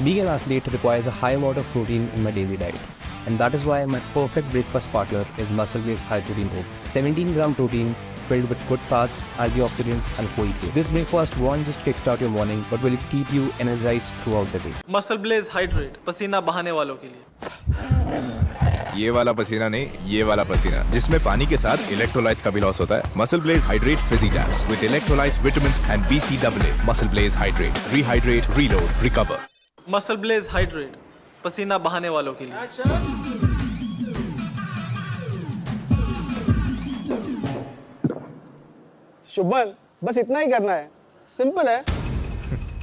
Being an athlete requires a high amount of protein in my daily diet. And that is why my perfect breakfast partner is muscle-based high-protein oats. 17-gram protein filled with good fats, antioxidants and whole food. This breakfast won't just kickstart your morning but will keep you energized throughout the day. MuscleBlaze hydrate, पसीना बहाने वालों के लिए। ये वाला पसीना नहीं, ये वाला पसीना जिसमें पानी के साथ इलेक्ट्रोलाइट्स का भी लॉस होता है। MuscleBlaze hydrate fizzy tabs with electrolytes, vitamins and BCAA। MuscleBlaze hydrate, rehydrate, reload, recover. MuscleBlaze hydrate, पसीना बहाने वालों के लिए। शुभमन, बस इतना ही करना है, सिंपल है।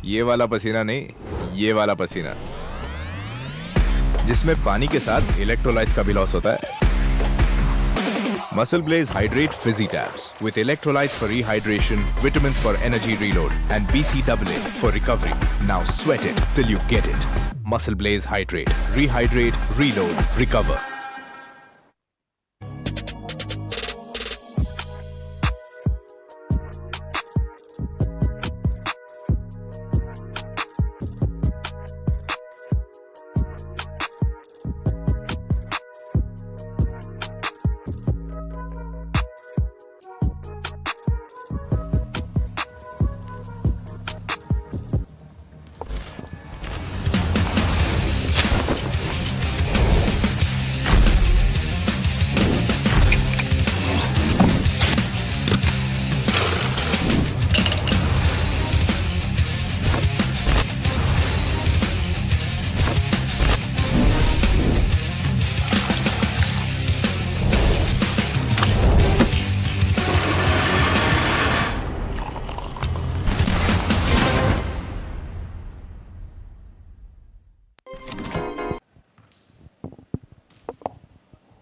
ये वाला पसीना नहीं, ये वाला पसीना जिसमें पानी के साथ इलेक्ट्रोलाइट्स का भी लॉस होता है। MuscleBlaze hydrate fizzy tabs with electrolytes for rehydration, vitamins for energy reload and BCAA for recovery. Now sweat it till you get it. Muscle Blaze Hydrate. Rehydrate, reload, recover.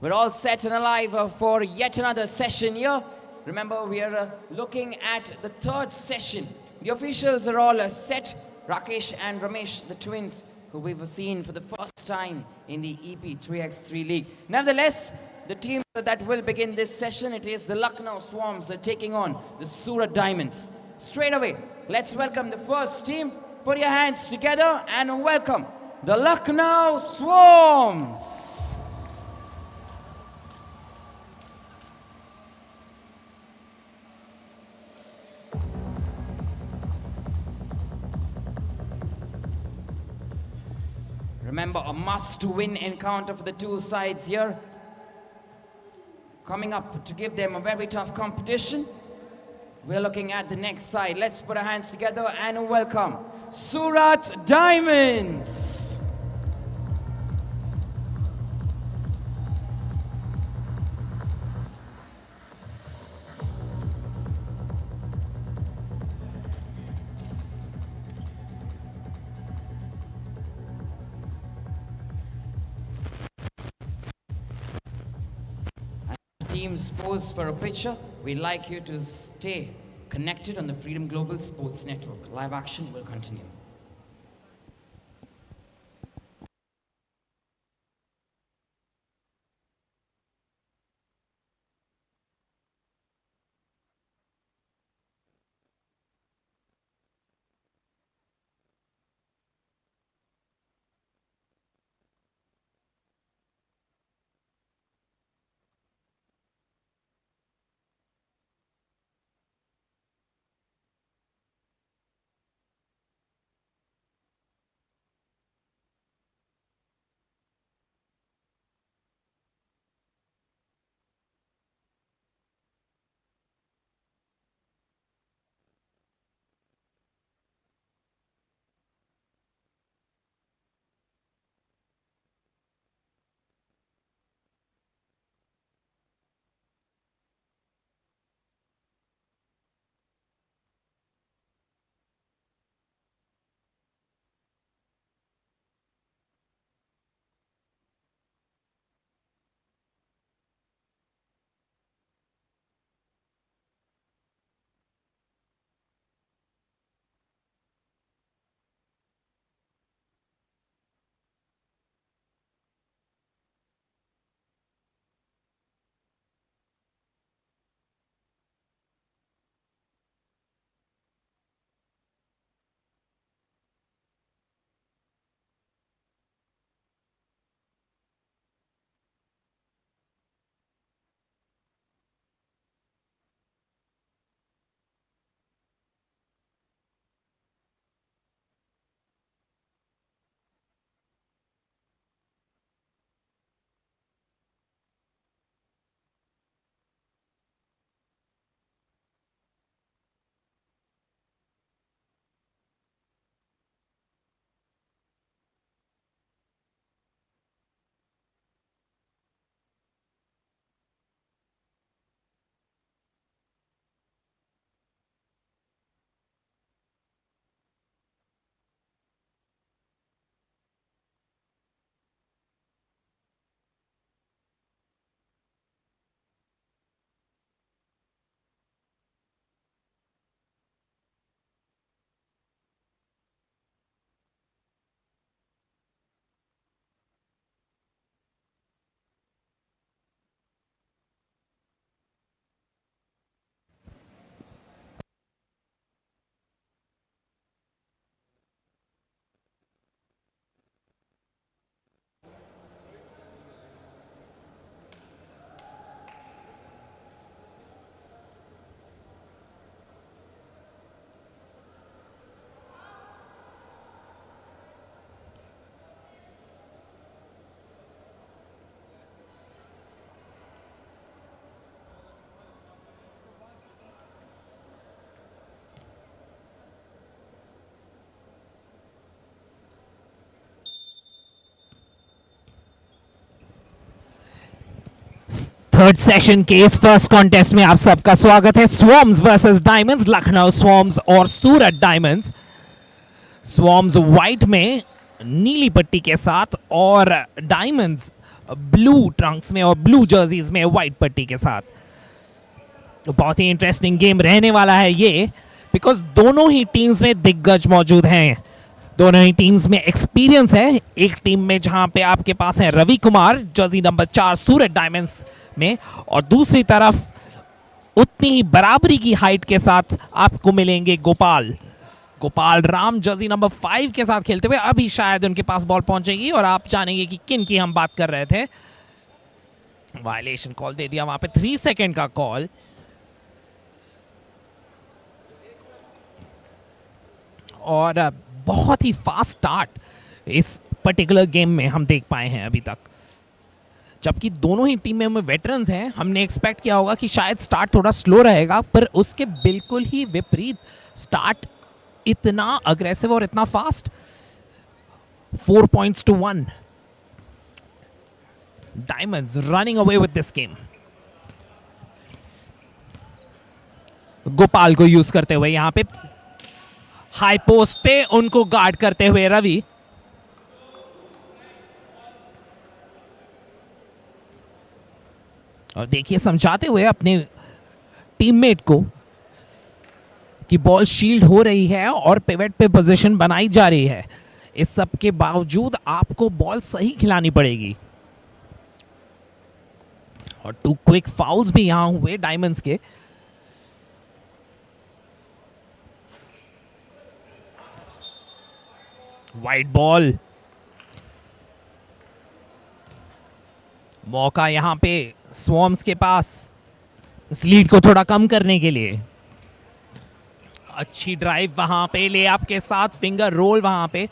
We're all set and alive for yet another session here. Remember, we are looking at the third session. The officials are all set. Rakesh and Ramesh, the twins, who we've seen for the first time in the EP 3x3 League. Nevertheless, the team that will begin this session, it is the Lucknow Swarms taking on the Surat Diamonds. Straight away, let's welcome the first team. Put your hands together and welcome the Lucknow Swarms. Remember, a must-win encounter for the two sides here. Coming up to give them a very tough competition. We're looking at the next side. Let's put our hands together and welcome Surat Diamonds. Teams pose for a picture. We'd like you to stay connected on the Freedom Global Sports Network. Live action will continue. Third session के इस first contest में आप सबका स्वागत है। स्वॉर्म्स versus diamonds, Lucknow स्वॉर्म्स और सूरत diamonds. स्वॉर्म्स white में नीली पट्टी के साथ और डायमंड्स ब्लू ट्रंक्स में और ब्लू जर्सीज में व्हाइट पट्टी के साथ। तो बहुत ही इंटरेस्टिंग गेम रहने वाला है ये, बिकॉज दोनों ही टीम्स में दिग्गज मौजूद हैं, दोनों ही टीम्स में एक्सपीरियंस है। एक टीम में जहां पे आपके पास है रवि कुमार, जर्सी नंबर 4 सूरत डायमंड्स में, और दूसरी तरफ उतनी ही बराबरी की हाइट के साथ आपको मिलेंगे गोपाल राम, जर्सी नंबर 5 के साथ खेलते हुए। अभी शायद उनके पास बॉल पहुंचेगी और आप जानेंगे कि किन की हम बात कर रहे थे। वायलेशन कॉल दे दिया वहां पे, 3 सेकेंड का कॉल। और बहुत ही फास्ट स्टार्ट इस पर्टिकुलर गेम में हम देख पाए हैं अभी तक, जबकि दोनों ही टीम में वेटरन्स हैं। हमने एक्सपेक्ट किया होगा कि शायद स्टार्ट थोड़ा स्लो रहेगा, पर उसके बिल्कुल ही विपरीत स्टार्ट इतना अग्रेसिव और इतना fast. 4 points to 1, diamonds running away with this game. Gopal को यूज करते हुए यहां पे हाई पोस्ट पे उनको गार्ड करते हुए रवि। और देखिए समझाते हुए अपने टीममेट को कि बॉल शील्ड हो रही है और पिवट पे पोजीशन बनाई जा रही है। इस सब के बावजूद आपको बॉल सही खिलानी पड़ेगी। और 2 क्विक फाउल्स भी यहां हुए डायमंड्स के। वाइट बॉल, मौका यहां पे स्वॉर्म्स के पास इस लीड को थोड़ा कम करने के लिए। अच्छी ड्राइव वहां पे, ले आपके साथ फिंगर रोल वहां पे।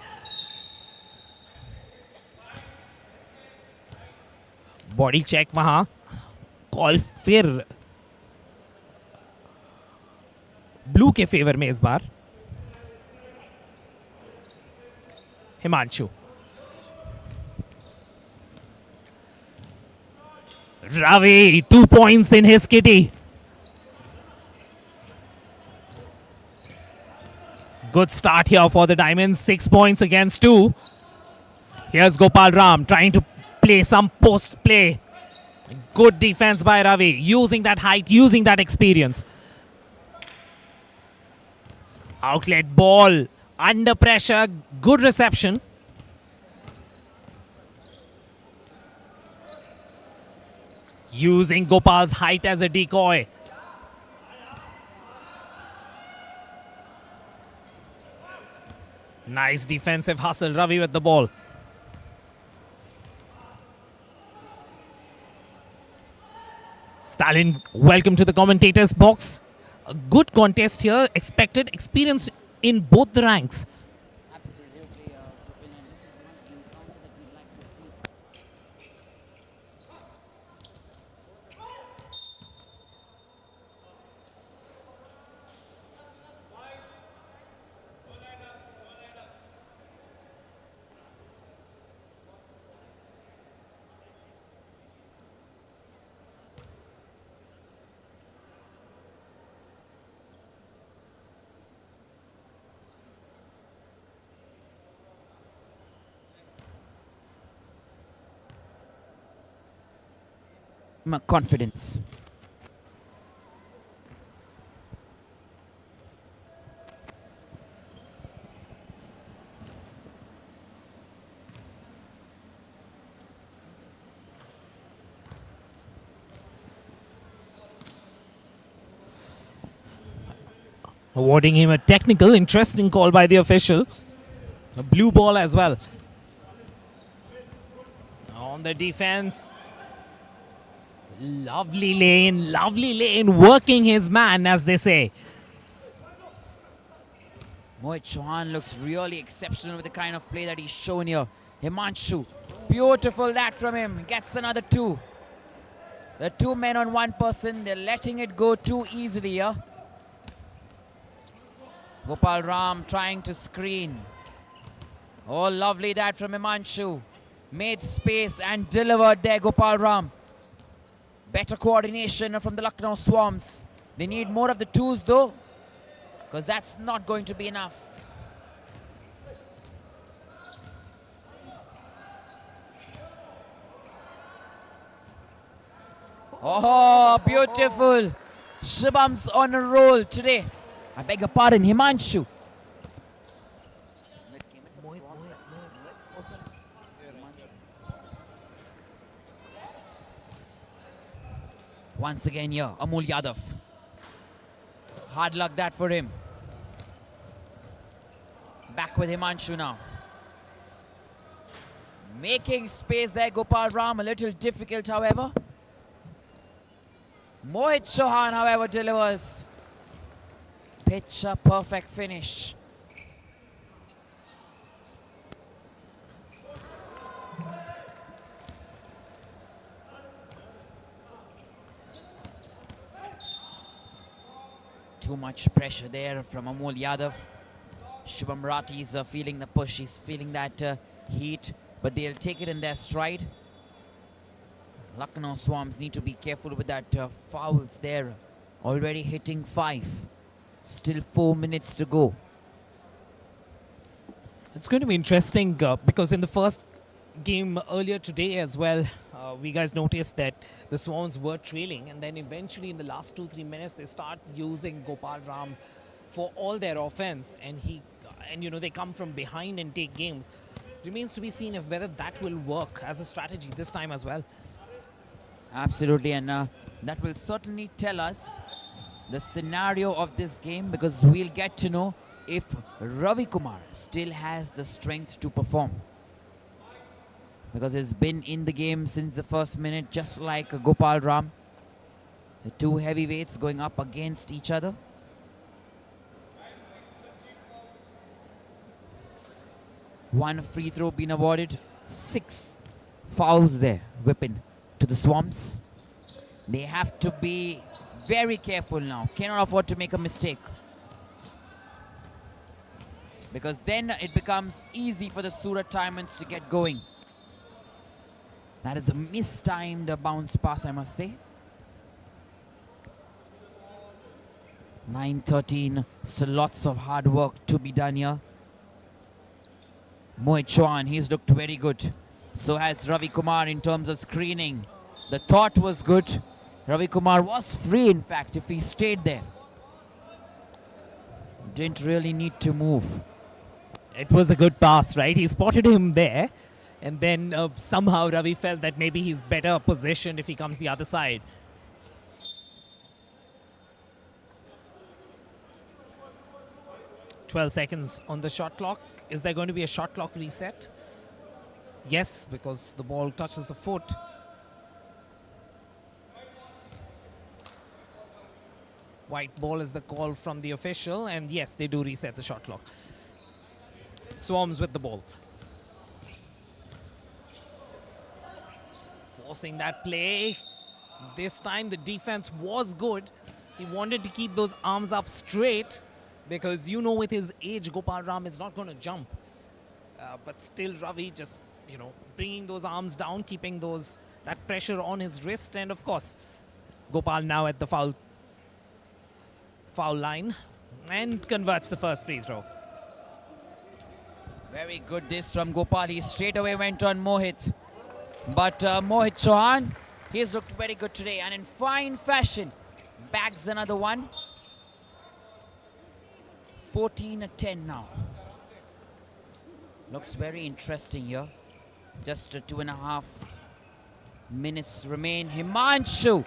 बॉडी चेक वहां, कॉल फिर ब्लू के फेवर में इस बार। Himanshu, Ravi, 2 points in his kitty. Good start here for the Diamonds, 6 points against 2. Here's Gopal Ram trying to play some post play. Good defense by Ravi, using that height, using that experience. Outlet ball, under pressure, good reception. Using Gopal's height as a decoy. Nice defensive hustle, Ravi with the ball. Stallion, welcome to the commentators box. A good contest here, expected experience in both the ranks. Confidence. Awarding him a technical, interesting call by the official. A blue ball as well. On the defense. Lovely lane, working his man, as they say. Mohit Chauhan looks really exceptional with the kind of play that he's shown here. Himanshu, beautiful that from him, gets another 2. The 2 men on 1 person, they're letting it go too easily here. Gopal Ram trying to screen. Oh, lovely that from Himanshu. Made space and delivered there, Gopal Ram. Better coordination from the Lucknow Swarms. They need more of the twos though, because that's not going to be enough. Oh, beautiful. Shubham's on a roll today. I beg your pardon, Himanshu. Once again here, Amol Yadav. Hard luck that for him. Back with Himanshu now. Making space there, Gopal Ram. A little difficult, however. Mohit Chauhan, however, delivers. Picture perfect finish. Too much pressure there from Amol Yadav. Shubham Rati is feeling the push. He's feeling that heat, but they'll take it in their stride. Lucknow Swarms need to be careful with that fouls there. Already hitting 5. Still 4 minutes to go. It's going to be interesting because in the first game earlier today as well, we guys noticed that the Swans were trailing, and then eventually in the last 2-3 minutes they start using Gopal Ram for all their offense, and they come from behind and take games. Remains to be seen if whether that will work as a strategy this time as well. Absolutely, and that will certainly tell us the scenario of this game, because we'll get to know if Ravi Kumar still has the strength to perform. Because he's been in the game since the first minute, just like Gopal Ram. The two heavyweights going up against each other. One free throw being awarded. 6 fouls there, Vipin, to the Swamps. They have to be very careful now. Cannot afford to make a mistake, because then it becomes easy for the Surat Diamonds to get going. That is a mistimed bounce pass, I must say. 9:13, still lots of hard work to be done here. Mohit Chauhan, he's looked very good. So has Ravi Kumar in terms of screening. The thought was good. Ravi Kumar was free, in fact, if he stayed there. Didn't really need to move. It was a good pass, right? He spotted him there, and then somehow Ravi felt that maybe he's better positioned if he comes the other side. "12 seconds on the shot clock. Is there going to be a shot clock reset?" Yes, because the ball touches the foot. White ball is the call from the official, and yes, they do reset the shot clock. Swarms with the ball. Forcing that play. This time the defense was good. He wanted to keep those arms up straight, because with his age, Gopal Ram is not going to jump. But still Ravi just, bringing those arms down, keeping that pressure on his wrist. And of course, Gopal now at the foul line and converts the first free throw. Very good this from Gopal. He straight away went on Mohit. But Mohit Chauhan, he's looked very good today, and in fine fashion bags another one. 14-10 now. Looks very interesting here. Just 2.5 minutes remain. Himanshu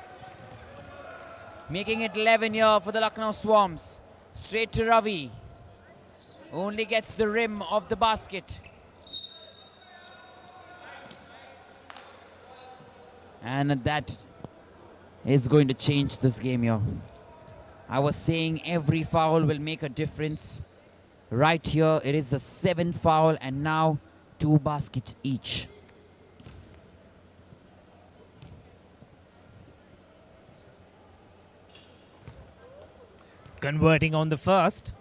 making it 11 here for the Lucknow Swarms. Straight to Ravi. Only gets the rim of the basket. And that is going to change this game here. I was saying every foul will make a difference. Right here, it is a 7th foul, and now 2 baskets each. Converting on the first.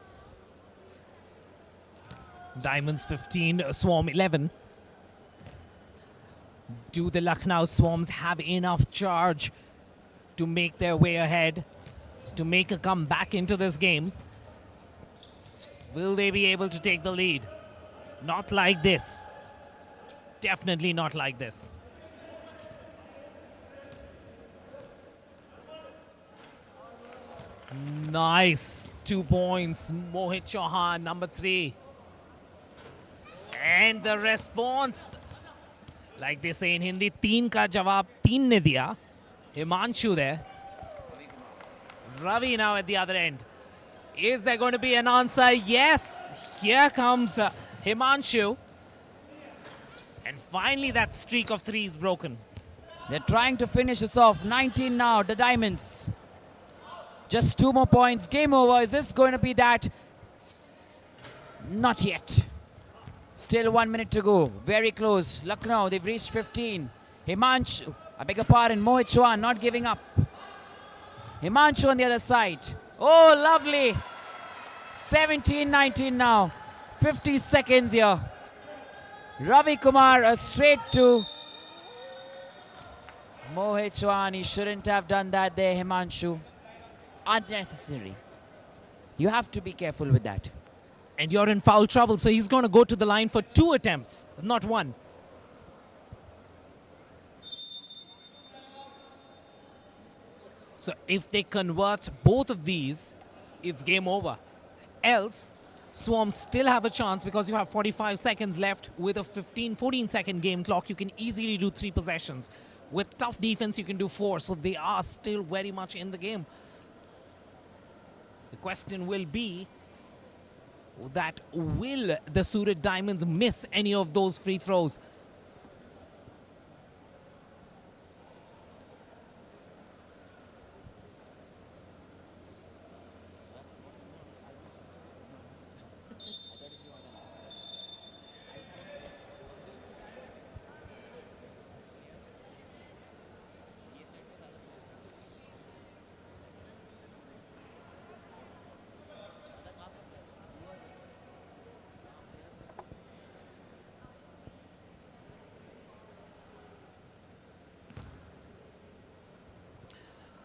Diamonds 15, Swarm 11. Do the Lucknow Swarms have enough charge to make their way ahead, to make a comeback into this game. Will they be able to take the lead? Not like this. Definitely not like this. Nice. 2 points. Mohit Chauhan, number 3. And the response, like they say in Hindi, 3 ka jawab 3 ne diya. Himanshu there. Ravi now at the other end. Is there going to be an answer? Yes. Here comes Himanshu. And finally that streak of 3 is broken. They're trying to finish us off. 19 now, the Diamonds. Just 2 more points. Game over. Is this going to be that? Not yet. Still 1 minute to go. Very close. Lucknow, they've reached 15. Himanshu, I beg your pardon, Mohit Chauhan not giving up. Himanshu on the other side. Oh, lovely. 17-19 now. 50 seconds here. Ravi Kumar straight to Mohit Chauhan. He shouldn't have done that there, Himanshu. Unnecessary. You have to be careful with that. And you're in foul trouble, so he's going to go to the line for 2 attempts, not 1. So if they convert both of these, it's game over. Else, Swarms still have a chance because you have 45 seconds left. With a 14 second game clock, you can easily do 3 possessions. With tough defense, you can do 4. So they are still very much in the game. The question will be that will the Surat Diamonds miss any of those free throws?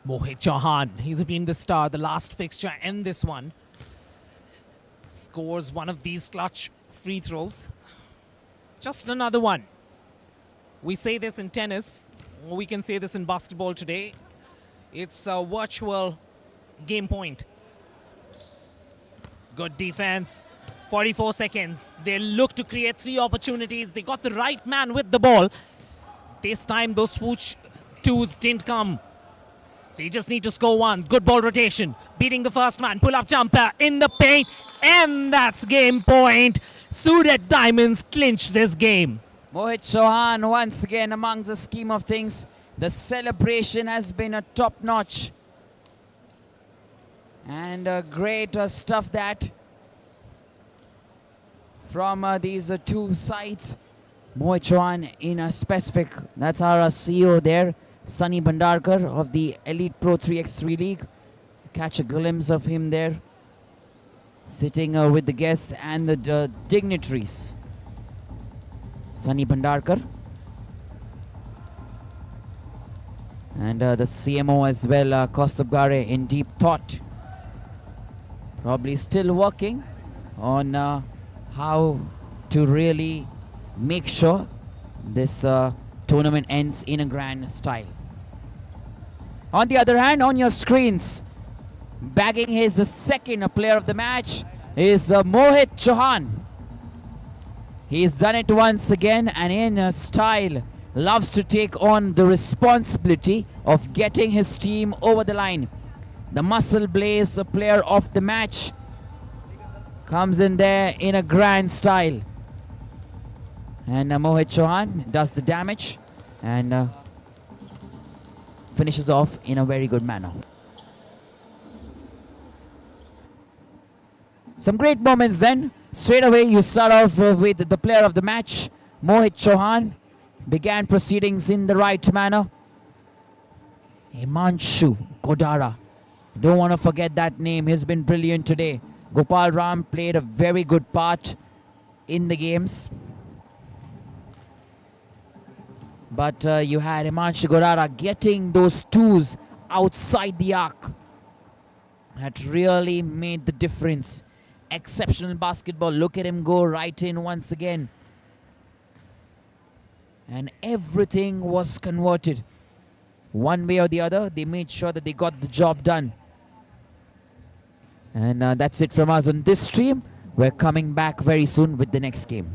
Mohit Chauhan, he's been the star, the last fixture and this one. Scores one of these clutch free throws. Just another one. We say this in tennis, we can say this in basketball today. It's a virtual game point. Good defense. 44 seconds. They look to create 3 opportunities. They got the right man with the ball. This time those swoosh 2s didn't come. They just need to score 1. Good ball rotation. Beating the first man. Pull-up jumper in the paint. And that's game point. Surat Diamonds clinch this game. Mohit Chauhan once again among the scheme of things. The celebration has been a top-notch. And great stuff that from these 2 sides. Mohit Chauhan in a specific. That's our CEO there. Sunny Bhandarkar of the Elite Pro 3x3 League. Catch a glimpse of him there. Sitting with the guests and the dignitaries. Sunny Bhandarkar. And the CMO as well, Kaustubh Gare, in deep thought. Probably still working on how to really make sure this tournament ends in a grand style. On the other hand, on your screens, bagging his second player of the match is Mohit Chauhan. He's done it once again and in style loves to take on the responsibility of getting his team over the line. The Muscle Blaze player of the match comes in there in a grand style. And Mohit Chauhan does the damage and finishes off in a very good manner. Some great moments then. Straight away you start off with the player of the match. Mohit Chauhan began proceedings in the right manner. Himanshu Kodara. Don't want to forget that name. He's been brilliant today. Gopal Ram played a very good part in the games. But you had Himanshu Kodara getting those 2s outside the arc that really made the difference. Exceptional basketball. Look at him go right in once again. And everything was converted. One way or the other, they made sure that they got the job done. And that's it from us on this stream. We're coming back very soon with the next game.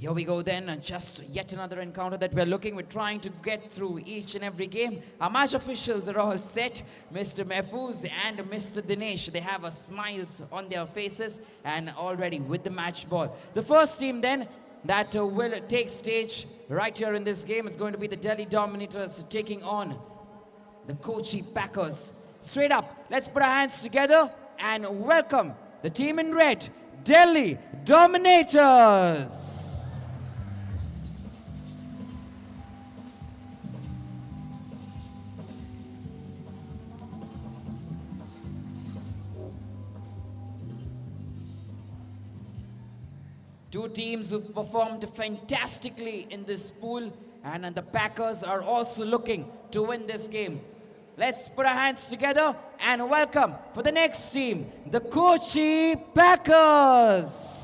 Here we go then, just yet another encounter that we're trying to get through each and every game. Our match officials are all set. Mr. Mehfooz and Mr. Dinesh, they have smiles on their faces and already with the match ball. The first team then that will take stage right here in this game is going to be the Delhi Dominators taking on the Kochi Packers. Straight up, let's put our hands together and welcome the team in red, Delhi Dominators. Two teams who've performed fantastically in this pool, and the Packers are also looking to win this game. Let's put our hands together and welcome for the next team, the Kochi Packers.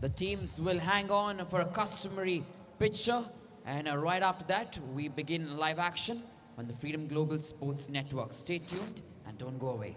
The teams will hang on for a customary picture, and right after that, we begin live action on the Freedom Global Sports Network. Stay tuned and don't go away.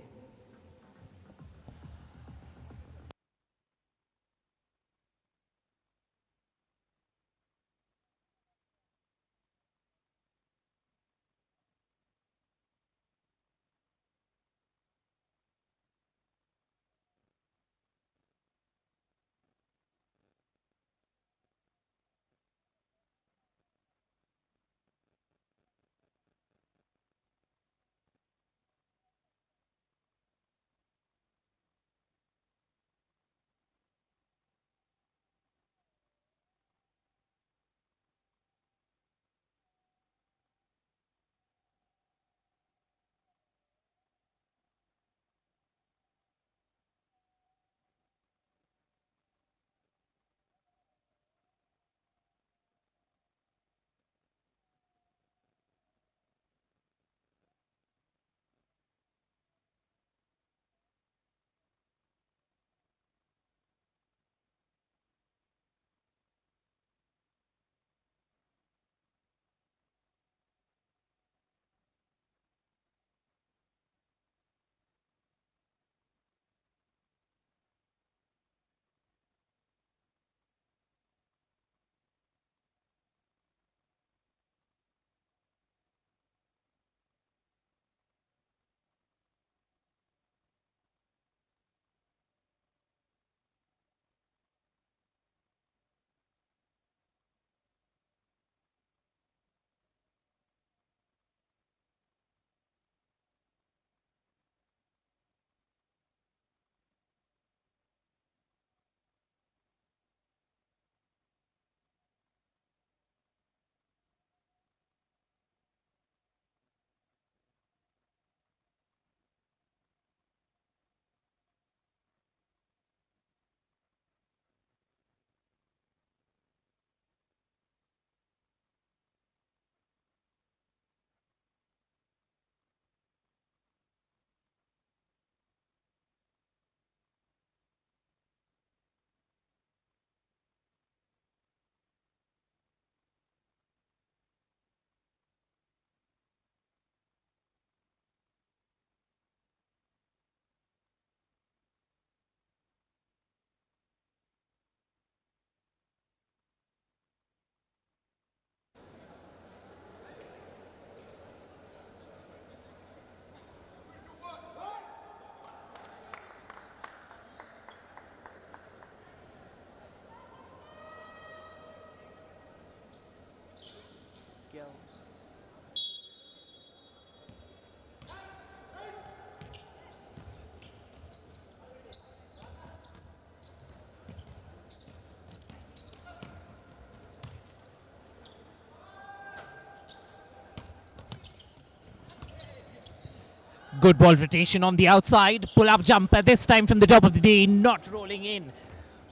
Good ball rotation on the outside. Pull-up jumper this time from the top of the day, not rolling in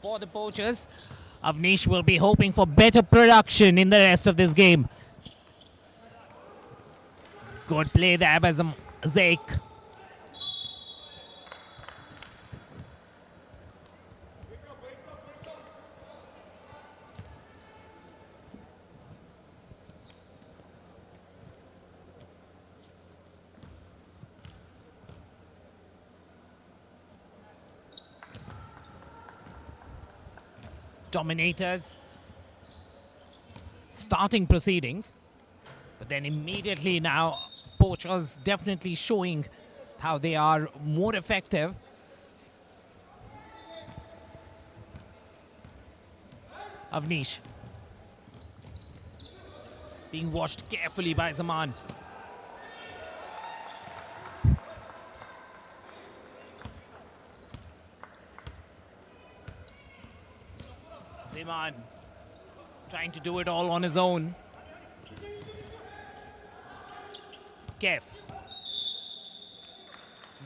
for the poachers. Avnish will be hoping for better production in the rest of this game. Good play there by Zake. Dominators starting proceedings, but then immediately now poachers definitely showing how they are more effective. Avnish being watched carefully by Zaman. Zaman trying to do it all on his own. Kef.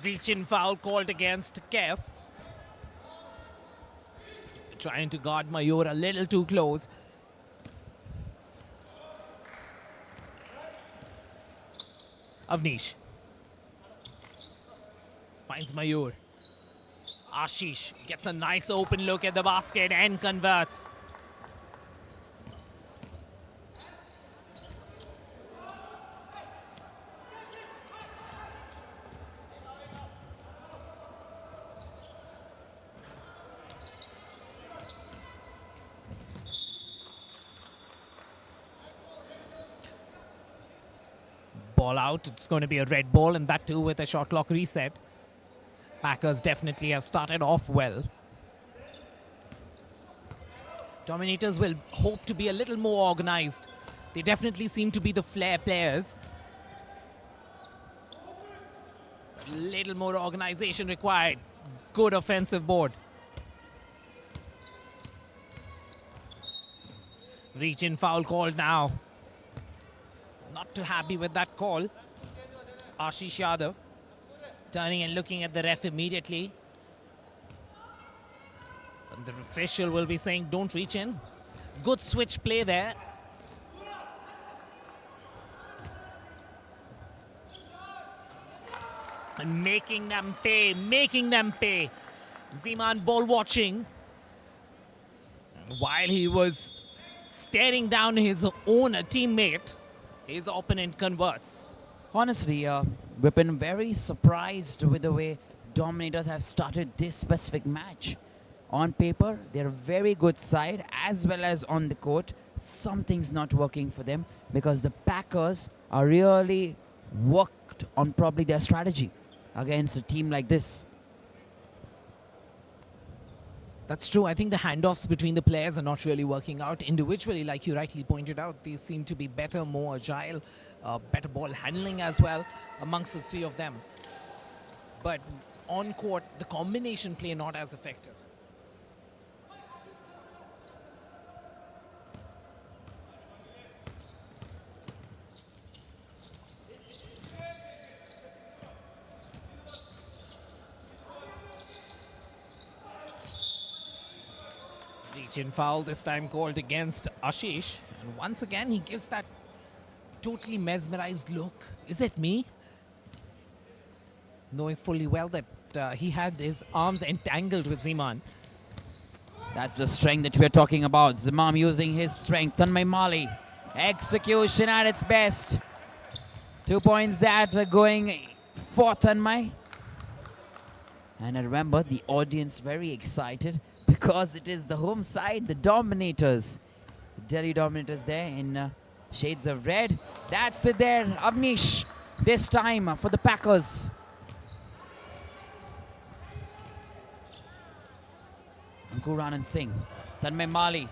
Reach-in foul called against Kef. Trying to guard Mayur a little too close. Avnish finds Mayur. Ashish gets a nice open look at the basket and converts. Ball out. It's going to be a red ball, and that too with a shot clock reset. Packers definitely have started off well. Dominators will hope to be a little more organized. They definitely seem to be the flair players. Little more organization required. Good offensive board. Reach-in foul called now. Not too happy with that call. Ashish Yadav turning and looking at the ref immediately. And the official will be saying, don't reach in. Good switch play there. And making them pay, making them pay. Zeman ball watching. And while he was staring down his own teammate, his opponent converts. Honestly, we've been very surprised with the way Dominators have started this specific match. On paper, they're a very good side, as well as on the court. Something's not working for them because the Packers are really worked on probably their strategy against a team like this. That's true. I think the handoffs between the players are not really working out. Individually, like you rightly pointed out, they seem to be better, more agile, better ball handling as well amongst the three of them. But on court, the combination play not as effective. Reach-in foul this time called against Ashish. And once again, he gives that totally mesmerized look. Is it me? Knowing fully well that he had his arms entangled with Zeman. That's the strength that we're talking about. Zimam using his strength. Tanmay Mali. Execution at its best. 2 points that are going for Tanmay. And I remember the audience very excited because it is the home side, the Dominators. The Delhi Dominators there in shades of red. That's it there, Avnish. This time for the Packers. Ankuran Singh. Tanmay Mali.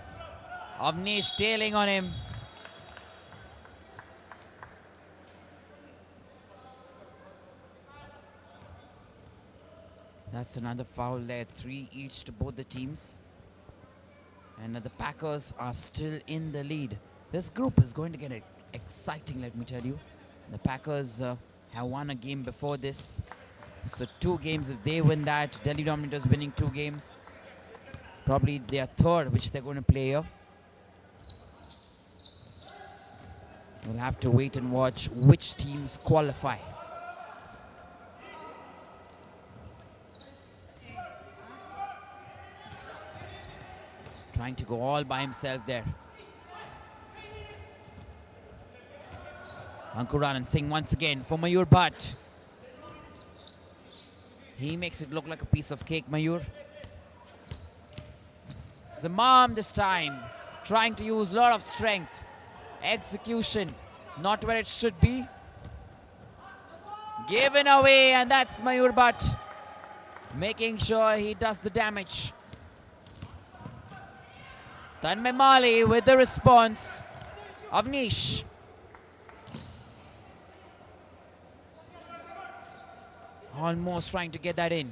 Avnish tailing on him. That's another foul there. 3 each to both the teams. And the Packers are still in the lead. This group is going to get exciting, let me tell you. The Packers have won a game before this. So 2 games, if they win that, Delhi Dominators winning 2 games. Probably their third, which they're going to play here. We'll have to wait and watch which teams qualify. Trying to go all by himself there. Ankuran Singh once again for Mayur Bhatt. He makes it look like a piece of cake, Mayur. Zamam this time, trying to use a lot of strength. Execution, not where it should be. Given away, and that's Mayur Bhatt making sure he does the damage. Tanmay Mali with the response. Avnish. Almost trying to get that in.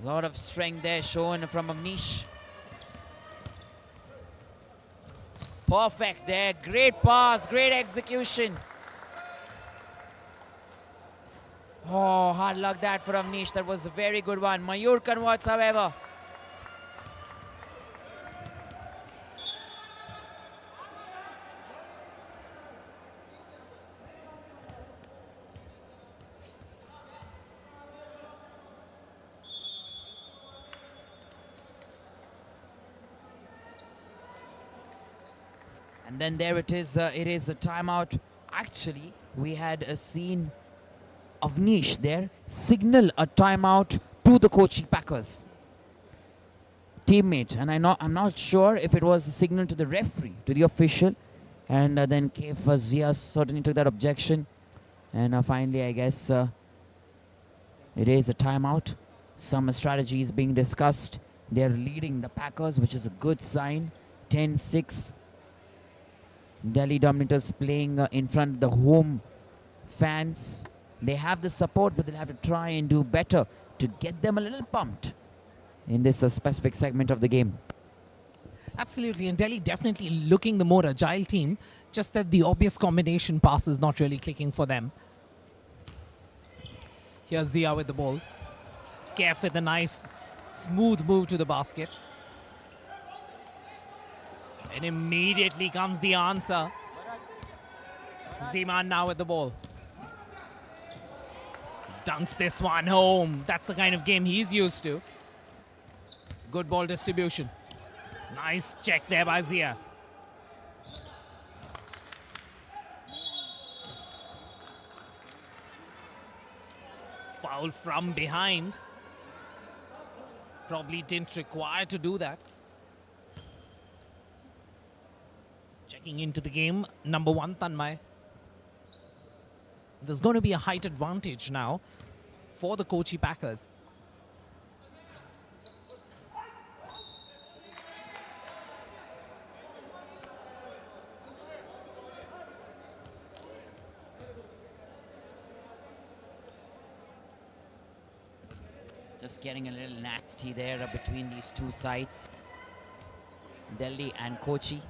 A lot of strength there shown from Avnish. Perfect there. Great pass, great execution. Oh, hard luck that for Avnish. That was a very good one. Mayur converts, however. And then there it is a timeout. Actually, we had a scene of Nish there signal a timeout to the Kochi Packers teammate, and I'm not sure if it was a signal to the referee, to the official, and then Kaif Zia certainly took that objection, and finally I guess it is a timeout. Some strategy is being discussed. They're leading the Packers, which is a good sign. 10-6. Delhi Dominators playing in front of the home fans. They have the support, but they'll have to try and do better to get them a little pumped in this specific segment of the game. Absolutely, and Delhi definitely looking the more agile team, just that the obvious combination pass is not really clicking for them. Here's Zia with the ball. Kef with a nice smooth move to the basket. And immediately comes the answer. Zeman now with the ball. Dunks this one home. That's the kind of game he's used to. Good ball distribution. Nice check there by Zia. Foul from behind. Probably didn't require to do that. Checking into the game, number 1, Tanmay. There's going to be a height advantage now for the Kochi Packers. Just getting a little nasty there between these two sides, Delhi and Kochi.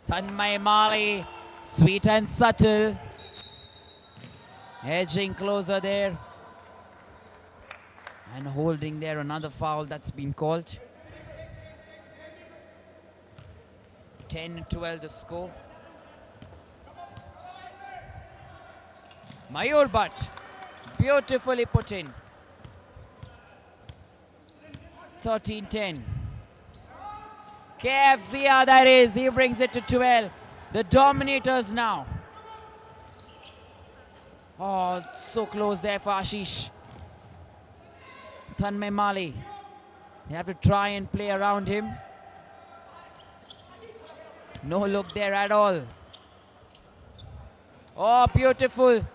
Tanmay Mali, sweet and subtle, edging closer there and holding there. Another foul that's been called. 10-12 the score. Mayur Bhatt, beautifully put in. 13-10. KF Zia, that is, he brings it to 12. The Dominators now. Oh, so close there for Ashish. Tanmay Mali. They have to try and play around him. No look there at all. Oh, beautiful.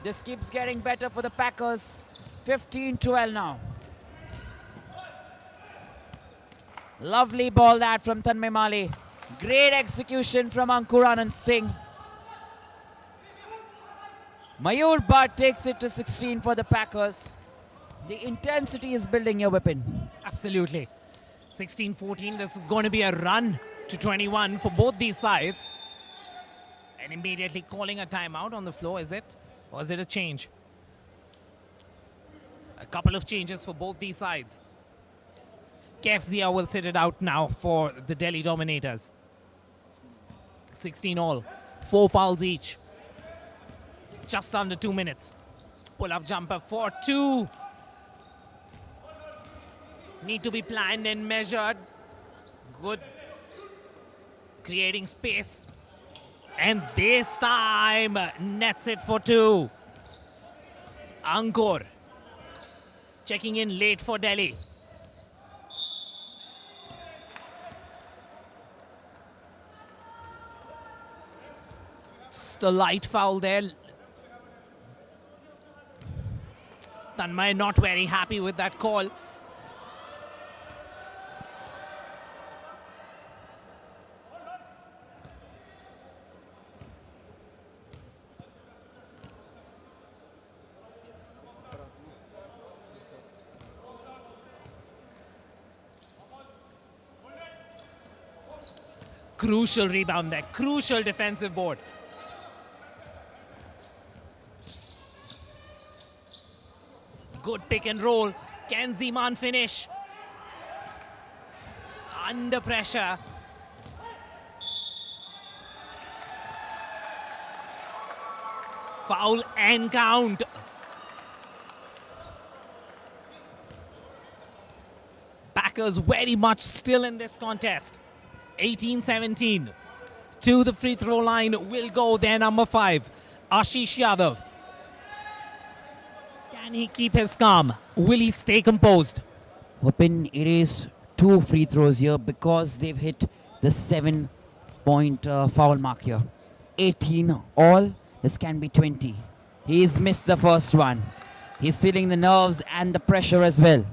This keeps getting better for the Packers. 15-12 now. Lovely ball that from Tanmay Mali. Great execution from Ankuran Singh. Mayur Bhatt takes it to 16 for the Packers. The intensity is building your weapon. Absolutely. 16-14, there's going to be a run to 21 for both these sides. And immediately calling a timeout on the floor, is it? Or is it a change? A couple of changes for both these sides. Kef Zia will sit it out now for the Delhi Dominators. 16 all. 4 fouls each. Just under 2 minutes. Pull-up jumper for 2. Need to be planned and measured. Good. Creating space. And this time, nets it for 2. Ankur. Checking in late for Delhi. Just a light foul there. Tanmay not very happy with that call. Crucial rebound there, crucial defensive board. Good pick and roll. Can Zeman finish? Under pressure. Foul and count. Packers very much still in this contest. 18-17. To the free throw line will go their number 5, Ashish Yadav. Can he keep his calm? Will he stay composed? Vipin, it is 2 free throws here because they've hit the 7-point foul mark here. 18 all, this can be 20. He's missed the first one. He's feeling the nerves and the pressure as well.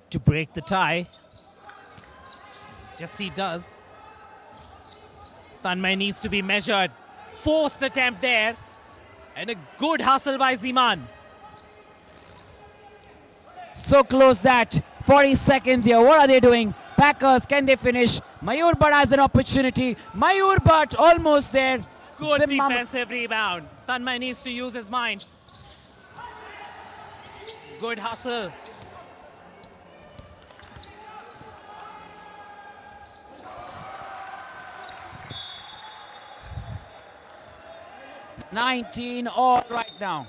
To break the tie. Just he does. Tanmay needs to be measured. Forced attempt there. And a good hustle by Zeman. So close that. 40 seconds here. What are they doing? Packers, can they finish? Mayur Bhatt has an opportunity. Mayur Bhatt almost there. Good defensive rebound. Tanmay needs to use his mind. Good hustle. $19 all right now.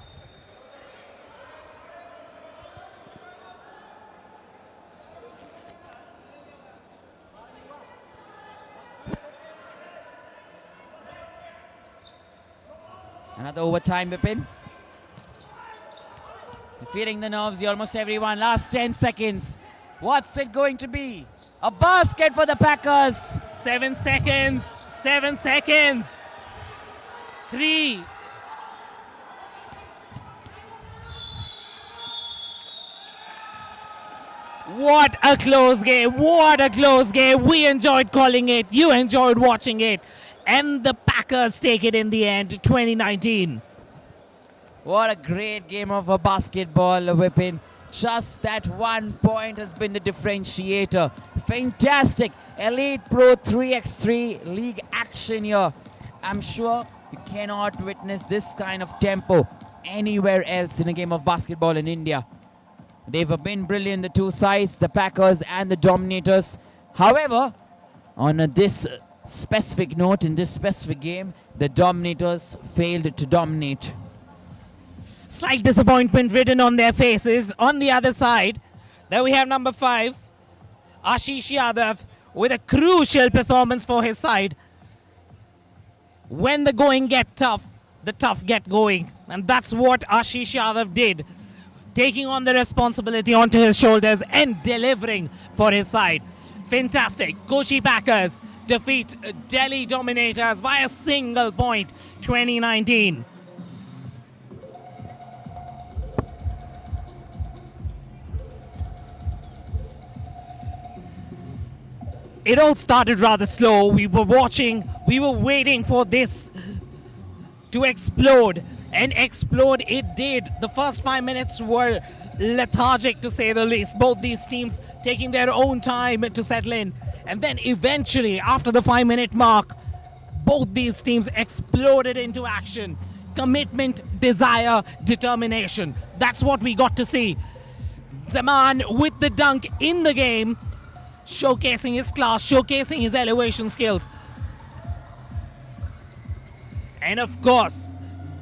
Another overtime, Vipin. Feeling the nerves here, almost everyone. Last 10 seconds. What's it going to be? A basket for the Packers. 7 seconds. 7 seconds. 3. What a close game. What a close game. We enjoyed calling it. You enjoyed watching it. And the Packers take it in the end, 2019. What a great game of a basketball, Vipin. Just that 1 point has been the differentiator. Fantastic. Elite Pro 3x3 league action here. I'm sure you cannot witness this kind of tempo anywhere else in a game of basketball in India. They've been brilliant, the two sides, the Packers and the Dominators. However, on this specific note, in this specific game, the Dominators failed to dominate. Slight disappointment written on their faces. On the other side, there we have number 5, Ashish Yadav, with a crucial performance for his side. When the going get tough, the tough get going. And that's what Ashish Yadav did. Taking on the responsibility onto his shoulders and delivering for his side. Fantastic. Kochi Packers defeat Delhi Dominators by a single point, 2019. It all started rather slow. We were watching, we were waiting for this to explode. And explode it did. The first 5 minutes were lethargic to say the least. Both these teams taking their own time to settle in. And then eventually, after the 5-minute mark, both these teams exploded into action. Commitment, desire, determination. That's what we got to see. Zaman with the dunk in the game, showcasing his class, showcasing his elevation skills. And of course,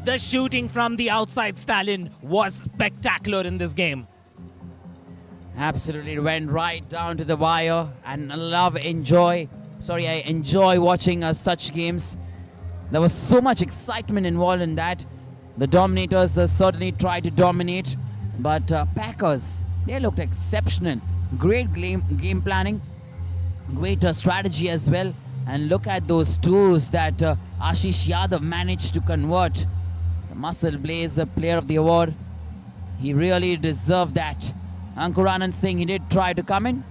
the shooting from the outside Stallion was spectacular in this game. Absolutely, it went right down to the wire, and I enjoy watching such games. There was so much excitement involved in that. The Dominators certainly tried to dominate, but Packers, they looked exceptional. Great game planning, great strategy as well. And look at those twos that Ashish Yadav managed to convert. The Muscle Blaze Player of the Award. He really deserved that. Ankuranand Singh, he did try to come in.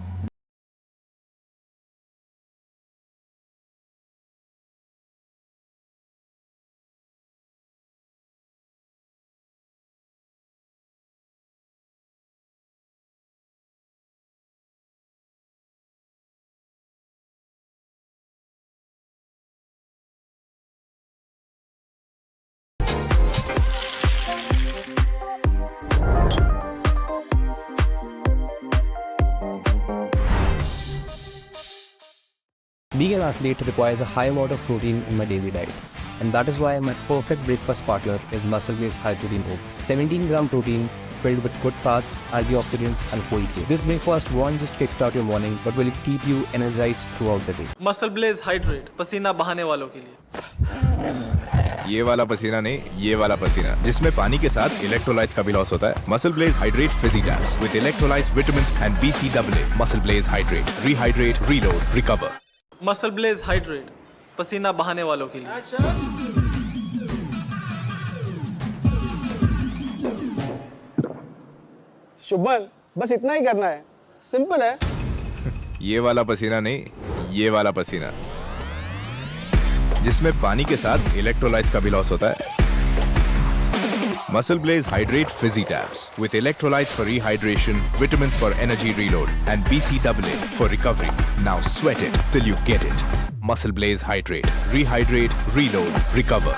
Being an athlete requires a high amount of protein in my daily diet. And that is why my perfect breakfast partner is muscle-based high-protein oats. 17-gram protein filled with good fats, antioxidants and whole grain. This breakfast won't just kickstart your morning but will keep you energized throughout the day. MuscleBlaze hydrate, पसीना बहाने वालों के लिए। ये वाला पसीना नहीं, ये वाला पसीना, जिसमें पानी के साथ इलेक्ट्रोलाइट्स का भी लॉस होता है। MuscleBlaze hydrate fizzy tabs with electrolytes, vitamins and BCAA। MuscleBlaze hydrate, rehydrate, reload, recover. MuscleBlaze hydrate, पसीना बहाने वालों के लिए। शुभमन, बस इतना ही करना है, सिंपल है। ये वाला पसीना नहीं, ये वाला पसीना, जिसमें पानी के साथ इलेक्ट्रोलाइट्स का भी लॉस होता है। Muscle Blaze Hydrate Fizzy Tabs with electrolytes for rehydration, vitamins for energy reload, and BCAA for recovery. Now sweat it till you get it. Muscle Blaze Hydrate. Rehydrate, reload, recover.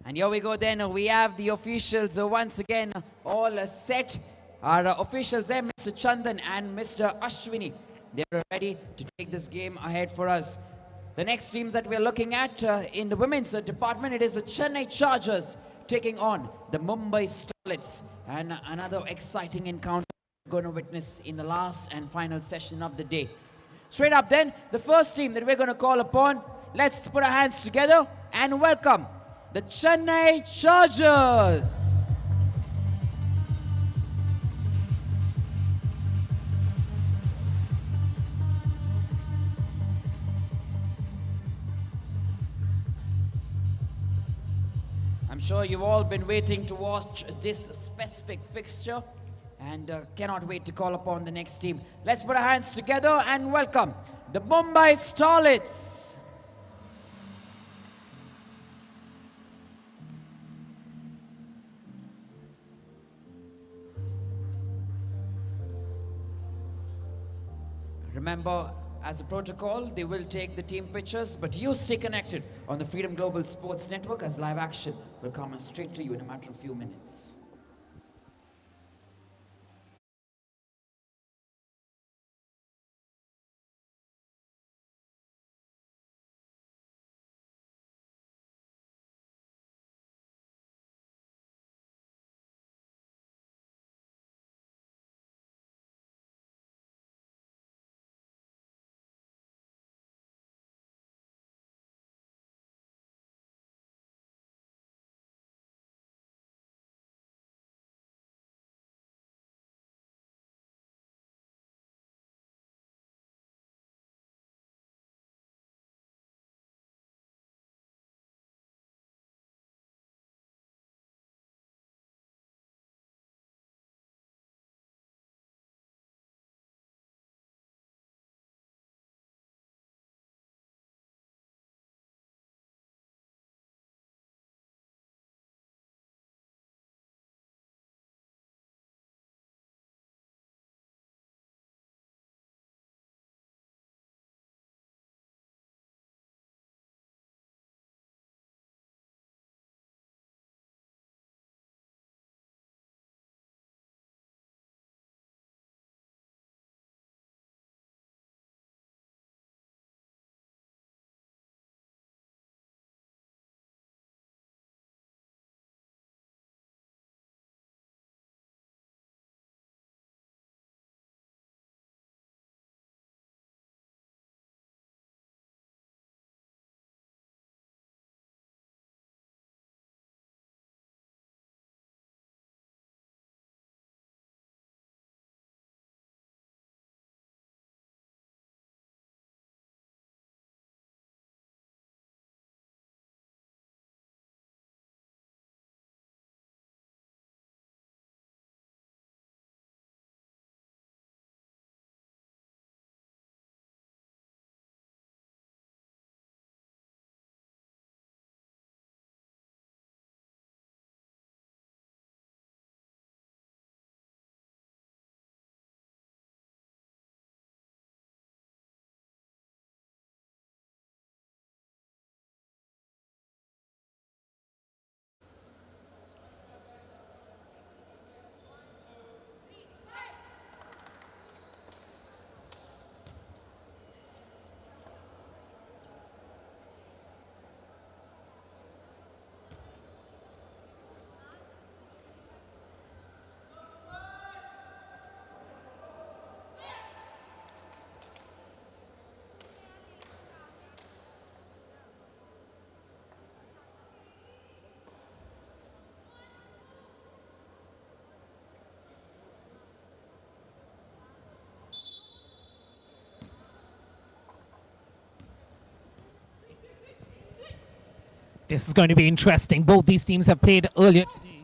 And here we go then, we have the officials once again all set. Our officials there, Mr. Chandan and Mr. Ashwini, they're ready to take this game ahead for us. The next teams that we're looking at in the women's department, it is the Chennai Chargers taking on the Mumbai Starlets. And another exciting encounter we're going to witness in the last and final session of the day. Straight up then, the first team that we're going to call upon, let's put our hands together and welcome the Chennai Chargers. I'm sure you've all been waiting to watch this specific fixture and cannot wait to call upon the next team. Let's put our hands together and welcome the Mumbai Starlets. Remember, as a protocol, they will take the team pictures, but you stay connected on the Freedom Global Sports Network as live action will come straight to you in a matter of few minutes. This is going to be interesting. Both these teams have played earlier today.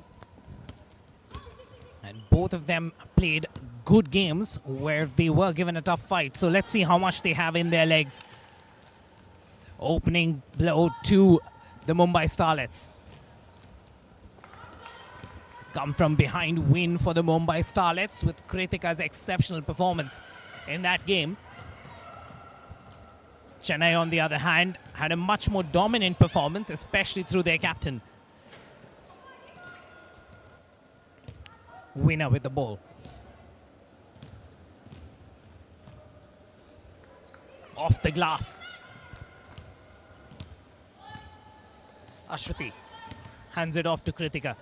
And both of them played good games where they were given a tough fight. So let's see how much they have in their legs. Opening blow to the Mumbai Starlets. Come from behind win for the Mumbai Starlets with Kritika's exceptional performance in that game. Chennai, on the other hand, had a much more dominant performance, especially through their captain. Winner with the ball. Off the glass. Ashwati hands it off to Kritika.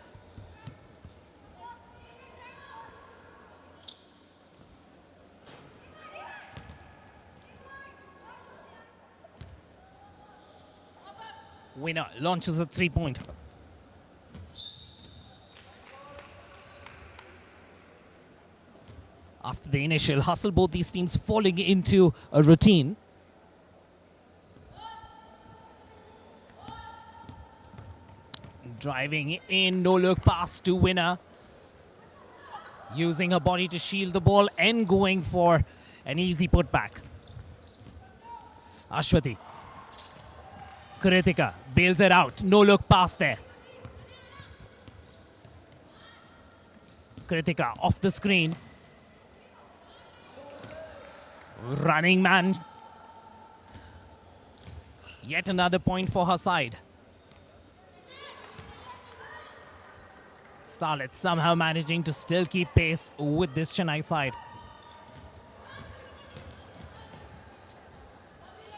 Winner launches a 3-pointer. After the initial hustle, both these teams falling into a routine. Driving in, no look pass to Winner. Using her body to shield the ball and going for an easy putback. Ashwati. Kritika bails it out. No look pass there. Kritika off the screen. Running man. Yet another point for her side. Starlets somehow managing to still keep pace with this Chennai side.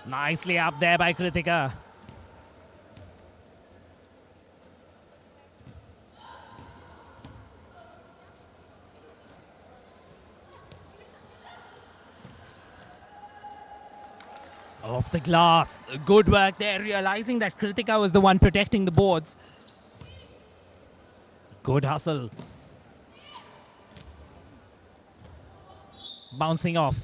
Nicely up there by Kritika. Off the glass. Good work there, realizing that Kritika was the one protecting the boards. Good hustle. Bouncing off.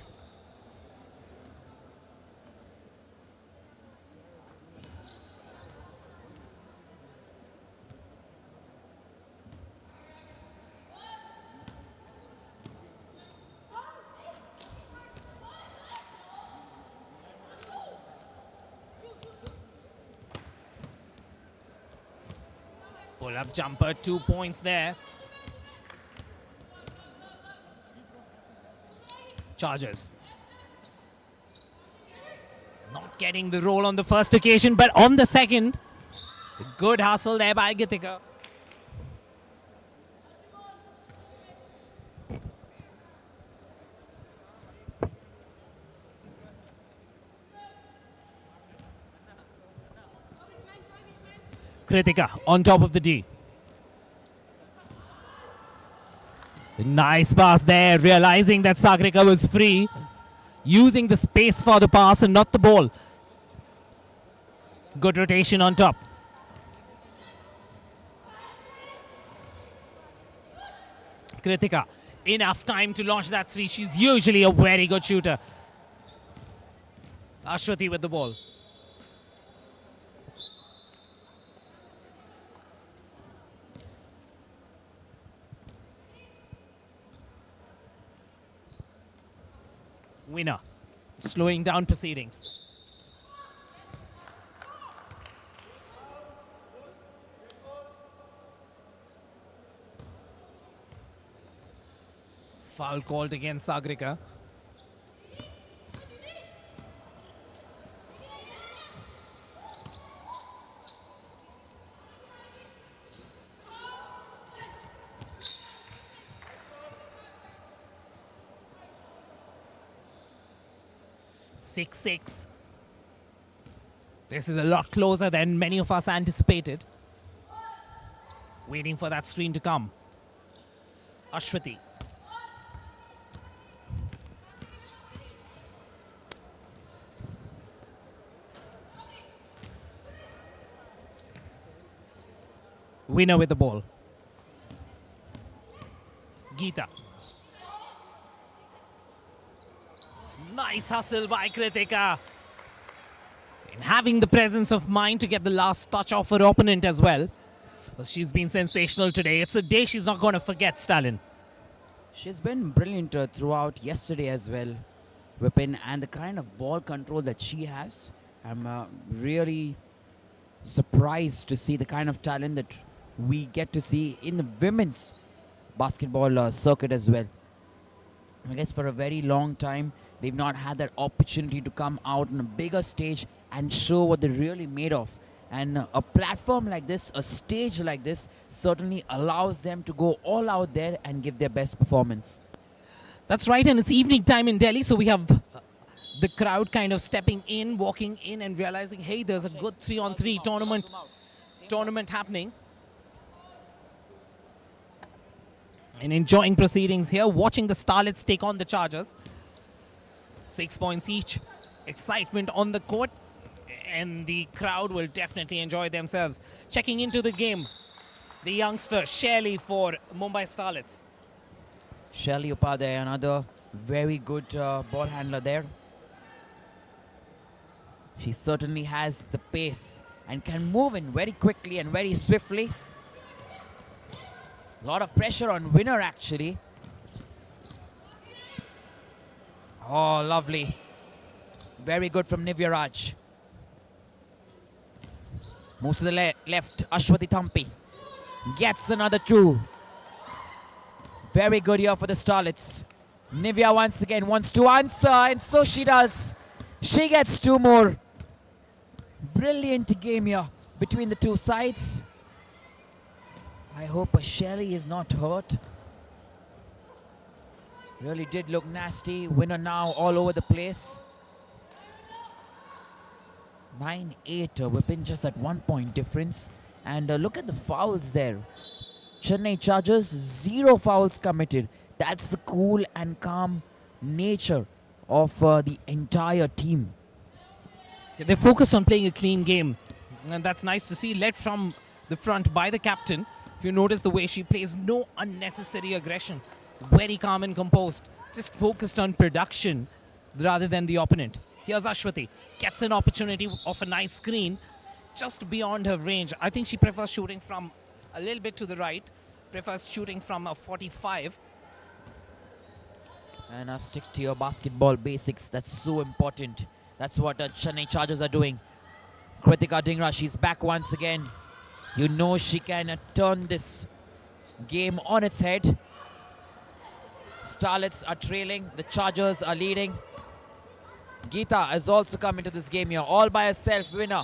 Pull-up jumper, 2 points there. Chargers. Not getting the roll on the first occasion, but on the second. Good hustle there by Gitika. Kritika on top of the D. Nice pass there, realizing that Sagrika was free. Using the space for the pass and not the ball. Good rotation on top. Kritika, enough time to launch that three. She's usually a very good shooter. Ashwati with the ball. Winner, slowing down proceedings. Foul called against Sagrika. Six. This is a lot closer than many of us anticipated. Waiting for that screen to come. Ashwati. Winner with the ball. Geeta. Nice hustle by Kritika. And having the presence of mind to get the last touch off her opponent as well. Well, she's been sensational today. It's a day she's not going to forget, Stallion. She's been brilliant throughout yesterday as well, Vipin, and the kind of ball control that she has. I'm really surprised to see the kind of talent that we get to see in the women's basketball circuit as well. I guess for a very long time, they've not had that opportunity to come out on a bigger stage and show what they're really made of. And a platform like this, a stage like this, certainly allows them to go all out there and give their best performance. That's right, and it's evening time in Delhi, so we have the crowd kind of stepping in, walking in and realizing, hey, there's a good 3-on-3 tournament happening. And enjoying proceedings here, watching the Starlets take on the Chargers. 6 points each, excitement on the court, and the crowd will definitely enjoy themselves. Checking into the game, the youngster Shelly for Mumbai Starlets. Shelly Upadhyay, another very good ball handler there. She certainly has the pace and can move in very quickly and very swiftly. A lot of pressure on Winner actually. Oh, lovely. Very good from Nivya Raj. Moves to the left, Ashwati Thampi. Gets another 2. Very good here for the Starlets. Nivya once again wants to answer, and so she does. She gets 2 more. Brilliant game here between the two sides. I hope Shelly is not hurt. Really did look nasty. Winner now all over the place. 9-8, Vipin just at 1 point difference. And look at the fouls there. Chennai Chargers, 0 fouls committed. That's the cool and calm nature of the entire team. They focus on playing a clean game, and that's nice to see, led from the front by the captain. If you notice the way she plays, no unnecessary aggression. Very calm and composed. Just focused on production rather than the opponent. Here's Ashwati. Gets an opportunity of a nice screen just beyond her range. I think she prefers shooting from a little bit to the right. Prefers shooting from a 45. And stick to your basketball basics. That's so important. That's what Chennai Chargers are doing. Kritika Dhingra, she's back once again. You know she can turn this game on its head. Starlets are trailing. The Chargers are leading. Geeta has also come into this game here, all by herself, Winner.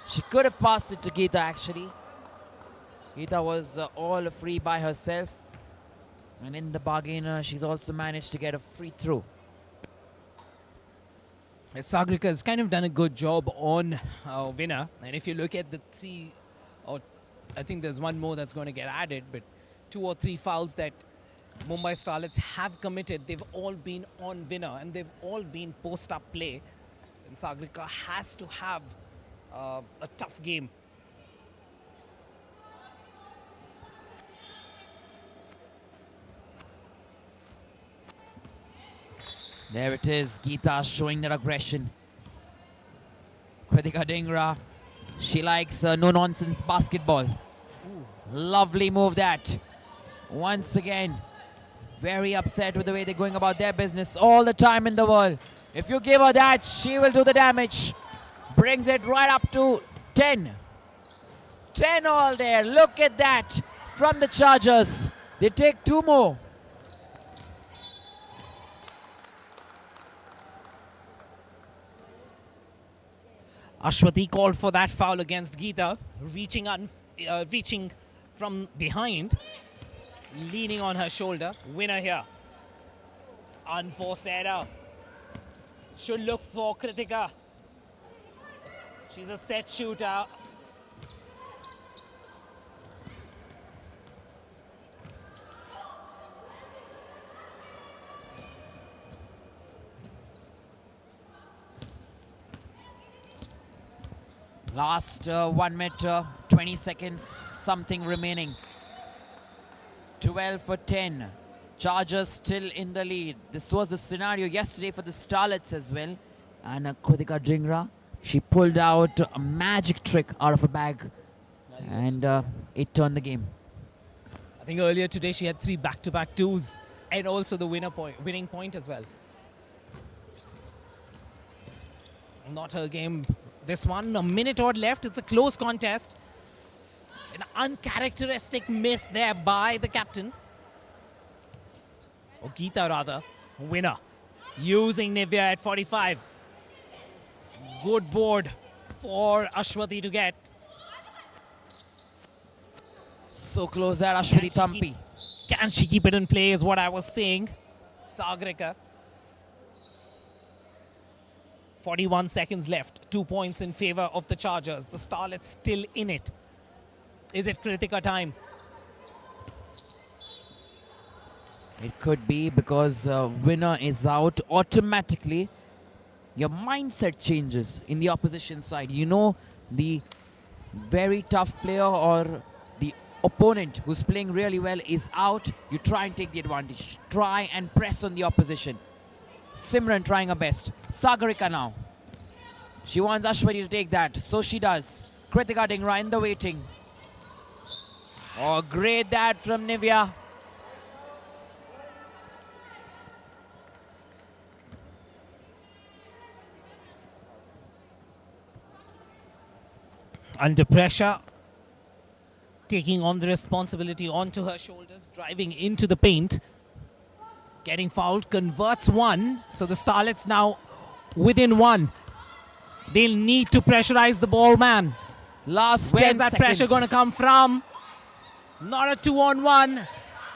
She could have passed it to Geeta actually. Geeta was all free by herself. And in the bargain, she's also managed to get a free throw. Sagrika has kind of done a good job on Winner. And if you look at the 3, or I think there's one more that's going to get added, but 2 or 3 fouls that Mumbai Starlets have committed, they've all been on Winner, and they've all been post-up play. And Sagrika has to have a tough game. There it is, Geeta showing that aggression. Kritika Dhingra, she likes no-nonsense basketball. Ooh. Lovely move that. Once again, very upset with the way they're going about their business all the time in the world. If you give her that, she will do the damage. Brings it right up to 10. 10 all there. Look at that from the Chargers. They take 2 more. Ashwati called for that foul against Geeta, reaching from behind, leaning on her shoulder. Winner here. Unforced error. Should look for Kritika. She's a set shooter. Last 1 minute, 20 seconds, something remaining. 12 for 10. Chargers still in the lead. This was the scenario yesterday for the Starlets as well. And Kritika Dhingra She pulled out a magic trick out of her bag, and it turned the game. I think earlier today she had 3 back-to-back twos and also the winning point as well. Not her game. This one, a minute odd left. It's a close contest. An uncharacteristic miss there by the captain. Or Geeta rather. Winner. Using Nivea at 45. Good board for Ashwati to get. So close there, Ashwati Thampi. Can she keep it in play is what I was saying. Sagrika. 41 seconds left. 2 points in favor of the Chargers. The Starlets still in it. Is it Kritika time? It could be, because winner is out. Automatically, your mindset changes in the opposition side. You know the very tough player or the opponent who's playing really well is out. You try and take the advantage. Try and press on the opposition. Simran trying her best. Sagarika now. She wants Ashwati to take that. So she does. Kritika Dhingra in the waiting. Oh, great that from Nivea. Under pressure, taking on the responsibility onto her shoulders, driving into the paint, getting fouled, converts one. So the Starlets now within one. They'll need to pressurize the ball man. Last Where's 10 that seconds. pressure going to come from? Not a 2-on-1.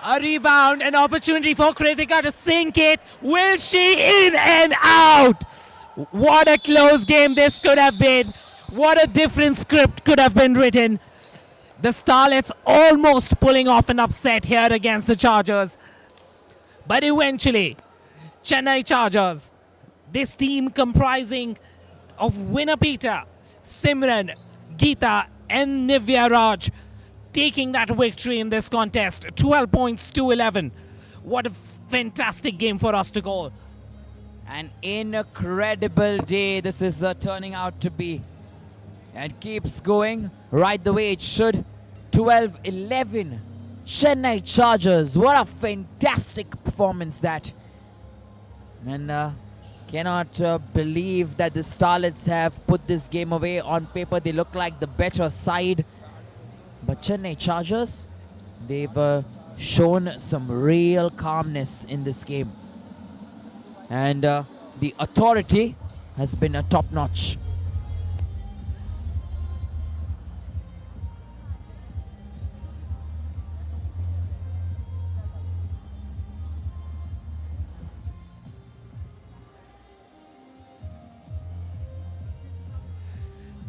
A rebound, an opportunity for Kritika to sink it. Will she? In and out. What a close game this could have been. What a different script could have been written. The Starlets almost pulling off an upset here against the Chargers. But eventually, Chennai Chargers, this team comprising of winner Peter, Simran, Geeta and Nivya Raj, taking that victory in this contest. 12 points to 11. What a fantastic game for us to call. An incredible day this is turning out to be. And keeps going right the way it should. 12-11. Chennai Chargers. What a fantastic performance that. And cannot believe that the Starlets have put this game away. On paper, they look like the better side. But Chennai Chargers, they've shown some real calmness in this game. And the authority has been top-notch.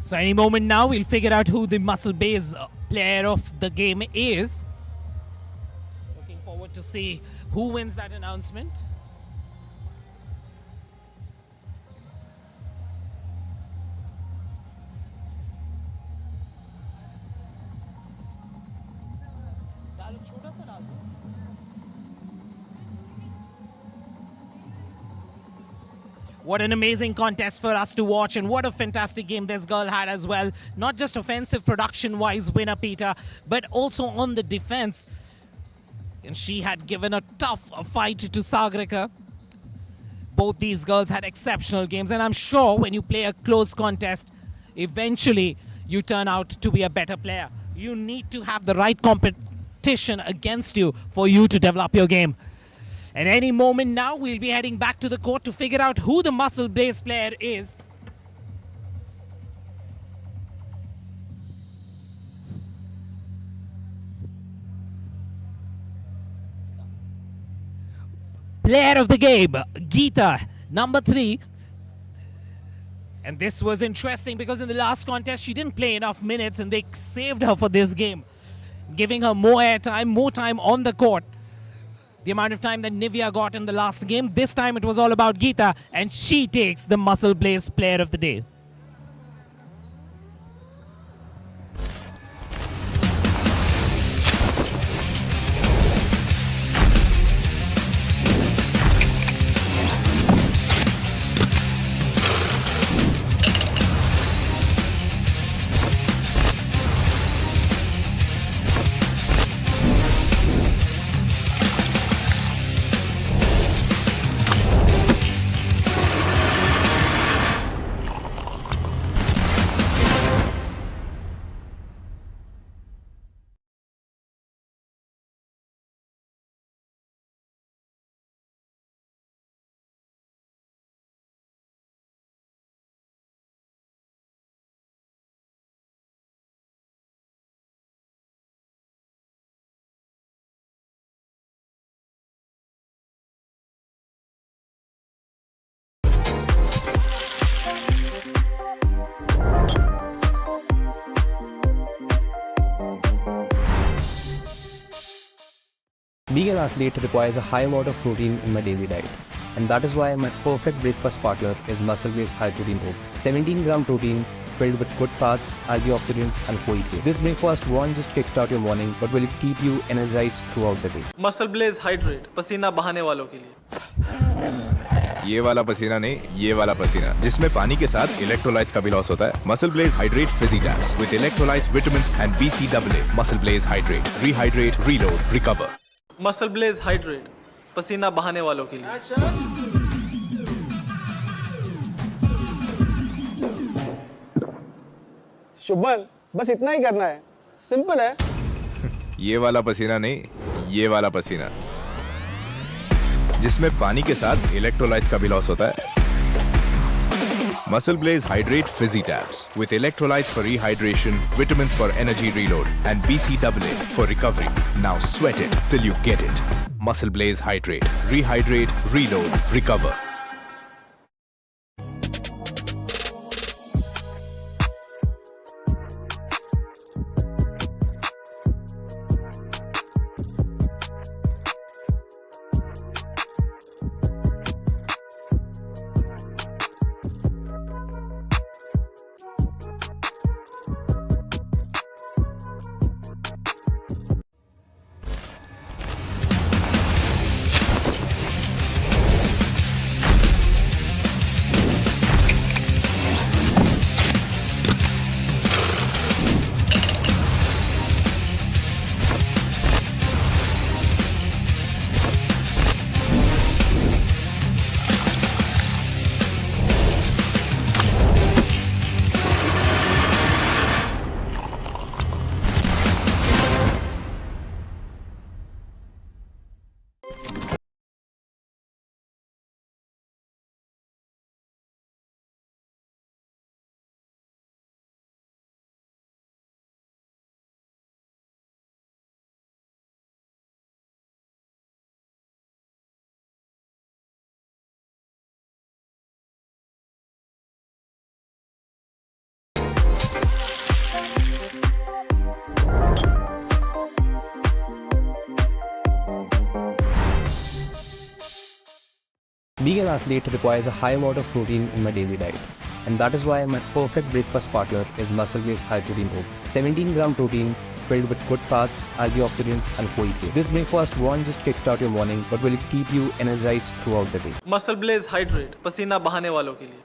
So any moment now, we'll figure out who the muscle-based player of the game is. Looking forward to see who wins that announcement. What an amazing contest for us to watch, and what a fantastic game this girl had as well. Not just offensive production-wise, winner Peter, but also on the defense. And she had given a tough fight to Sagrika. Both these girls had exceptional games, and I'm sure when you play a close contest, eventually you turn out to be a better player. You need to have the right competition against you for you to develop your game. And any moment now, we'll be heading back to the court to figure out who the muscle-based player is. Player of the game, Geeta, number 3. And this was interesting because in the last contest, she didn't play enough minutes and they saved her for this game, giving her more airtime, more time on the court. The amount of time that Nivea got in the last game, this time it was all about Geeta, and she takes the muscle-based player of the day. Being an athlete requires a high amount of protein in my daily diet. And that is why my perfect breakfast partner is muscle-based high-protein oats. 17-gram protein filled with good fats, antioxidants and whole grain. This breakfast won't just kickstart your morning but will keep you energized throughout the day. MuscleBlaze hydrate पसीना बहाने वालों के लिए। ये वाला पसीना नहीं, ये वाला पसीना, जिसमें पानी के साथ इलेक्ट्रोलाइट्स का भी लॉस होता है। MuscleBlaze hydrate fizzy tabs with electrolytes, vitamins and BCAA। MuscleBlaze hydrate, rehydrate, reload, recover. MuscleBlaze hydrate पसीना बहाने वालों के लिए। शुभमन, बस इतना ही करना है, सिंपल है। ये वाला पसीना नहीं, ये वाला पसीना, जिसमें पानी के साथ इलेक्ट्रोलाइट्स का भी लॉस होता है। Muscle Blaze Hydrate Fizzy Tabs with electrolytes for rehydration, vitamins for energy reload, and BCAA for recovery. Now sweat it till you get it. Muscle Blaze Hydrate. Rehydrate, reload, recover. Being an athlete requires a high amount of protein in my daily diet. And that is why my perfect breakfast partner is muscle-based high-protein oats. 17-gram protein filled with good fats, antioxidants and whole grain. This breakfast won't just kickstart your morning but will keep you energized throughout the day. MuscleBlaze hydrate पसीना बहाने वालों के लिए।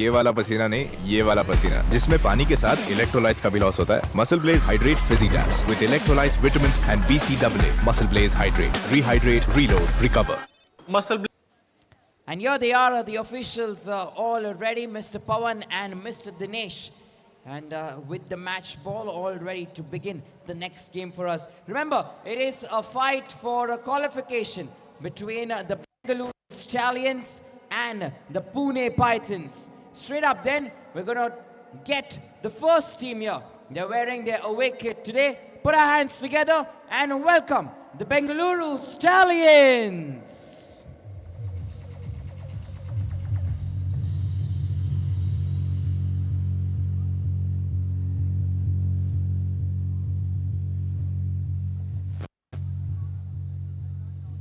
ये वाला पसीना नहीं, ये वाला पसीना, जिसमें पानी के साथ इलेक्ट्रोलाइट्स का भी लॉस होता है। MuscleBlaze hydrate fizzy tabs with electrolytes, vitamins and BCAA। MuscleBlaze hydrate, rehydrate, reload, recover. मसल And here they are, the officials all ready, Mr. Pawan and Mr. Dinesh. And with the match ball all ready to begin the next game for us. Remember, it is a fight for a qualification between the Bengaluru Stallions and the Pune Pythons. Straight up then, we're going to get the first team here. They're wearing their away kit today. Put our hands together and welcome the Bengaluru Stallions.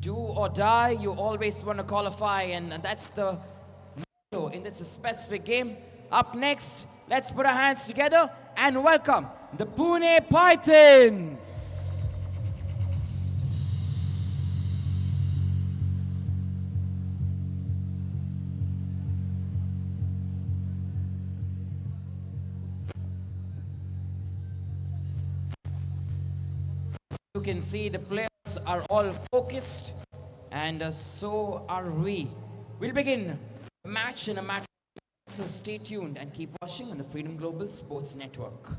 Do or die, you always want to qualify, and that's the motto in this specific game. Up next, let's put our hands together and welcome the Pune Pythons. You can see the players are all focused, and so are we. We'll begin the match in a matter, so stay tuned and keep watching on the Freedom Global Sports Network.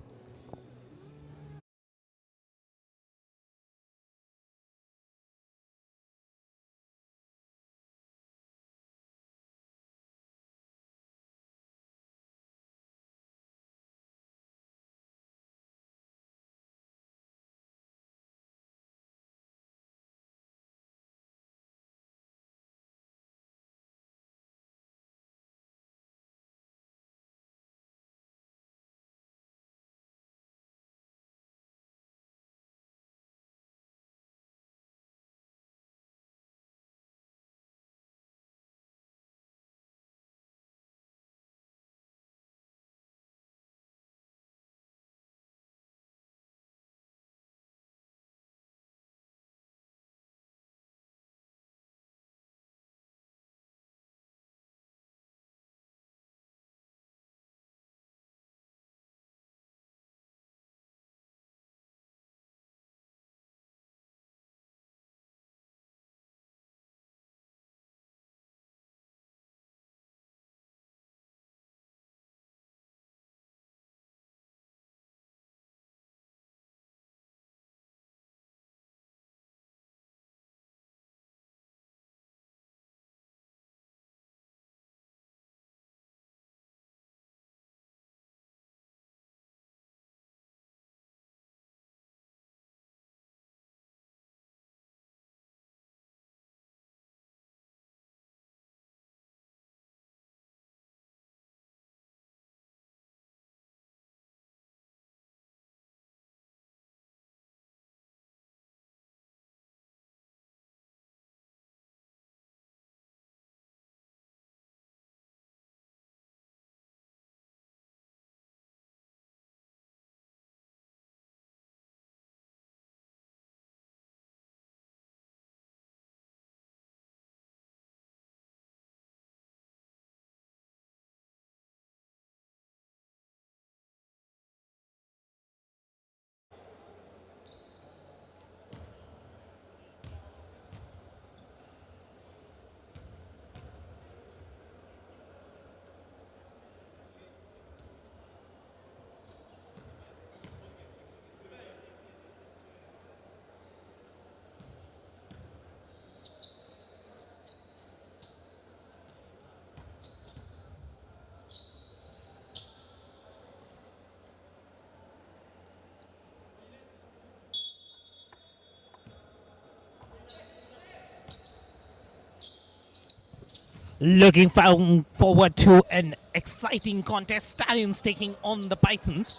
Looking forward to an exciting contest. Stallions taking on the Pythons.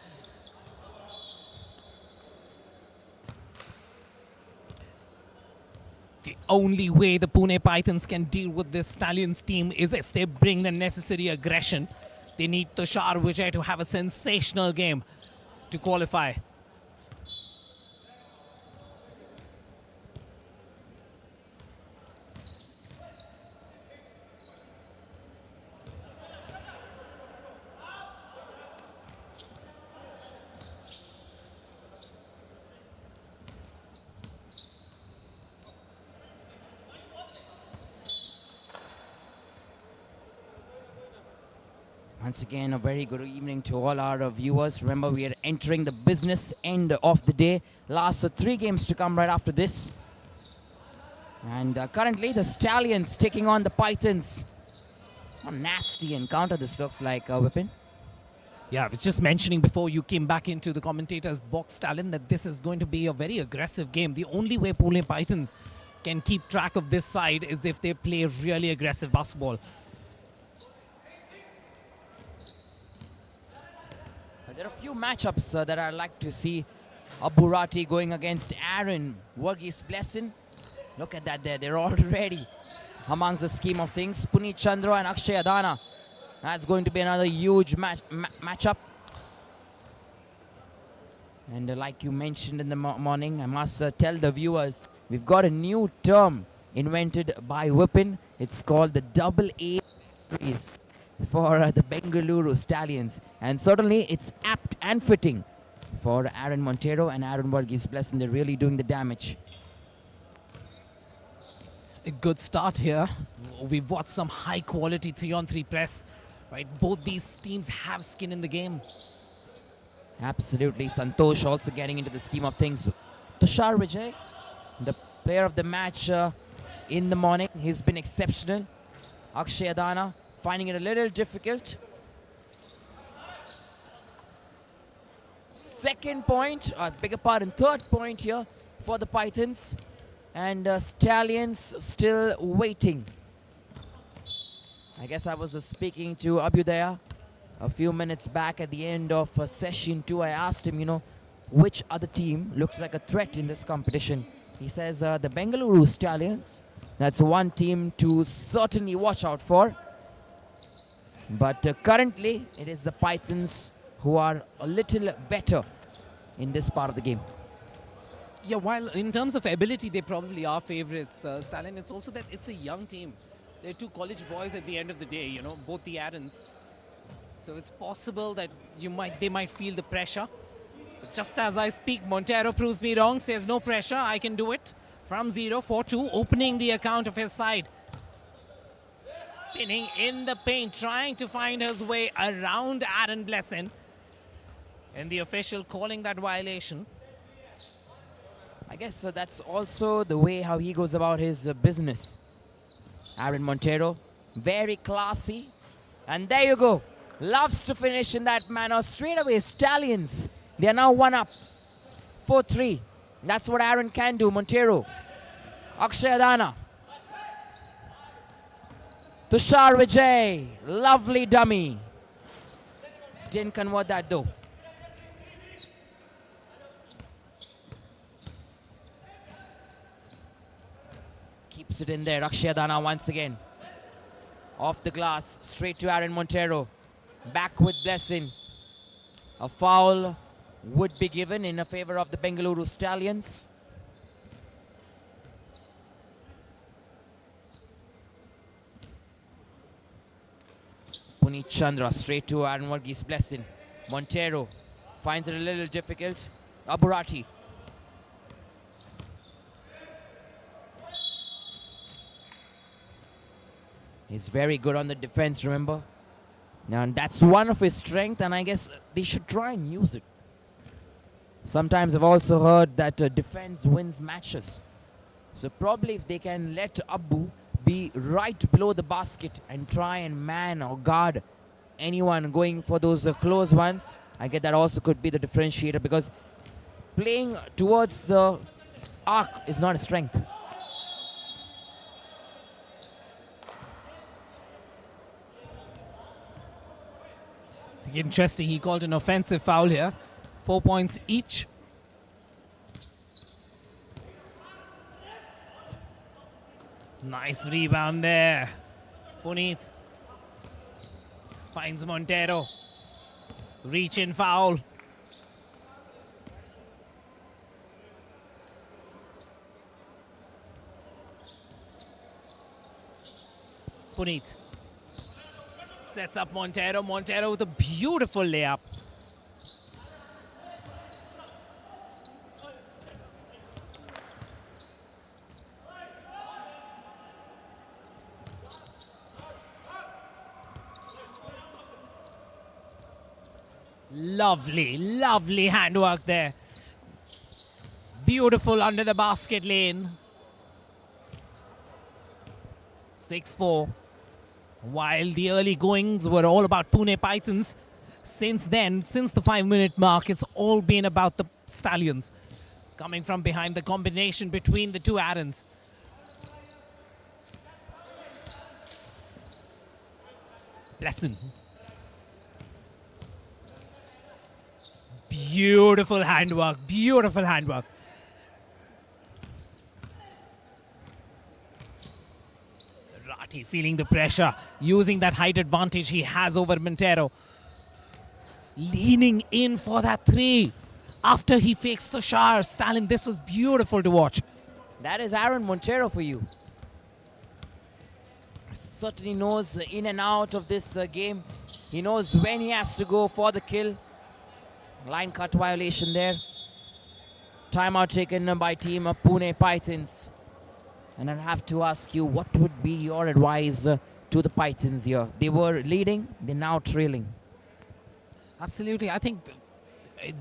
The only way the Pune Pythons can deal with this Stallions team is if they bring the necessary aggression. They need Tushar Vijay to have a sensational game to qualify. Once again, a very good evening to all our viewers. Remember, we are entering the business end of the day. Last 3 games to come right after this. And currently, the Stallions taking on the Pythons. A nasty encounter this looks like, Vipin. Yeah, I was just mentioning before you came back into the commentator's box, Stalin, that this is going to be a very aggressive game. The only way Pune Pythons can keep track of this side is if they play really aggressive basketball. There are a few matchups that I'd like to see. Aburati going against Aaron Varghese Blessin. Look at that there. They're already amongst the scheme of things. Puneet Chandra and Akshay Adana. That's going to be another huge matchup. And like you mentioned in the morning, I must tell the viewers, we've got a new term invented by Vipin. It's called the double A series for the Bengaluru Stallions, and certainly it's apt and fitting for Aaron Montero and Aaron Varghese Blessin. They're really doing the damage. A good start here. We've watched some high quality 3-on-3 press, right? Both these teams have skin in the game. Absolutely. Santosh also getting into the scheme of things. Tushar Vijay, the player of the match in the morning. He's been exceptional. Akshay Adana finding it a little difficult. Second point, bigger part and third point here for the Pythons. And Stallions still waiting. I guess I was speaking to Abhyudaya a few minutes back at the end of session 2. I asked him, which other team looks like a threat in this competition. He says the Bengaluru Stallions. That's one team to certainly watch out for. But currently, it is the Pythons who are a little better in this part of the game. Yeah, while in terms of ability, they probably are favorites, Stalin. It's also that it's a young team. They're 2 college boys at the end of the day, both the Aarons. So it's possible that they might feel the pressure. Just as I speak, Montero proves me wrong, says no pressure, I can do it. From 0, 4-2, opening the account of his side. Spinning in the paint, trying to find his way around Aaron Blessin. And the official calling that violation. I guess that's also the way how he goes about his business. Aaron Montero, very classy. And there you go. Loves to finish in that manner. Straight away, Stallions. They are now 1 up. 4-3. That's what Aaron can do. Montero. Akshay Adana. Tushar Vijay. Lovely dummy. Didn't convert that though. Keeps it in there. Akshay Adana once again. Off the glass. Straight to Aaron Montero. Back with Blessin. A foul would be given in favor of the Bengaluru Stallions. Puneet Chandra straight to Aaron Varghese Blessin. Montero finds it a little difficult. Aburati. He's very good on the defense, remember? Now, and that's one of his strengths, and I guess they should try and use it. Sometimes I've also heard that defense wins matches. So probably if they can let Abu be right below the basket and try and man or guard anyone going for those close ones, I guess that also could be the differentiator, because playing towards the arc is not a strength. Interesting, he called an offensive foul here. 4 points each. Nice rebound there. Puneet finds Montero. Reach in foul. Puneet sets up Montero. Montero with a beautiful layup. Lovely, lovely handwork there. Beautiful under the basket lane. 6-4. While the early goings were all about Pune Pythons, since then, since the 5-minute mark, it's all been about the Stallions. Coming from behind, the combination between the two Aarons. Lesson. Beautiful handwork, beautiful handwork. Rati feeling the pressure, using that height advantage he has over Montero. Leaning in for that three after he fakes the shower. Stalin, this was beautiful to watch. That is Aaron Montero for you. Certainly knows in and out of this game. He knows when he has to go for the kill. Line cut violation there. Timeout taken by team of Pune Pythons. And I'll have to ask you, what would be your advice to the Pythons here? They were leading, they're now trailing. Absolutely. I think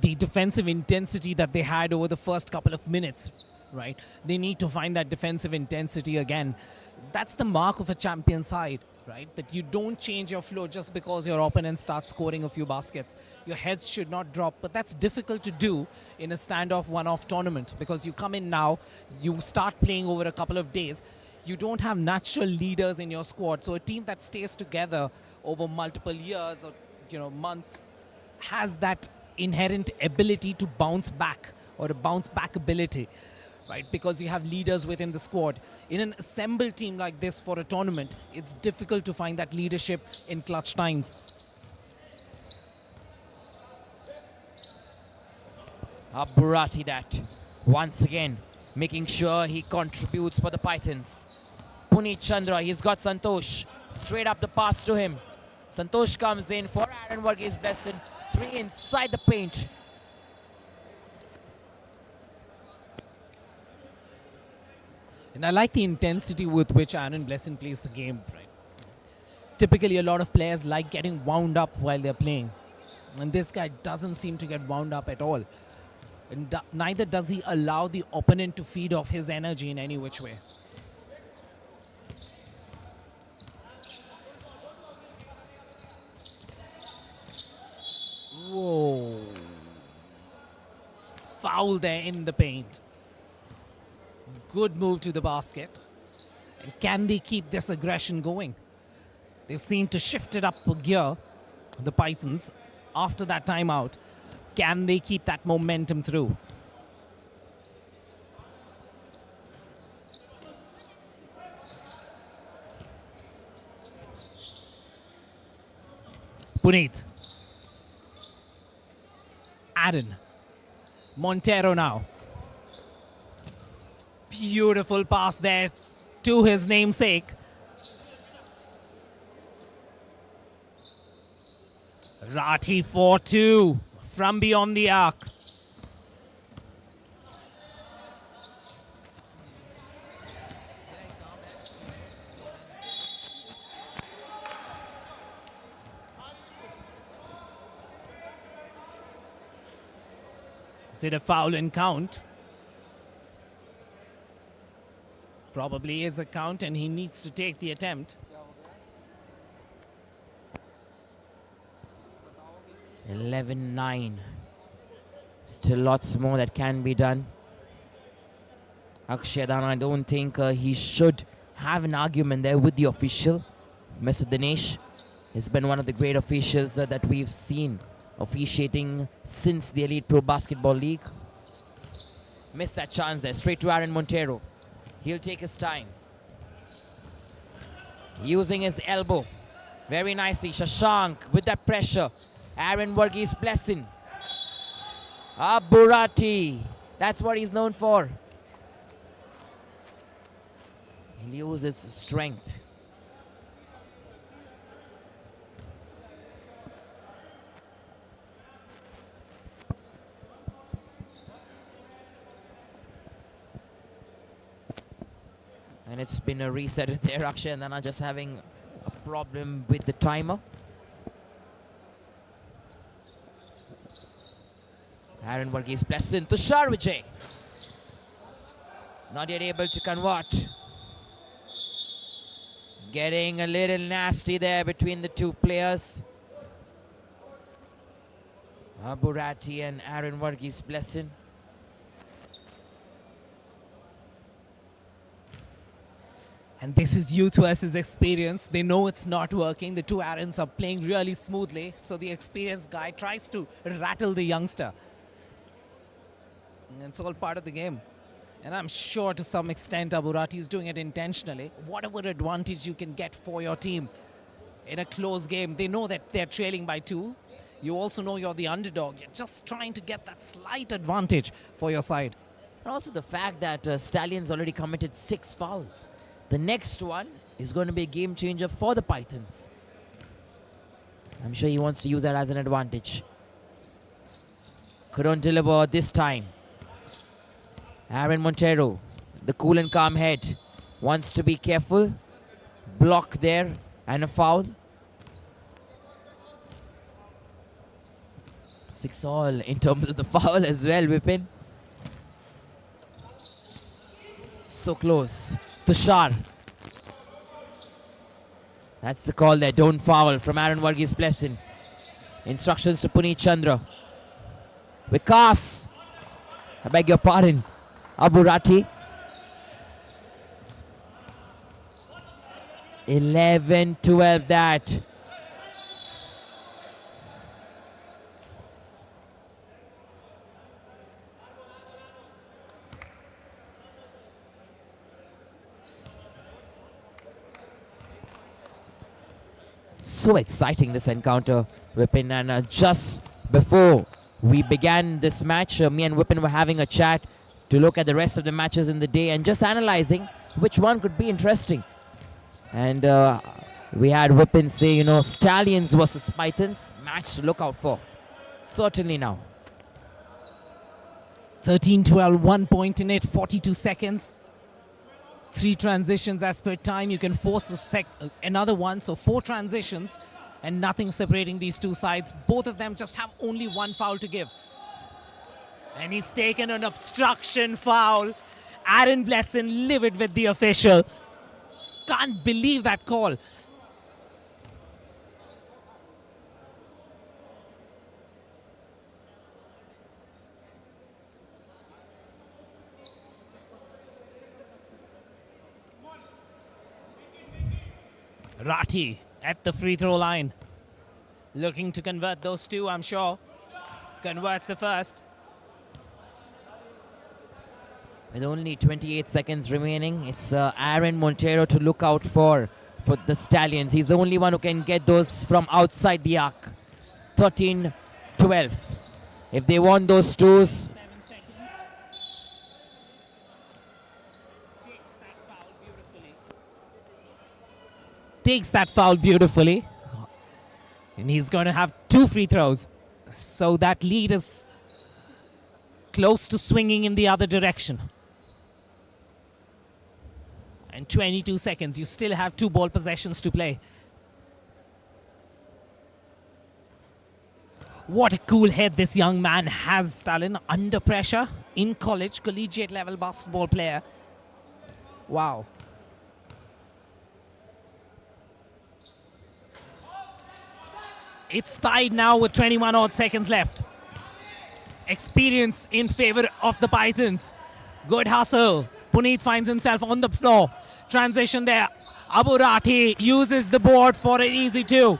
the defensive intensity that they had over the first couple of minutes, right? They need to find that defensive intensity again. That's the mark of a champion side, right? That you don't change your flow just because your opponent starts scoring a few baskets. Your heads should not drop, but that's difficult to do in a standoff one-off tournament because you come in now, you start playing over a couple of days. You don't have natural leaders in your squad, so a team that stays together over multiple years or months has that inherent ability to bounce back, or a bounce back ability, right? Because you have leaders within the squad. In an assembled team like this for a tournament, it's difficult to find that leadership in clutch times. Burati that once again making sure he contributes for the Pythons. Puneet Chandra, he's got Santosh. Straight up the pass to him. Santosh comes in for Aaron Varghese Blessing. 3 inside the paint. And I like the intensity with which Aaron Blessing plays the game, right? Typically, a lot of players like getting wound up while they're playing. And this guy doesn't seem to get wound up at all. And neither does he allow the opponent to feed off his energy in any which way. Whoa. Foul there in the paint. Good move to the basket. And can they keep this aggression going? They've seemed to shift it up a gear, the Pythons, after that timeout. Can they keep that momentum through? Puneet. Aaron. Montero now. Beautiful pass there to his namesake. Rathi 4-2 from beyond the arc. Is it a foul and count? Probably is a count, and he needs to take the attempt. 11-9. Still lots more that can be done. Akshadan, I don't think he should have an argument there with the official, Mr. Dinesh. He's been one of the great officials that we've seen officiating since the Elite Pro Basketball League. Missed that chance there, straight to Aaron Montero. He'll take his time. Using his elbow very nicely. Shashank with that pressure. Aaron Varghese blessing. Burati. That's what he's known for. He'll use his strength. And it's been a reset there. Akshay and Nana just having a problem with the timer. Aaron Varghese blessing. Tushar Vijay. Not yet able to convert. Getting a little nasty there between the two players. Burati and Aaron Varghese blessing. And this is youth versus experience. They know it's not working. The two Aarons are playing really smoothly. So the experienced guy tries to rattle the youngster. And it's all part of the game. And I'm sure to some extent Burati is doing it intentionally. Whatever advantage you can get for your team in a close game. They know that they're trailing by 2. You also know you're the underdog. You're just trying to get that slight advantage for your side. And also the fact that Stallions already committed 6 fouls. The next one is going to be a game changer for the Pythons. I'm sure he wants to use that as an advantage. Couldn't deliver this time. Aaron Montero, the cool and calm head, wants to be careful. Block there and a foul. 6 all in terms of the foul as well, Vipin. So close. Tushar. That's the call there. Don't foul from Aaron Varghese blessing. Instructions to Puneet Chandra. Vikas. I beg your pardon. Burati. 11-12 that. So exciting, this encounter, Vipin, and just before we began this match, me and Vipin were having a chat to look at the rest of the matches in the day and just analyzing which one could be interesting. And we had Vipin say, you know, Stallions versus Pythons, match to look out for. Certainly now. 13-12, 1 point in it, 42 seconds. 3 transitions as per time. You can force another one, so 4 transitions and nothing separating these two sides. Both of them just have only 1 foul to give. And he's taken an obstruction foul. Aaron Blesson livid with the official. Can't believe that call. Rathi at the free throw line. Looking to convert those 2, I'm sure. Converts the first. With only 28 seconds remaining, it's Aaron Montero to look out for the Stallions. He's the only one who can get those from outside the arc. 13-12. If they want those 2s, takes that foul beautifully. And he's going to have 2 free throws. So that lead is close to swinging in the other direction. And 22 seconds. You still have 2 ball possessions to play. What a cool head this young man has, Stalin. Under pressure in college, collegiate level basketball player. Wow. It's tied now with 21 odd seconds left. Experience in favor of the Pythons. Good hustle. Puneet finds himself on the floor. Transition there. Burati uses the board for an easy 2.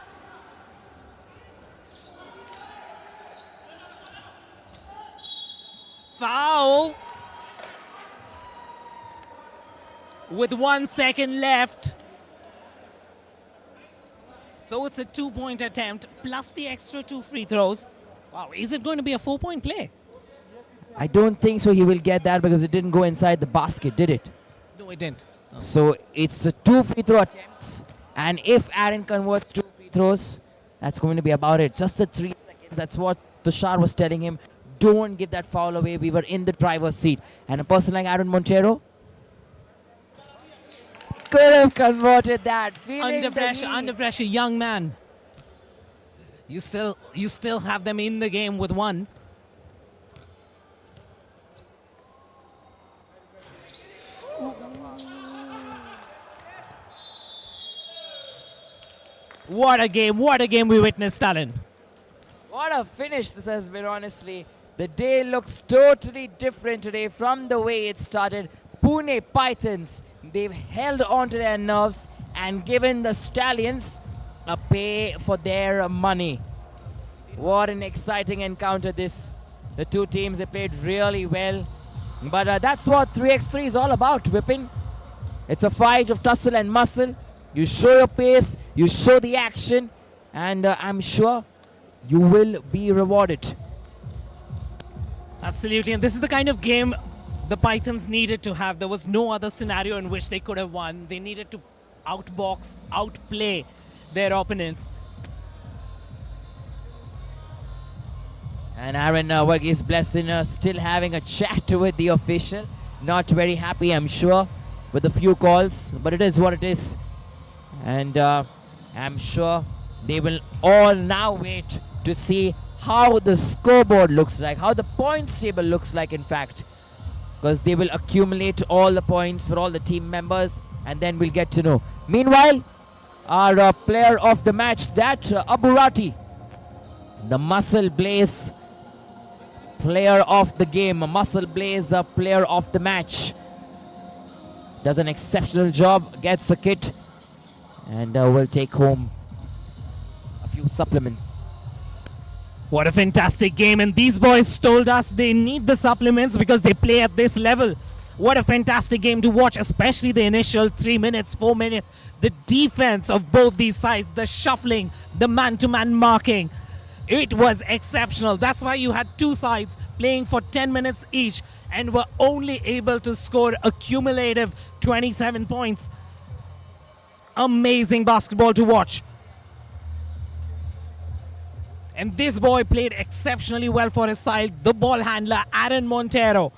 Foul. With 1 second left. So it's a 2-point attempt plus the extra 2 free throws. Wow, is it going to be a 4-point play? I don't think so he will get that because it didn't go inside the basket, did it? No, it didn't. No. So it's a 2 free throw attempts. And if Aaron converts 2 free throws, that's going to be about it. Just the 3 seconds. That's what Tushar was telling him. Don't give that foul away. We were in the driver's seat. And a person like Aaron Montero could have converted that. Under pressure, young man. You still have them in the game with 1. What a game we witnessed, Stallion. What a finish this has been, honestly. The day looks totally different today from the way it started. Pune Pythons, they've held on to their nerves and given the Stallions a pay for their money. What an exciting encounter this. The two teams, they played really well. But that's what 3x3 is all about, Vipin. It's a fight of tussle and muscle. You show your pace, you show the action, and I'm sure you will be rewarded. Absolutely, and this is the kind of game the Pythons needed to have. There was no other scenario in which they could have won. They needed to outbox, outplay their opponents. And Aaron Varghese Blessin still having a chat with the official. Not very happy, I'm sure, with a few calls, but it is what it is. And I'm sure they will all now wait to see how the scoreboard looks like, how the points table looks like, in fact, because they will accumulate all the points for all the team members, and then we'll get to know. Meanwhile, our player of the match, that Aburati, the Muscle Blaze player of the game, Muscle Blaze player of the match, does an exceptional job, gets a kit, and will take home a few supplements. What a fantastic game, and these boys told us they need the supplements because they play at this level. What a fantastic game to watch, especially the initial 3 minutes, 4 minutes. The defense of both these sides, the shuffling, the man-to-man marking. It was exceptional. That's why you had two sides playing for 10 minutes each and were only able to score a cumulative 27 points. Amazing basketball to watch. And this boy played exceptionally well for his side. The ball handler, Aaron Montero.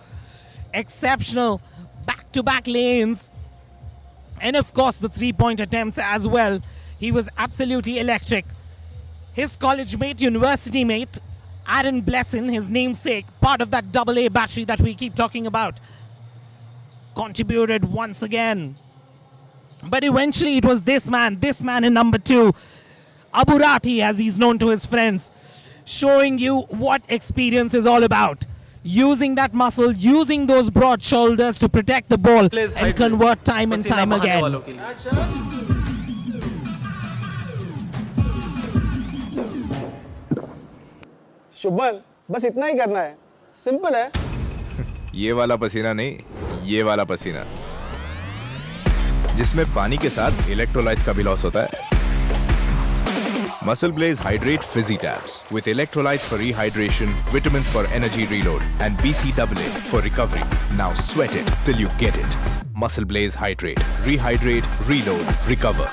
Exceptional back-to-back lanes. And of course, the three-point attempts as well. He was absolutely electric. His college mate, university mate, Aaron Blessin, his namesake, part of that AA battery that we keep talking about, contributed once again. But eventually it was this man in number 2, Aburati, as he's known to his friends, showing you what experience is all about. Using that muscle, using those broad shoulders to protect the ball and convert time and time again. Shubman बस इतना ही करना है simple है ये वाला पसीना नहीं, ये वाला पसीना जिसमें पानी के साथ इलेक्ट्रोलाइट्स का भी लॉस होता है. Muscle Blaze Hydrate Fizzy Tabs with electrolytes for rehydration, vitamins for energy reload, and BCAA for recovery. Now sweat it till you get it. Muscle Blaze Hydrate. Rehydrate, reload, recover.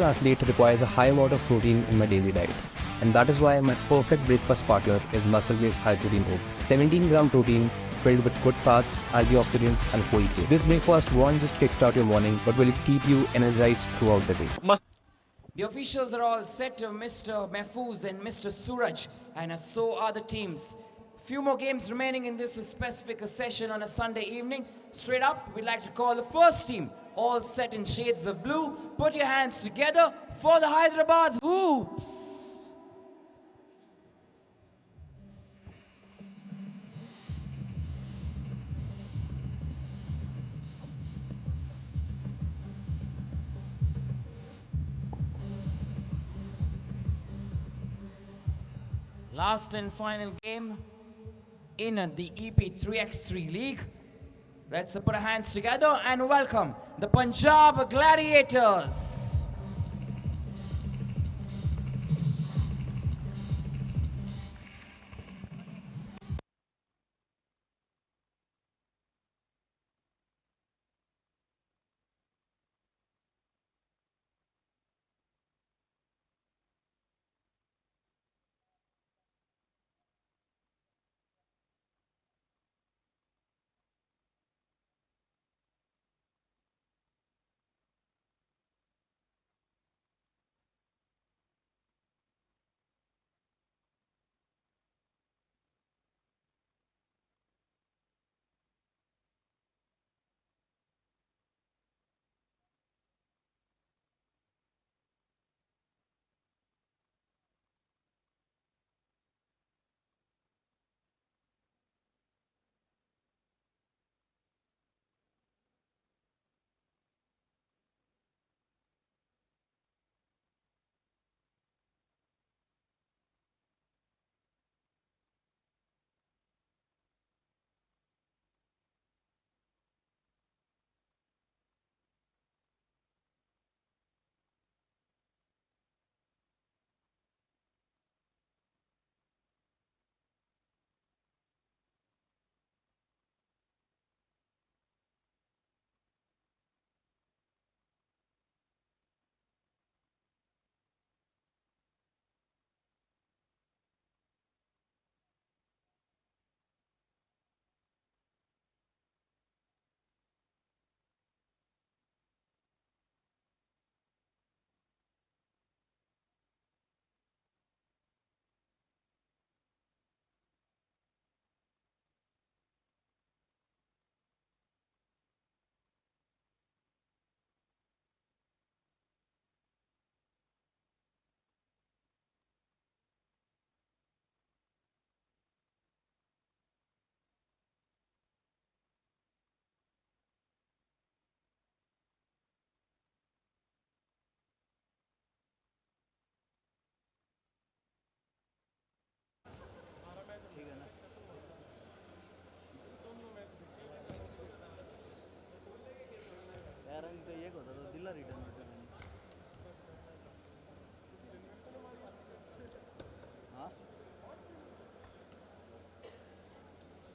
athlete requires a high amount of protein in my daily diet. And that is why my perfect breakfast partner is muscle-based high-protein oats. 17-gram protein filled with good fats, antioxidants and whole grain. This breakfast won't just kickstart your morning but will keep you energized throughout the day. The officials are all set, Mr. Mahfouz and Mr. Suraj, and so are the teams. Few more games remaining in this specific session on a Sunday evening. Straight up, we'd like to call the first team, all set in shades of blue. Put your hands together for the Hyderabad Hoops. Last and final game in the EP 3x3 League. Let's put our hands together and welcome the Punjab Gladiators.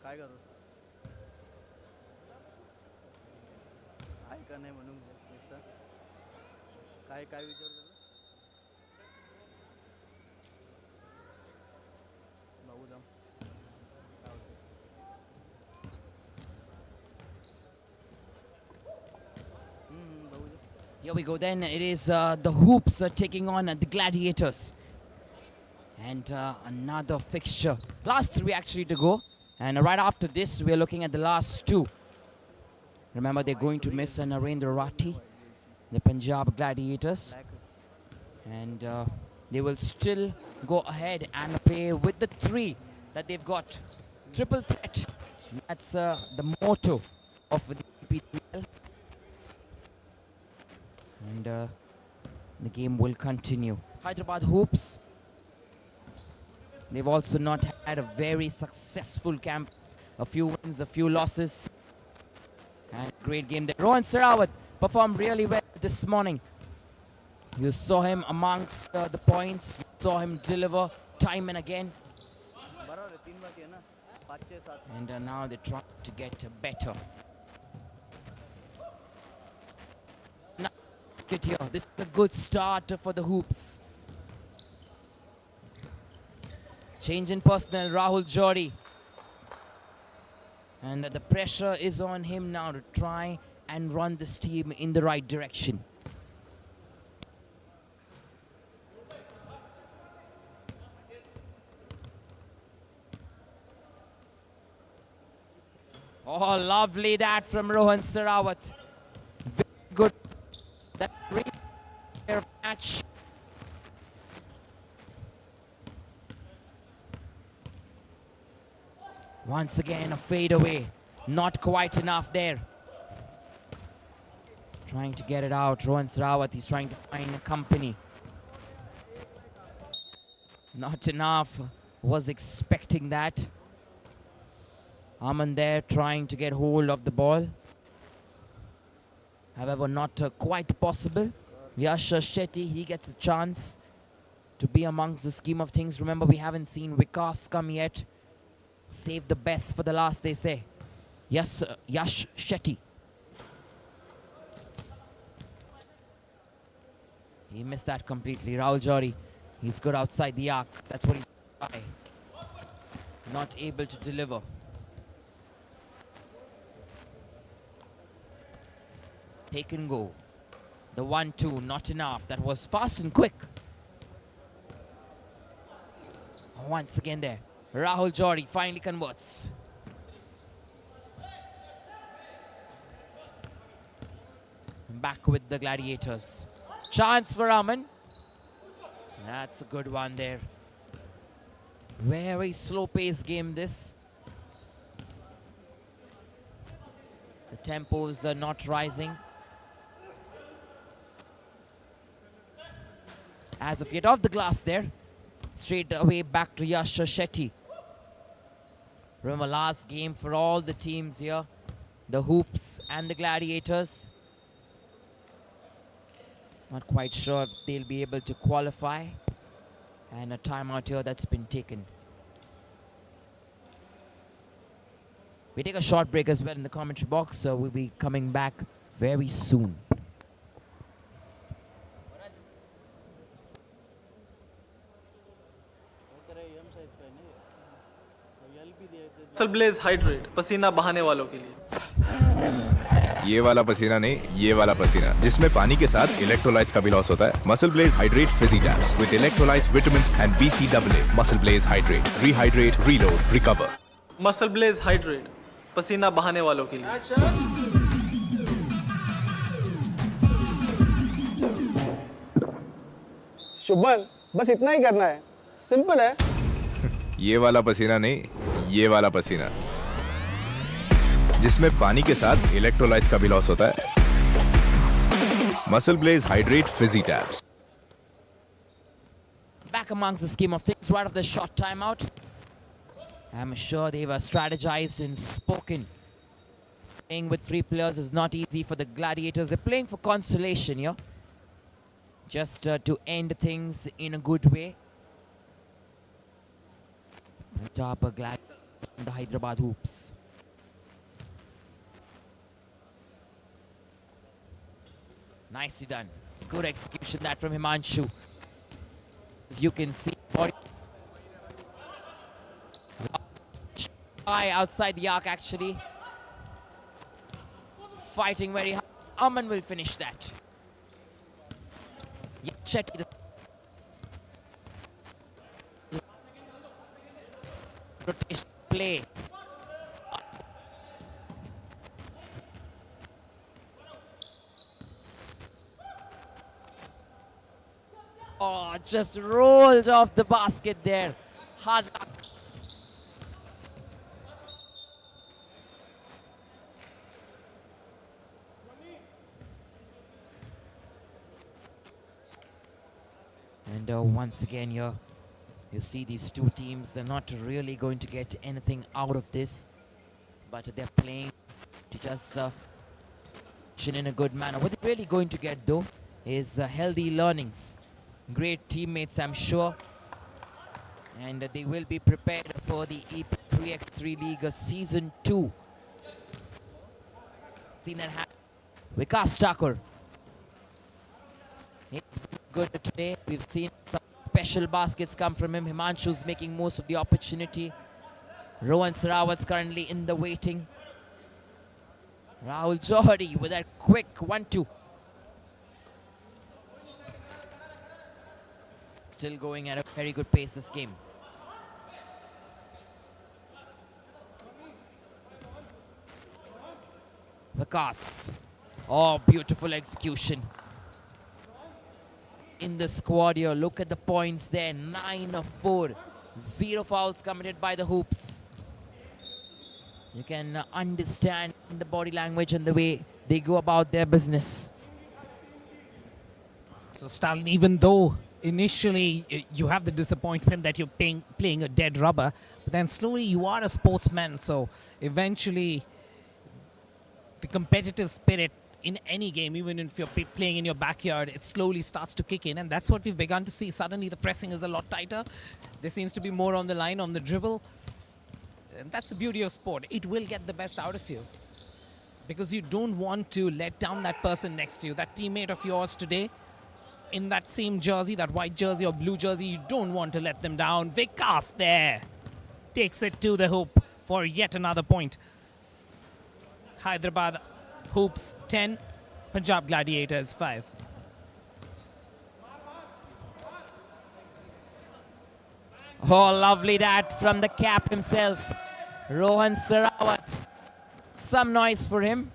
काय करू काय का नाही म्हणून काय काय विचारलं भाऊ जाम Here we go then. It is the Hoops taking on the Gladiators. And another fixture. Last three actually to go. And right after this, we're looking at the last two. Remember, they're going to miss Narendra Rathi, the Punjab Gladiators. And they will still go ahead and play with the three that they've got. Triple threat. That's the motto of the EPL. And the game will continue. Hyderabad Hoops. They've also not had a very successful camp. A few wins, a few losses. And great game there. Rohan Sarawat performed really well this morning. You saw him amongst the points. You saw him deliver time and again. And now they're trying to get better. Now, basket here. This is a good start for the hoops. Change in personnel, Rahul Jodi. And the pressure is on him now to try and run this team in the right direction. Oh, lovely that from Rohan Sarawat. Very good. That great match. Once again, a fadeaway. Not quite enough there. Trying to get it out. Rohan Sarawat, he's trying to find a company. Not enough. Was expecting that. Aman there trying to get hold of the ball. However, not quite possible. Yash Shetty, he gets a chance to be amongst the scheme of things. Remember, we haven't seen Vikas come yet. Save the best for the last, they say. Yes, Yash Shetty. He missed that completely. Rahul Jodi, he's good outside the arc. That's what he's trying. Not able to deliver. Take and go. The 1-2, not enough. That was fast and quick. Once again there. Rahul Jodi finally converts. Back with the Gladiators. Chance for Aman. That's a good one there. Very slow pace game this. The tempos are not rising. As of yet, off the glass there. Straight away back to Yash Shetty. Remember, last game for all the teams here. The Hoops and the Gladiators. Not quite sure if they'll be able to qualify. And a timeout here that's been taken. We take a short break as well in the commentary box, so we'll be coming back very soon. MuscleBlaze hydrate पसीना बहाने वालों के लिए ये वाला पसीना नहीं, ये वाला पसीना जिसमें पानी के साथ इलेक्ट्रोलाइट्स का भी लॉस होता है। MuscleBlaze hydrate fizzy tabs with electrolytes, vitamins and BCAA। MuscleBlaze hydrate, rehydrate, reload, recover. MuscleBlaze hydrate पसीना बहाने वालों के लिए। शुभमन, बस इतना ही करना है, सिंपल है। ये वाला पसीना नहीं, ये वाला पसीना जिसमें पानी के साथ इलेक्ट्रोलाइट्स का भी लॉस होता है। MuscleBlaze hydrate fizzy tabs. Back amongst the scheme of things right of the short timeout. I'm sure they've strategized and spoken. Playing with 3 players is not easy for the Gladiators. They're playing for consolation here. Just to end things in a good way. Punjab the Hyderabad Hoops. Nicely done. Good execution that from Himanshu. As you can see, high outside the arc actually. Fighting very hard. Aman will finish that. Shetty. Rotation play. Oh, just rolled off the basket there. Hard luck. And once again here, you see these two teams, they're not really going to get anything out of this, but they're playing to just in a good manner. What they're really going to get though is healthy learnings. Great teammates, I'm sure, and they will be prepared for the EP 3x3 League Season 2. Seen that happen. Vikas Thakur. It's good today. We've seen some special baskets come from him. Himanshu's making most of the opportunity. Rohan Sarawat's currently in the waiting. Rahul Johari with that quick 1-2. Still going at a very good pace this game. Vikas. Oh, beautiful execution. In the squad here, look at the points there. 9 of 4. 0 fouls committed by the hoops. You can understand the body language and the way they go about their business. So Stalin, even though initially you have the disappointment that you're playing a dead rubber, but then slowly you are a sportsman, so eventually the competitive spirit in any game, even if you're playing in your backyard, it slowly starts to kick in, and that's what we've begun to see. Suddenly the pressing is a lot tighter. There seems to be more on the line, on the dribble. And that's the beauty of sport. It will get the best out of you, because you don't want to let down that person next to you, that teammate of yours today, in that same jersey, that white jersey or blue jersey. You don't want to let them down. Vikas there takes it to the hoop for yet another point. Hyderabad hoops 10, Punjab Gladiators 5. Oh, lovely that from the cap himself, Rohan Sarawat. Some noise for him.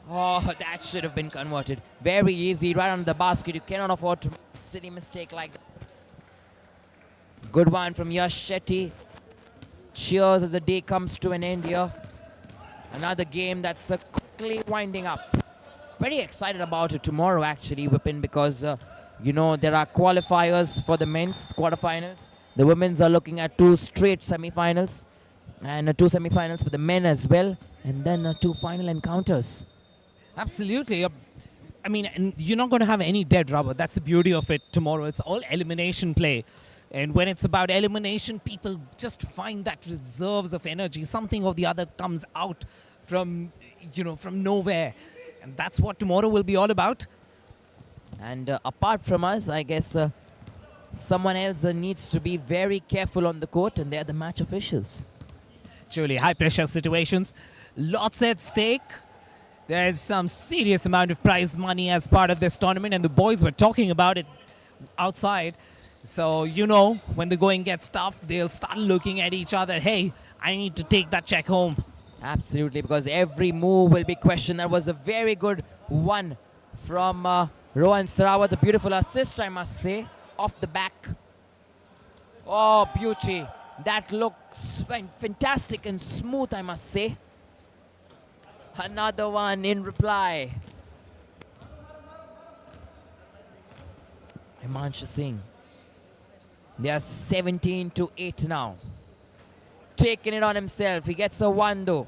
Oh, that should have been converted. Very easy, right under the basket. You cannot afford to make a silly mistake like that. Good one from Yash Shetty. Cheers as the day comes to an end here. Another game that's quickly winding up. Very excited about it tomorrow, actually, Vipin, because you know, there are qualifiers for the men's quarterfinals. The women's are looking at 2 straight semi-finals, and 2 semi-finals for the men as well, and then 2 final encounters. Absolutely. I mean, and you're not going to have any dead rubber. That's the beauty of it tomorrow. It's all elimination play. And when it's about elimination, people just find that reserves of energy. Something or the other comes out from, you know, from nowhere. And that's what tomorrow will be all about. And apart from us, I guess someone else needs to be very careful on the court, and they're the match officials. Truly high pressure situations. Lots at stake. There's some serious amount of prize money as part of this tournament, and the boys were talking about it outside. So, you know, when the going gets tough, they'll start looking at each other. Hey, I need to take that check home. Absolutely, because every move will be questioned. That was a very good one from Rohan Sarawat. A beautiful assist, I must say, off the back. Oh, beauty. That looks fantastic and smooth, I must say. Another one in reply. Himanshu Singh. They are 17-8 now. Taking it on himself. He gets a 1 though.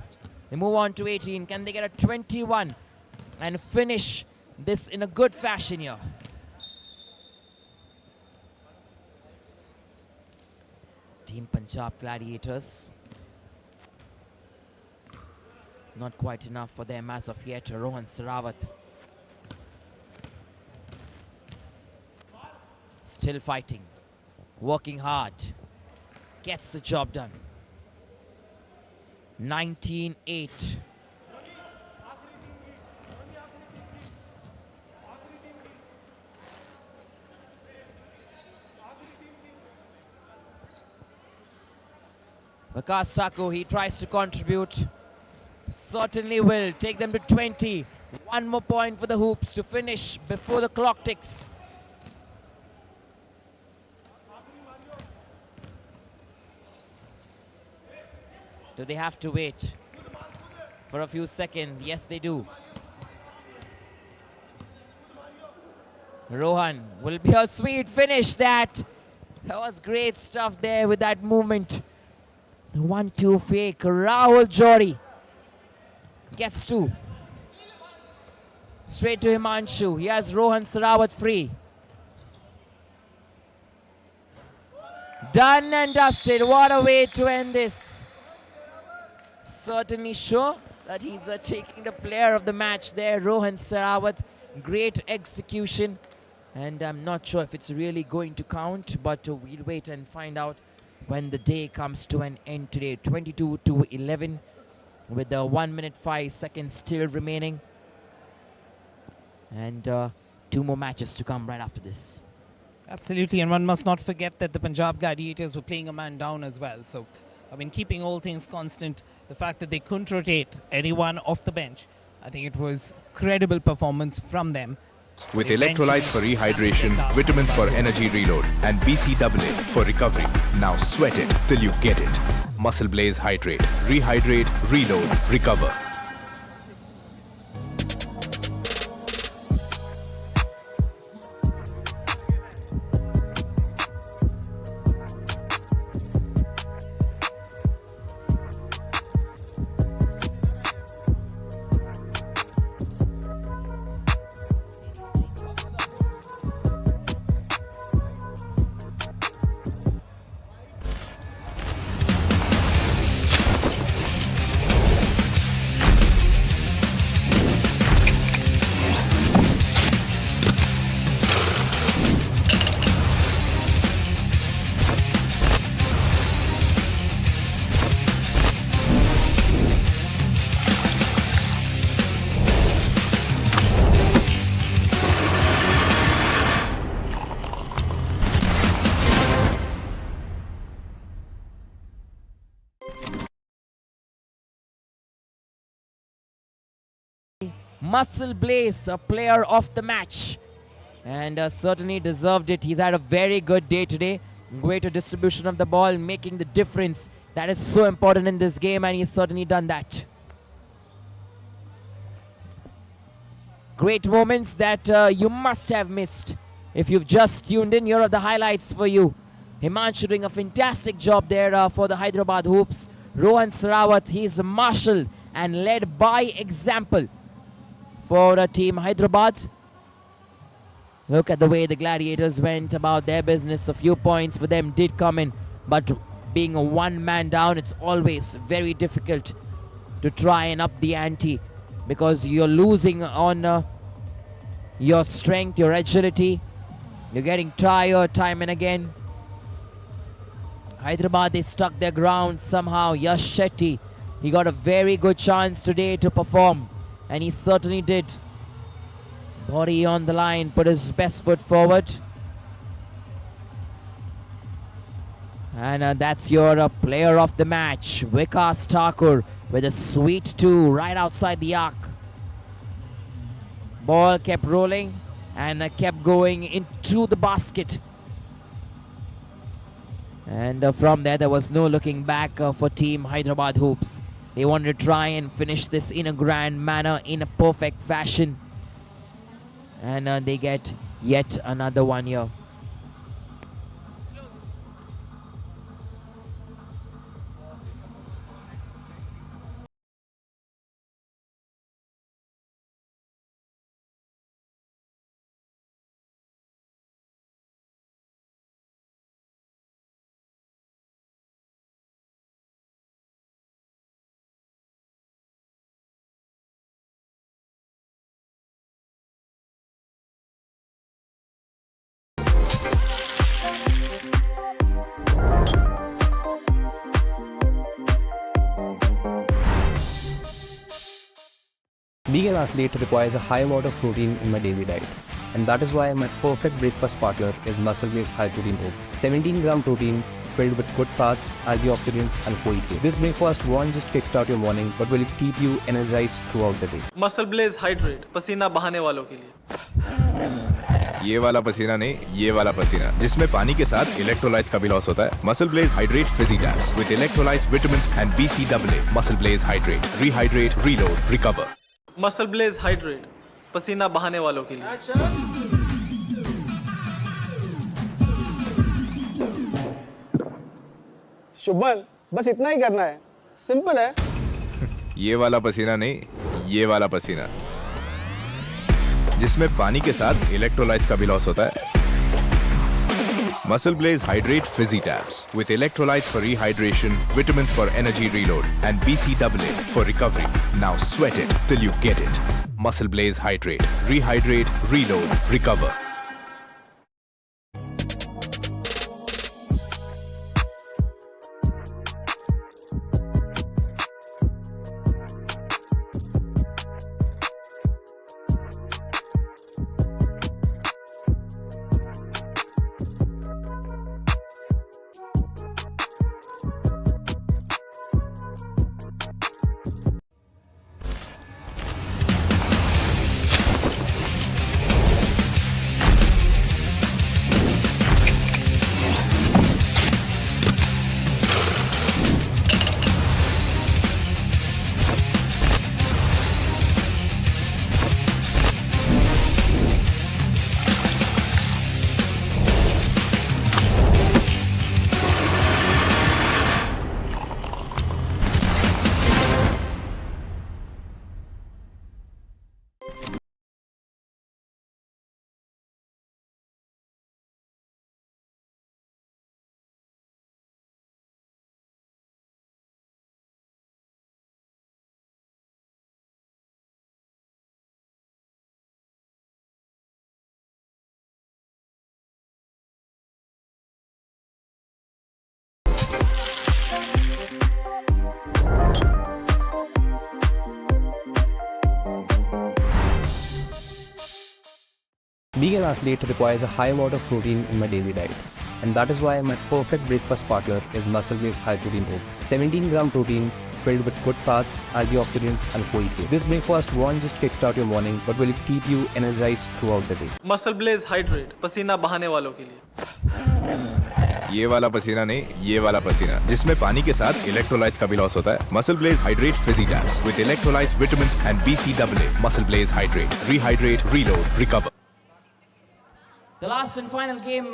They move on to 18. Can they get a 21 and finish this in a good fashion here? Team Punjab Gladiators. Not quite enough for them as of yet. Rohan Sarawat. Still fighting. Working hard. Gets the job done. 19-8. Vikas Thakur, he tries to contribute. Certainly will. Take them to 20. 1 more point for the hoops to finish before the clock ticks. Do they have to wait for a few seconds? Yes, they do. Rohan will be a sweet finish. That was great stuff there with that movement. The 1-2 fake. Rahul Johari gets 2. Straight to Himanshu. He has Rohan Sarawat free. Done and dusted. What a way to end this. Certainly sure that he's taking the player of the match there. Rohan Sarawat great execution, and I'm not sure if it's really going to count, but we'll wait and find out when the day comes to an end today. 22-11 with the 1 minute 5 seconds still remaining, and 2 more matches to come right after this. Absolutely, and one must not forget that the Punjab Gladiators were playing a man down as well. So, I mean, keeping all things constant, the fact that they couldn't rotate anyone off the bench, I think it was credible performance from them. With They electrolytes for eventually rehydration, tapped vitamins for out. energy reload, and BCAA for recovery. Now sweat it till you get it. Muscle Blaze Hydrate. Rehydrate, reload, recover. Muscle Blaze, a player of the match, and certainly deserved it. He's had a very good day today. Greater distribution of the ball, making the difference. That is so important in this game, and he's certainly done that. Great moments that you must have missed. If you've just tuned in, here are the highlights for you. Himanshu doing a fantastic job there for the Hyderabad Hoops. Rohan Sarawat, he's marshaled and led by example for Team Hyderabad. Look at the way the Gladiators went about their business. A few points for them did come in, but being a one man down, it's always very difficult to try and up the ante, because you're losing on your strength, your agility. You're getting tired time and again. Hyderabad, they stuck their ground somehow. Yash Shetty, he got a very good chance today to perform, and he certainly did. Body on the line, put his best foot forward. And that's your player of the match, Vikas Thakur, with a sweet 2 right outside the arc. Ball kept rolling and kept going into the basket. And from there was no looking back for Team Hyderabad Hoops. They wanted to try and finish this in a grand manner, in a perfect fashion. And they get yet another one here. Being an athlete requires a high amount of protein in my daily diet, and that is why my perfect breakfast partner is muscle-based high-protein oats. 17-gram protein filled with good fats, antioxidants and whole grain. This breakfast won't just kickstart your morning, but will keep you energized throughout the day. MuscleBlaze hydrate, पसीना बहाने वालों के लिए। ये वाला पसीना नहीं, ये वाला पसीना, जिसमें पानी के साथ इलेक्ट्रोलाइट्स का भी लॉस होता है। MuscleBlaze hydrate fizzy tabs with electrolytes, vitamins and BCAA. MuscleBlaze hydrate, rehydrate, reload, recover. MuscleBlaze hydrate, पसीना बहाने वालों के लिए। शुभमन, बस इतना ही करना है, सिंपल है। ये वाला पसीना नहीं, ये वाला पसीना, जिसमें पानी के साथ इलेक्ट्रोलाइट्स का भी लॉस होता है। Muscle Blaze Hydrate Fizzy Tabs with electrolytes for rehydration, vitamins for energy reload, and BCAA for recovery. Now sweat it till you get it. Muscle Blaze Hydrate. Rehydrate, reload, recover. Being an athlete requires a high amount of protein in my daily diet. And that is why my perfect breakfast partner is muscle-based high-protein oats. 17-gram protein filled with good fats, antioxidants and whole grain. This breakfast won't just kickstart your morning but will keep you energized throughout the day. MuscleBlaze hydrate पसीना बहाने वालों के लिए। ये वाला पसीना नहीं, ये वाला पसीना जिसमें पानी के साथ इलेक्ट्रोलाइट्स का भी लॉस होता है। MuscleBlaze hydrate fizzy tabs with electrolytes, vitamins and BCAA. Muscle Blaze Hydrate. Rehydrate, reload, recover. The last and final game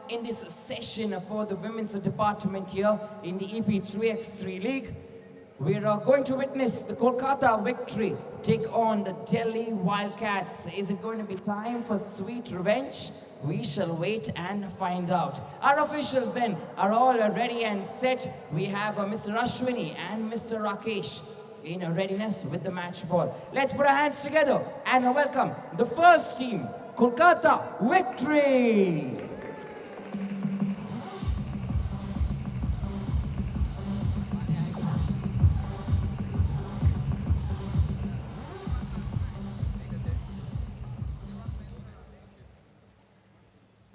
in this session for the women's department here in the EP3x3 League. We're going to witness the Kolkata victory take on the Delhi Wildcats. Is it going to be time for sweet revenge? We shall wait and find out. Our officials then are all ready and set. We have Mr. Ashwini and Mr. Rakesh in readiness with the match ball. Let's put our hands together and welcome the first team, Kolkata victory!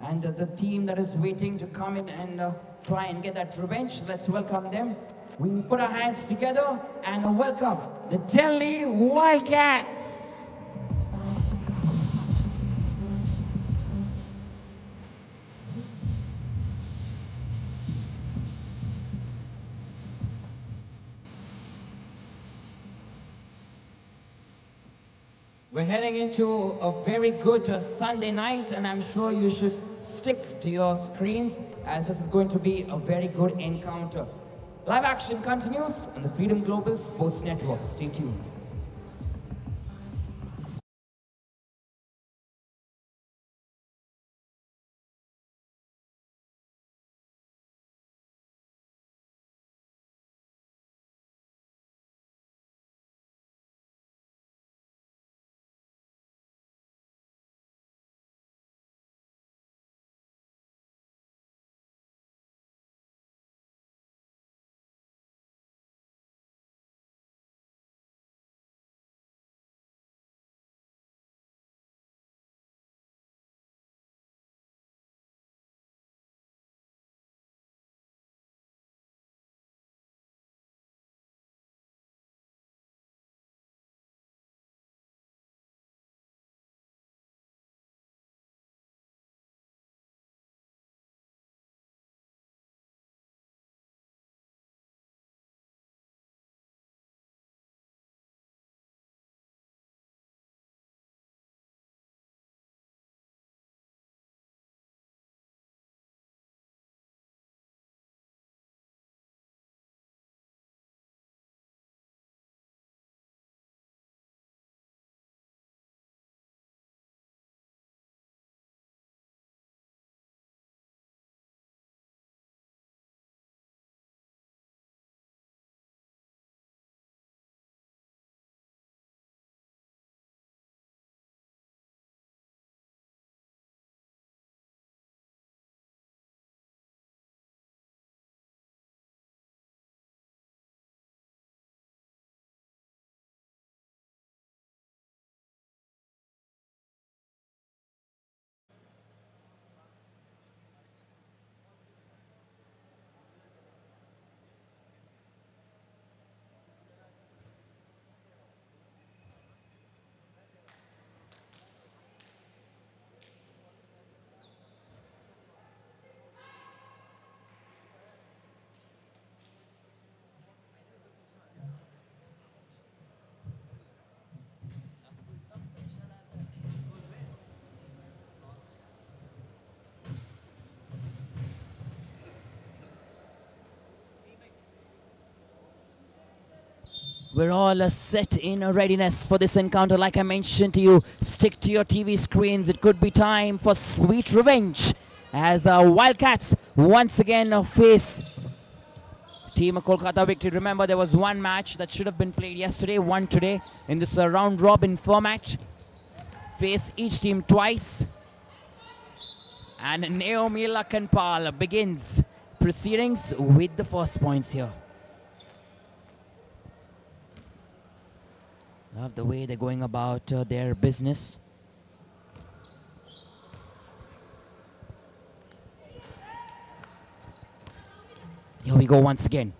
And the team that is waiting to come in and try and get that revenge, let's welcome them. We put our hands together and welcome the Delhi Wildcats. We're heading into a very good Sunday night, and I'm sure you should stick to your screens as this is going to be a very good encounter. Live action continues on the Freedom Global Sports Network. Stay tuned. We're all set in a readiness for this encounter. Like I mentioned to you, stick to your TV screens. It could be time for sweet revenge as the Wildcats once again face Team Kolkata Victory. Remember, there was one match that should have been played yesterday, one today, in this round robin format. Face each team twice. And Naomi Lakhanpal begins proceedings with the first points here. Love the way they're going about their business. Here we go once again.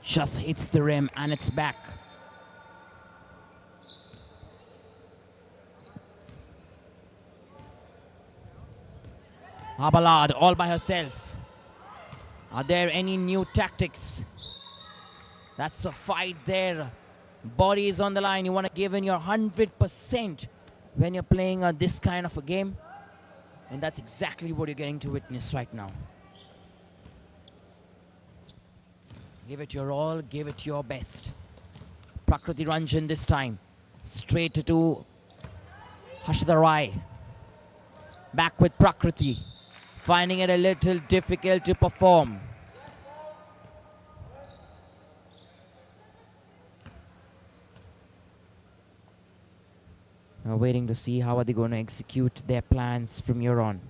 Just hits the rim and it's back. Abalad all by herself. Are there any new tactics? That's a fight there. Body is on the line. You want to give in your 100% when you're playing this kind of a game. And that's exactly what you're getting to witness right now. Give it your all, give it your best. Prakriti Ranjan this time. Straight to Harshita Rai. Back with Prakriti. Finding it a little difficult to perform. Now waiting to see how are they going to execute their plans from here on.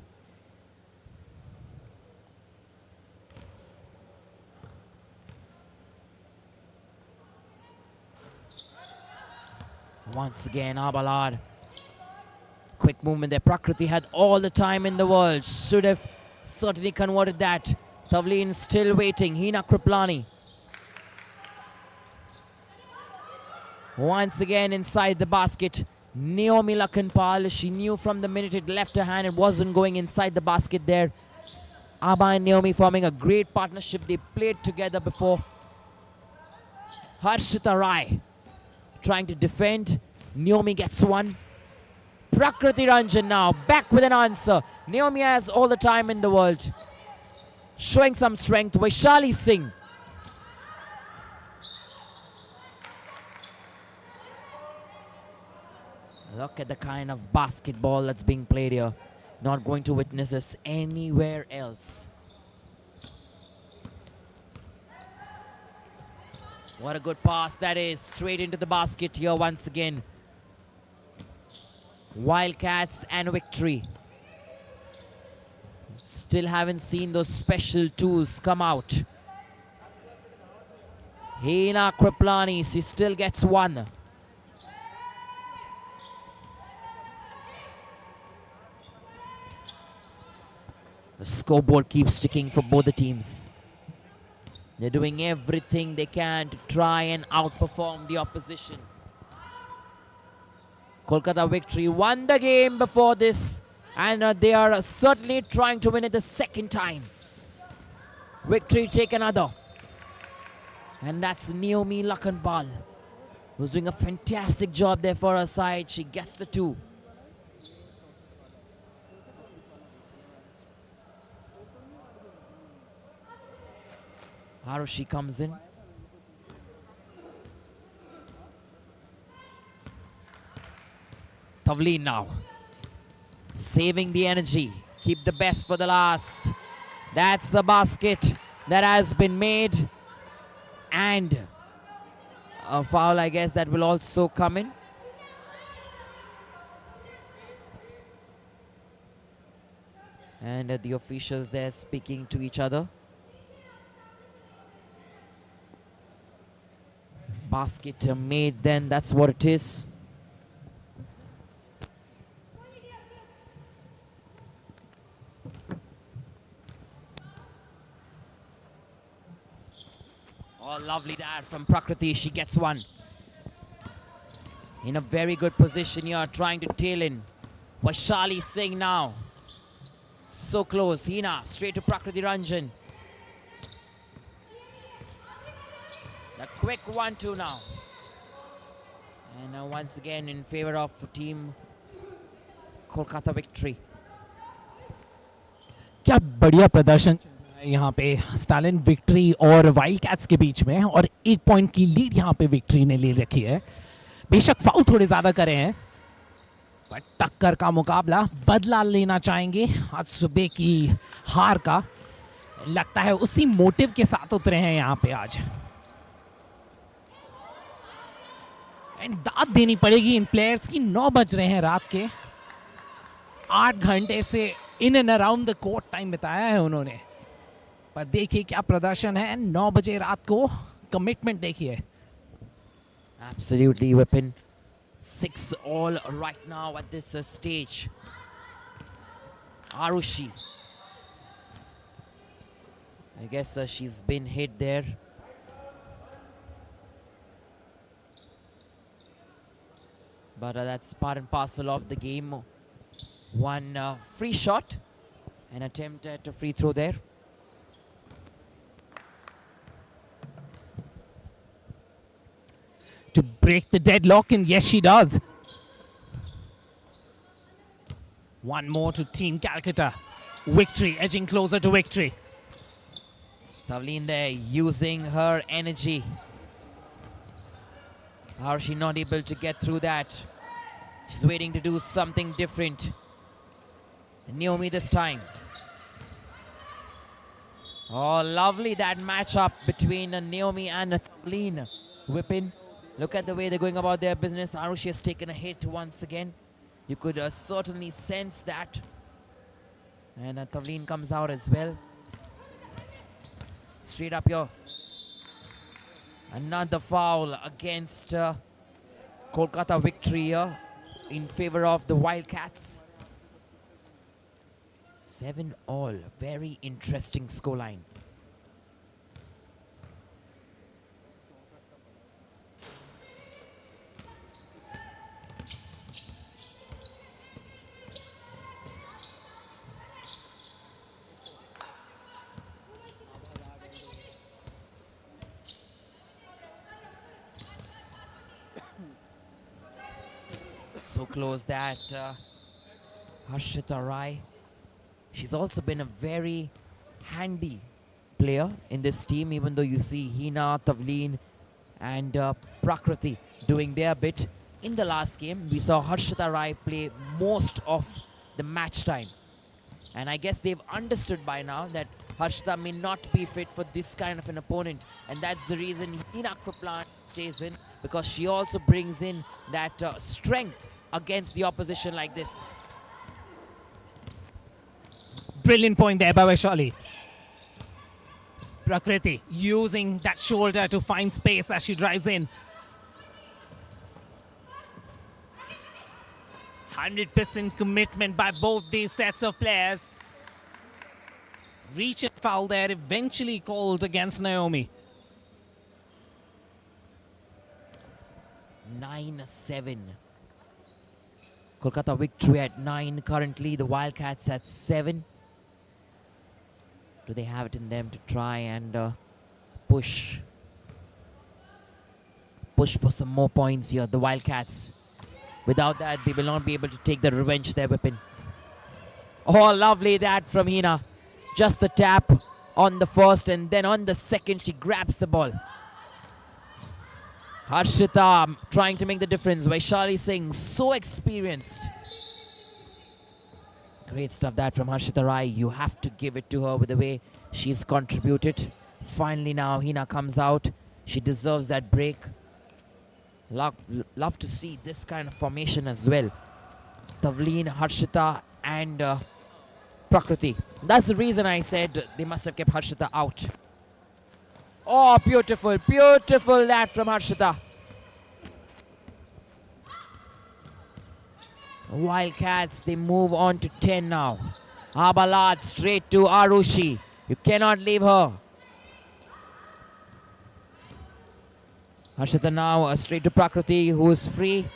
Once again, Abalad. Quick movement there. Prakriti had all the time in the world. Should have certainly converted that. Tavleen still waiting. Hina Kriplani. Once again inside the basket. Naomi Lakhanpal. She knew from the minute it left her hand it wasn't going inside the basket there. Abba and Naomi forming a great partnership. They played together before. Harshita Rai trying to defend. Naomi gets one. Prakriti Ranjan now back with an answer. Naomi has all the time in the world. Showing some strength. Vaishali Singh. Look at the kind of basketball that's being played here. Not going to witness this anywhere else. What a good pass that is. Straight into the basket here once again. Wildcats and victory. Still haven't seen those special twos come out. Hina Kriplani, she still gets one. The scoreboard keeps ticking for both the teams. They're doing everything they can to try and outperform the opposition. Kolkata Victory won the game before this, and they are certainly trying to win it the second time. Victory take another. And that's Naomi Lakhanpal, who's doing a fantastic job there for her side. She gets the two. Harushi comes in. Tavleen now. Saving the energy. Keep the best for the last. That's the basket that has been made. And a foul, I guess, that will also come in. And the officials there speaking to each other. Basket made then, that's what it is. Oh, lovely there from Prakriti. She gets one. In a very good position here, trying to tail in. Vaishali Singh now. So close. Hina straight to Prakriti Ranjan. A quick 1-2 now. And once again in favor of team Kolkata Victory. क्या बढ़िया प्रदर्शन चल रहा है यहाँ पे Stalin victory और wild cats के बीच में, और 1 पॉइंट की लीड यहाँ पे विक्ट्री ने ले रखी है। बेशक फाउल थोड़े ज़्यादा करे हैं, पर टक्कर का मुकाबला बदला लेना चाहेंगे आज सुबह की हार का। लगता है उसी मोटिव के साथ उतरे हैं यहाँ पे आज। एंड दाद देनी पड़ेगी इन प्लेयर्स की। 9 बज रहे हैं रात के, 8 घंटे से in and around the court time बिताया है उन्होंने, पर देखिए क्या प्रदर्शन है 9 बजे रात को। कमिटमेंट देखिए। Absolutely, Weapon. 6 all right now at this stage. Arushi. I guess she's been hit there. But that's part and parcel of the game. One free shot. An attempt at a free throw there. To break the deadlock, and yes, she does. One more to Team Calcutta. Victory edging closer to victory. Tavleen there using her energy. How is she not able to get through that? She's waiting to do something different. Naomi this time. Oh, lovely that matchup between Naomi and Tavleen. Whipping. Look at the way they're going about their business. Arushi has taken a hit once again. You could certainly sense that. And Tavleen comes out as well. Straight up here. Another foul against Kolkata victory here in favor of the Wildcats. 7 all. Very interesting scoreline. So close that Harshita Rai. She's also been a very handy player in this team, even though you see Hina, Tavleen and Prakriti doing their bit. In the last game, we saw Harshita Rai play most of the match time. And I guess they've understood by now that Harshita may not be fit for this kind of an opponent. And that's the reason Hina Kriplan stays in, because she also brings in that strength against the opposition like this. Brilliant point there by Vaishali. Prakriti using that shoulder to find space as she drives in. 100% commitment by both these sets of players. Reach and foul there, eventually called against Naomi. 9-7. Kolkata victory at 9 currently. The Wildcats at 7. Do they have it in them to try and push for some more points here, the Wildcats? Without that, they will not be able to take the revenge there, Weapon. Oh, lovely that from Hina. Just the tap on the first, and then on the second, she grabs the ball. Harshita trying to make the difference. Vaishali Singh, so experienced. Great stuff that from Harshita Rai. You have to give it to her with the way she's contributed. Finally now, Hina comes out. She deserves that break. Love to see this kind of formation as well. Tavleen, Harshita and Prakriti. That's the reason I said they must have kept Harshita out. Oh, beautiful, beautiful that from Harshita. Wildcats, they move on to 10 now. Abalad straight to Arushi. You cannot leave her. Harshita now straight to Prakriti, who is free.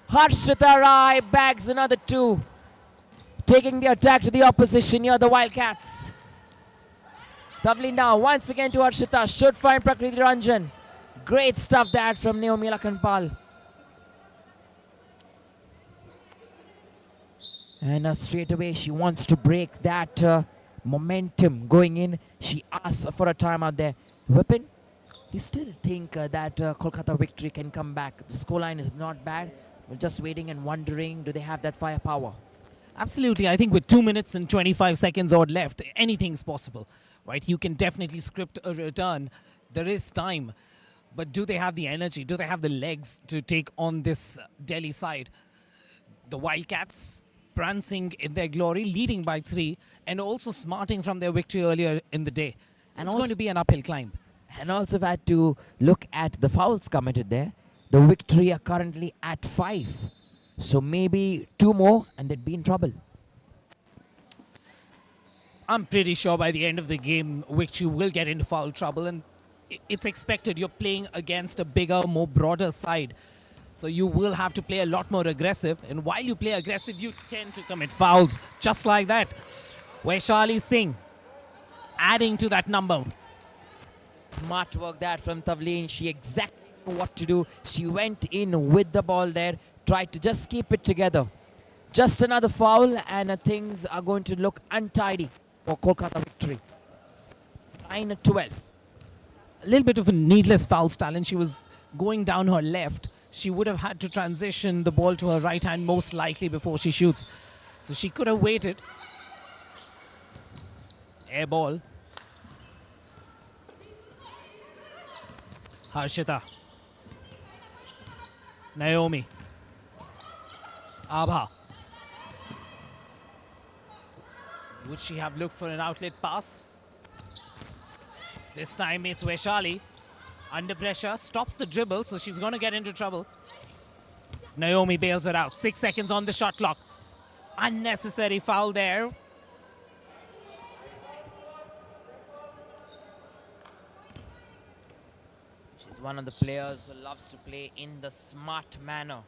Harshita Rai bags another 2. Taking the attack to the opposition here, the Wildcats. Tavleen now once again to Harshita. Should find Prakriti Ranjan. Great stuff that from Naomi Lakhanpal. And straight away she wants to break that momentum going in. She asks for a timeout there. Vipin, do you still think that Kolkata victory can come back? The scoreline is not bad. We're just waiting and wondering, do they have that firepower? Absolutely. I think with 2 minutes and 25 seconds odd left, anything's possible, right? You can definitely script a return. There is time. But do they have the energy? Do they have the legs to take on this Delhi side? The Wildcats prancing in their glory, leading by 3, and also smarting from their victory earlier in the day. So And it's going to be an uphill climb. And also had to look at the fouls committed there. The victory are currently at 5. So maybe 2 more and they'd be in trouble. I'm pretty sure by the end of the game, victory will get into foul trouble, and it's expected. You're playing against a bigger, more broader side. So you will have to play a lot more aggressive. And while you play aggressive, you tend to commit fouls just like that. Vaishali Singh adding to that number. Smart work that from Tavleen. She exactly knew what to do. She went in with the ball there, tried to just keep it together. Just another foul and things are going to look untidy for Kolkata victory. 9-12. A little bit of a needless foul, Stallions. She was going down her left. She would have had to transition the ball to her right hand most likely before she shoots. So she could have waited. Air ball. Harshita. Naomi. Abha. Would she have looked for an outlet pass? This time it's Vaishali. Under pressure, stops the dribble, so she's going to get into trouble. Naomi bails her out. 6 seconds on the shot clock. Unnecessary foul there. She's one of the players who loves to play in the smart manner.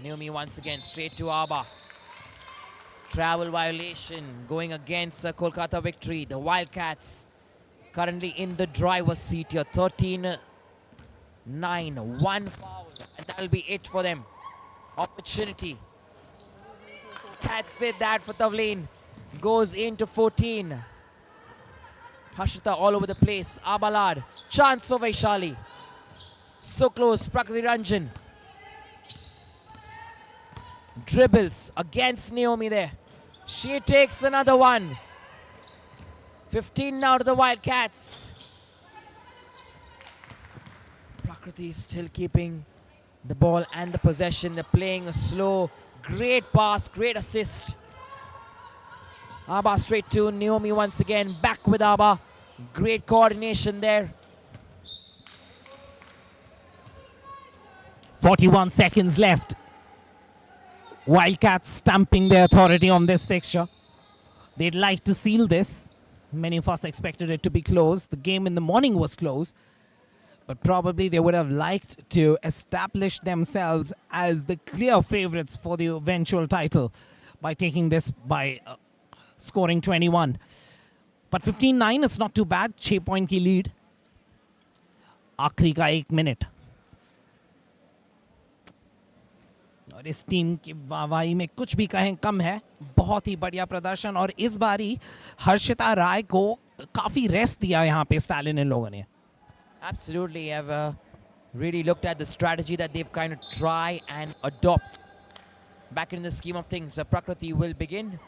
Naomi once again straight to Abba. Travel violation going against Kolkata victory. The Wildcats currently in the driver's seat here. 13-9. 1 foul. And that'll be it for them. Opportunity. That's it, that for Tavleen. Goes into 14. Harshita all over the place. Abalad. Chance for Vaishali. So close. Prakriti Ranjan. Dribbles against Naomi there. She takes another one. 15 now to the Wildcats. Prakriti is still keeping the ball and the possession. They're playing a slow, great pass, great assist. Abba straight to Naomi once again. Back with Abba. Great coordination there. 41 seconds left. Wildcats stamping their authority on this fixture. They'd like to seal this. Many of us expected it to be close. The game in the morning was close. But probably they would have liked to establish themselves as the clear favorites for the eventual title by taking this by scoring 21. But 15-9, it's not too bad. 6 point की lead. आखिरी का 1 minute. और इस team की वाहवाही में कुछ भी कहें कम है. बहुत ही बढ़िया प्रदर्शन और इस बारी हर्षिता राय को काफी रेस्ट दिया यहाँ पे स्टालिन इन लोगों ने. Absolutely, I've really looked at the strategy that they've kind of try and adopt. Back in the scheme of things, Prakriti will begin.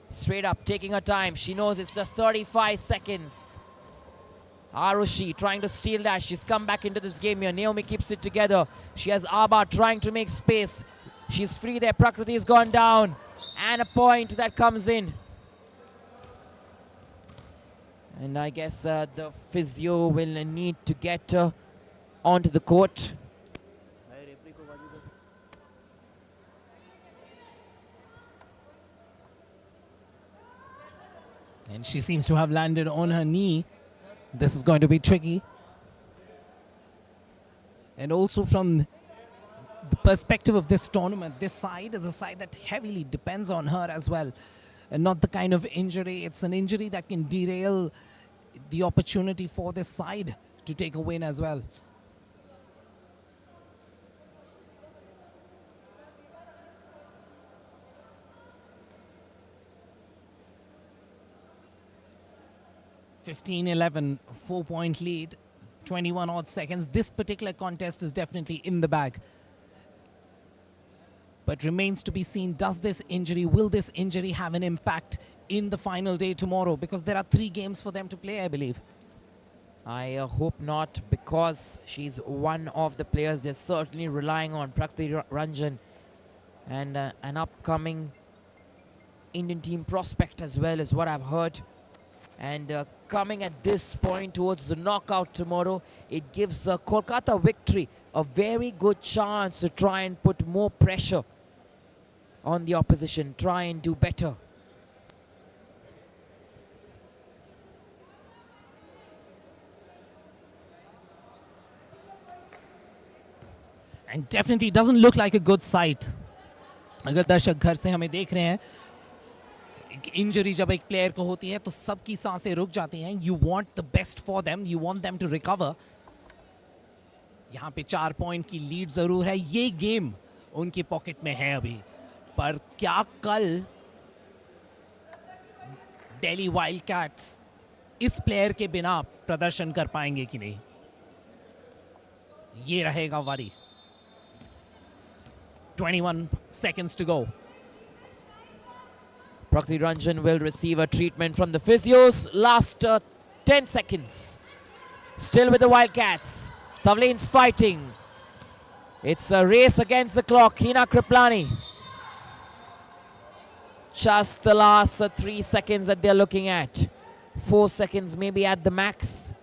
Straight up, taking her time. She knows it's just 35 seconds. Arushi trying to steal that. She's come back into this game here. Naomi keeps it together. She has Abba trying to make space. She's free there. Prakriti has gone down. And a point that comes in. And I guess the physio will need to get onto the court. And she seems to have landed on her knee. This is going to be tricky. And also from the perspective of this tournament, this side is a side that heavily depends on her as well. And not the kind of injury, it's an injury that can derail the opportunity for this side to take a win as well. 15-11, 4-point lead, 21 odd seconds. This particular contest is definitely in the bag. But remains to be seen, will this injury have an impact in the final day tomorrow? Because there are 3 games for them to play, I believe. I hope not, because she's one of the players they're certainly relying on, Prakriti Ranjan, and an upcoming Indian team prospect as well, is what I've heard. And coming at this point towards the knockout tomorrow, it gives Kolkata victory a very good chance to try and put more pressure on the opposition, try and do better. And definitely doesn't look like a good sight. अगर दर्शक घर से हमें देख रहे हैं, injury जब एक प्लेयर को होती है तो सबकी सांसें रुक जाती हैं. You want the best for them, you want them to recover. यहाँ पे 4 पॉइंट की लीड जरूर है. ये गेम उनकी पॉकेट में है अभी, पर क्या कल दिल्ली वाइल्डकैट्स इस प्लेयर के बिना प्रदर्शन कर पाएंगे कि नहीं, ये रहेगा वारी. 21 seconds to go. Prakriti Ranjan will receive a treatment from the physios. Last 10 seconds. Still with the Wildcats. Tavleen's fighting. It's a race against the clock. Hina Kriplani. Just the last 3 seconds that they're looking at. 4 seconds maybe at the max.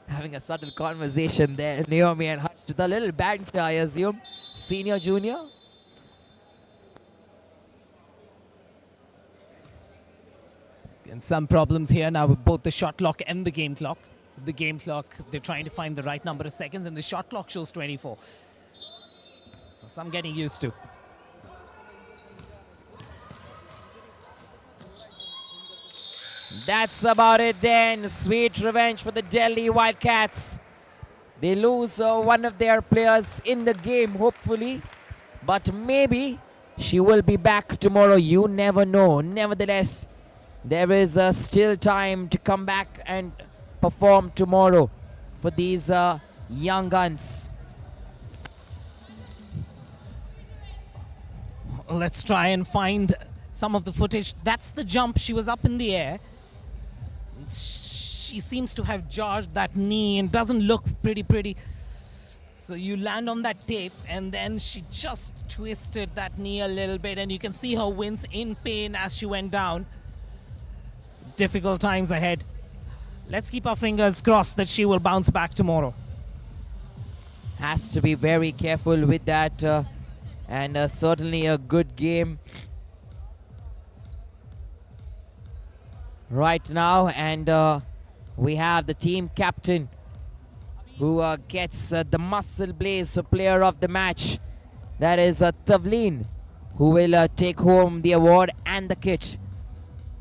Having a subtle conversation there, Naomi and Harsh, with a little banter, I assume. Senior, junior. And some problems here now with both the shot clock and the game clock. The game clock, they're trying to find the right number of seconds, and the shot clock shows 24. So some getting used to. That's about it then. Sweet revenge for the Delhi Wildcats. They lose one of their players in the game, hopefully. But maybe she will be back tomorrow. You never know. Nevertheless, there is still time to come back and perform tomorrow for these young guns. Let's try and find some of the footage. That's the jump. She was up in the air. She seems to have jarred that knee and doesn't look pretty. So you land on that tape, and then she just twisted that knee a little bit, and you can see her wince in pain as she went down. Difficult times ahead. Let's keep our fingers crossed that she will bounce back tomorrow. Has to be very careful with that, and certainly a good game right now. And we have the team captain who gets the Muscle Blaze player of the match. That is Tavleen, who will take home the award and the kit.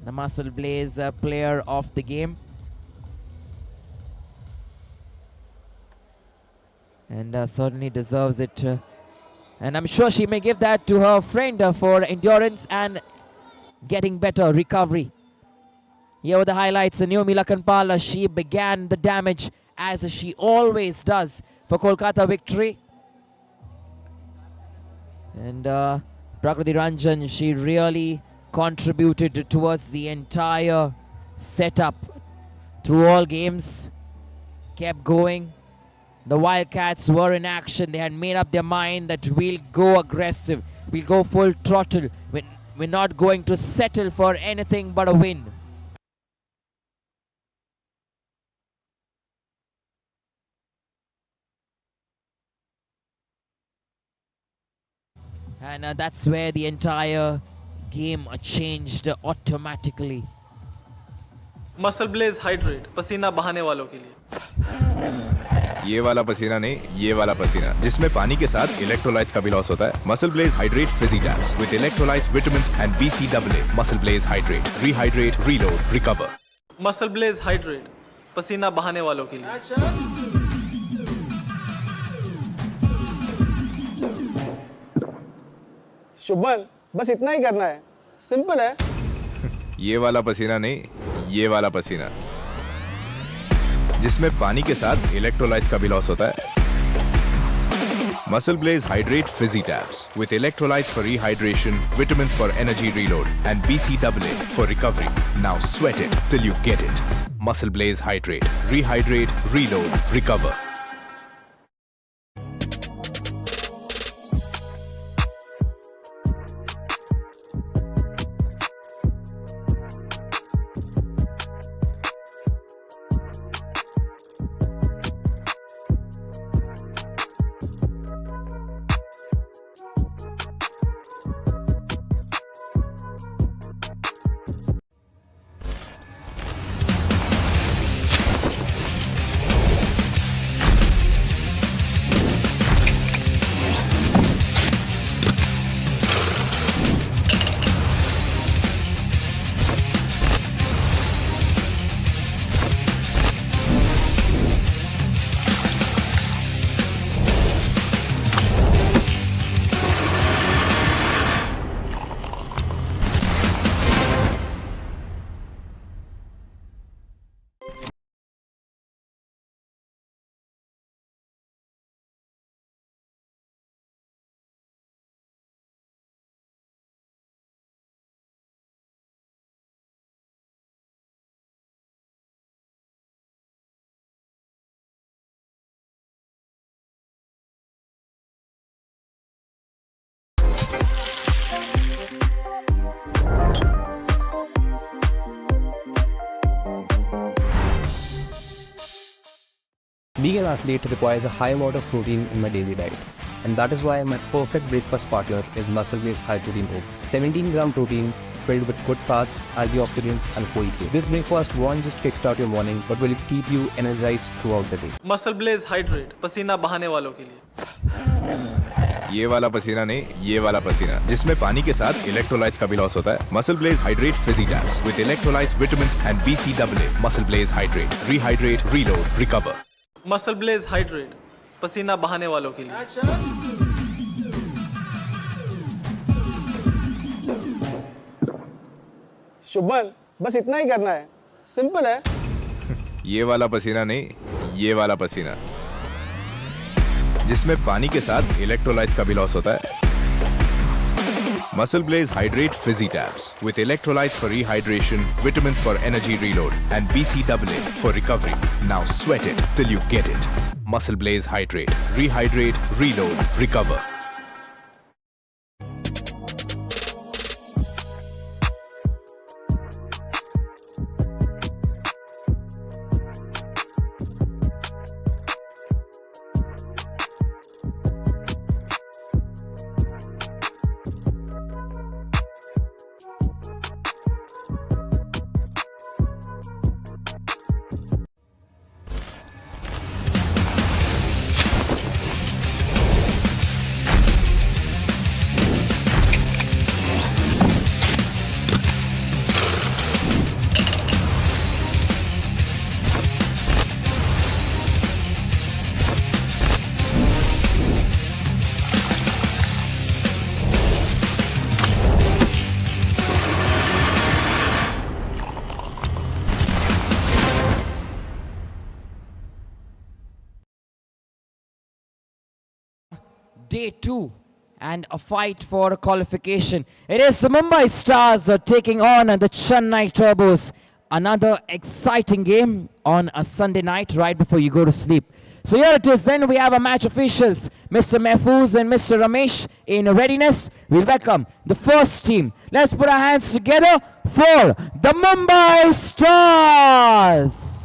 The Muscle Blaze player of the game. And certainly deserves it. And I'm sure she may give that to her friend for endurance and getting better recovery. Here with the highlights, Naomi Lakanpal, she began the damage as she always does for Kolkata victory. And Prakriti Ranjan, she really contributed towards the entire setup through all games. Kept going. The Wildcats were in action. They had made up their mind that we'll go aggressive. We'll go full throttle. We're not going to settle for anything but a win. And that's where the entire game changed automatically. MuscleBlaze hydrate, पसीना बहाने वालों के लिए. ये वाला पसीना नहीं, ये वाला पसीना, जिसमें पानी के साथ इलेक्ट्रोलाइट्स का भी लॉस होता है। MuscleBlaze hydrate fizzy tabs with electrolytes, vitamins and BCAA। MuscleBlaze hydrate, rehydrate, reload, recover. MuscleBlaze hydrate, पसीना बहाने वालों के लिए। शुभमन, बस इतना ही करना है, सिंपल है। ये वाला पसीना नहीं, ये वाला पसीना, जिसमें पानी के साथ इलेक्ट्रोलाइट्स का भी लॉस होता है। MuscleBlaze hydrate fizzy tabs with electrolytes for rehydration, vitamins for energy reload, and BCAA for recovery. Now sweat it till you get it. Muscle Blaze Hydrate. Rehydrate, reload, recover. Being an athlete requires a high amount of protein in my daily diet. And that is why my perfect breakfast partner is muscle-based high-protein oats. 17-gram protein filled with good fats, antioxidants and whole grain. This breakfast won't just kickstart your morning, but will keep you energized throughout the day. MuscleBlaze hydrate, पसीना बहाने वालों के लिए। ये वाला पसीना नहीं, ये वाला पसीना, जिसमें पानी के साथ इलेक्ट्रोलाइट्स का भी लॉस होता है। MuscleBlaze hydrate fizzy tabs with electrolytes, vitamins and BCAA. Muscle Blaze Hydrate. Rehydrate, reload, recover. MuscleBlaze hydrate, पसीना बहाने वालों के लिए। शुभमन, बस इतना ही करना है, सिंपल है। ये वाला पसीना नहीं, ये वाला पसीना, जिसमें पानी के साथ इलेक्ट्रोलाइट्स का भी लॉस होता है। Muscle Blaze Hydrate Fizzy Tabs with electrolytes for rehydration, vitamins for energy reload, and BCAA for recovery. Now sweat it till you get it. Muscle Blaze Hydrate. Rehydrate, reload, recover. Day 2 and a fight for qualification. It is the Mumbai Stars taking on the Chennai Turbos. Another exciting game on a Sunday night right before you go to sleep. So here it is then, we have our match officials, Mr. Mehfooz and Mr. Ramesh in readiness. We welcome the first team. Let's put our hands together for the Mumbai Stars.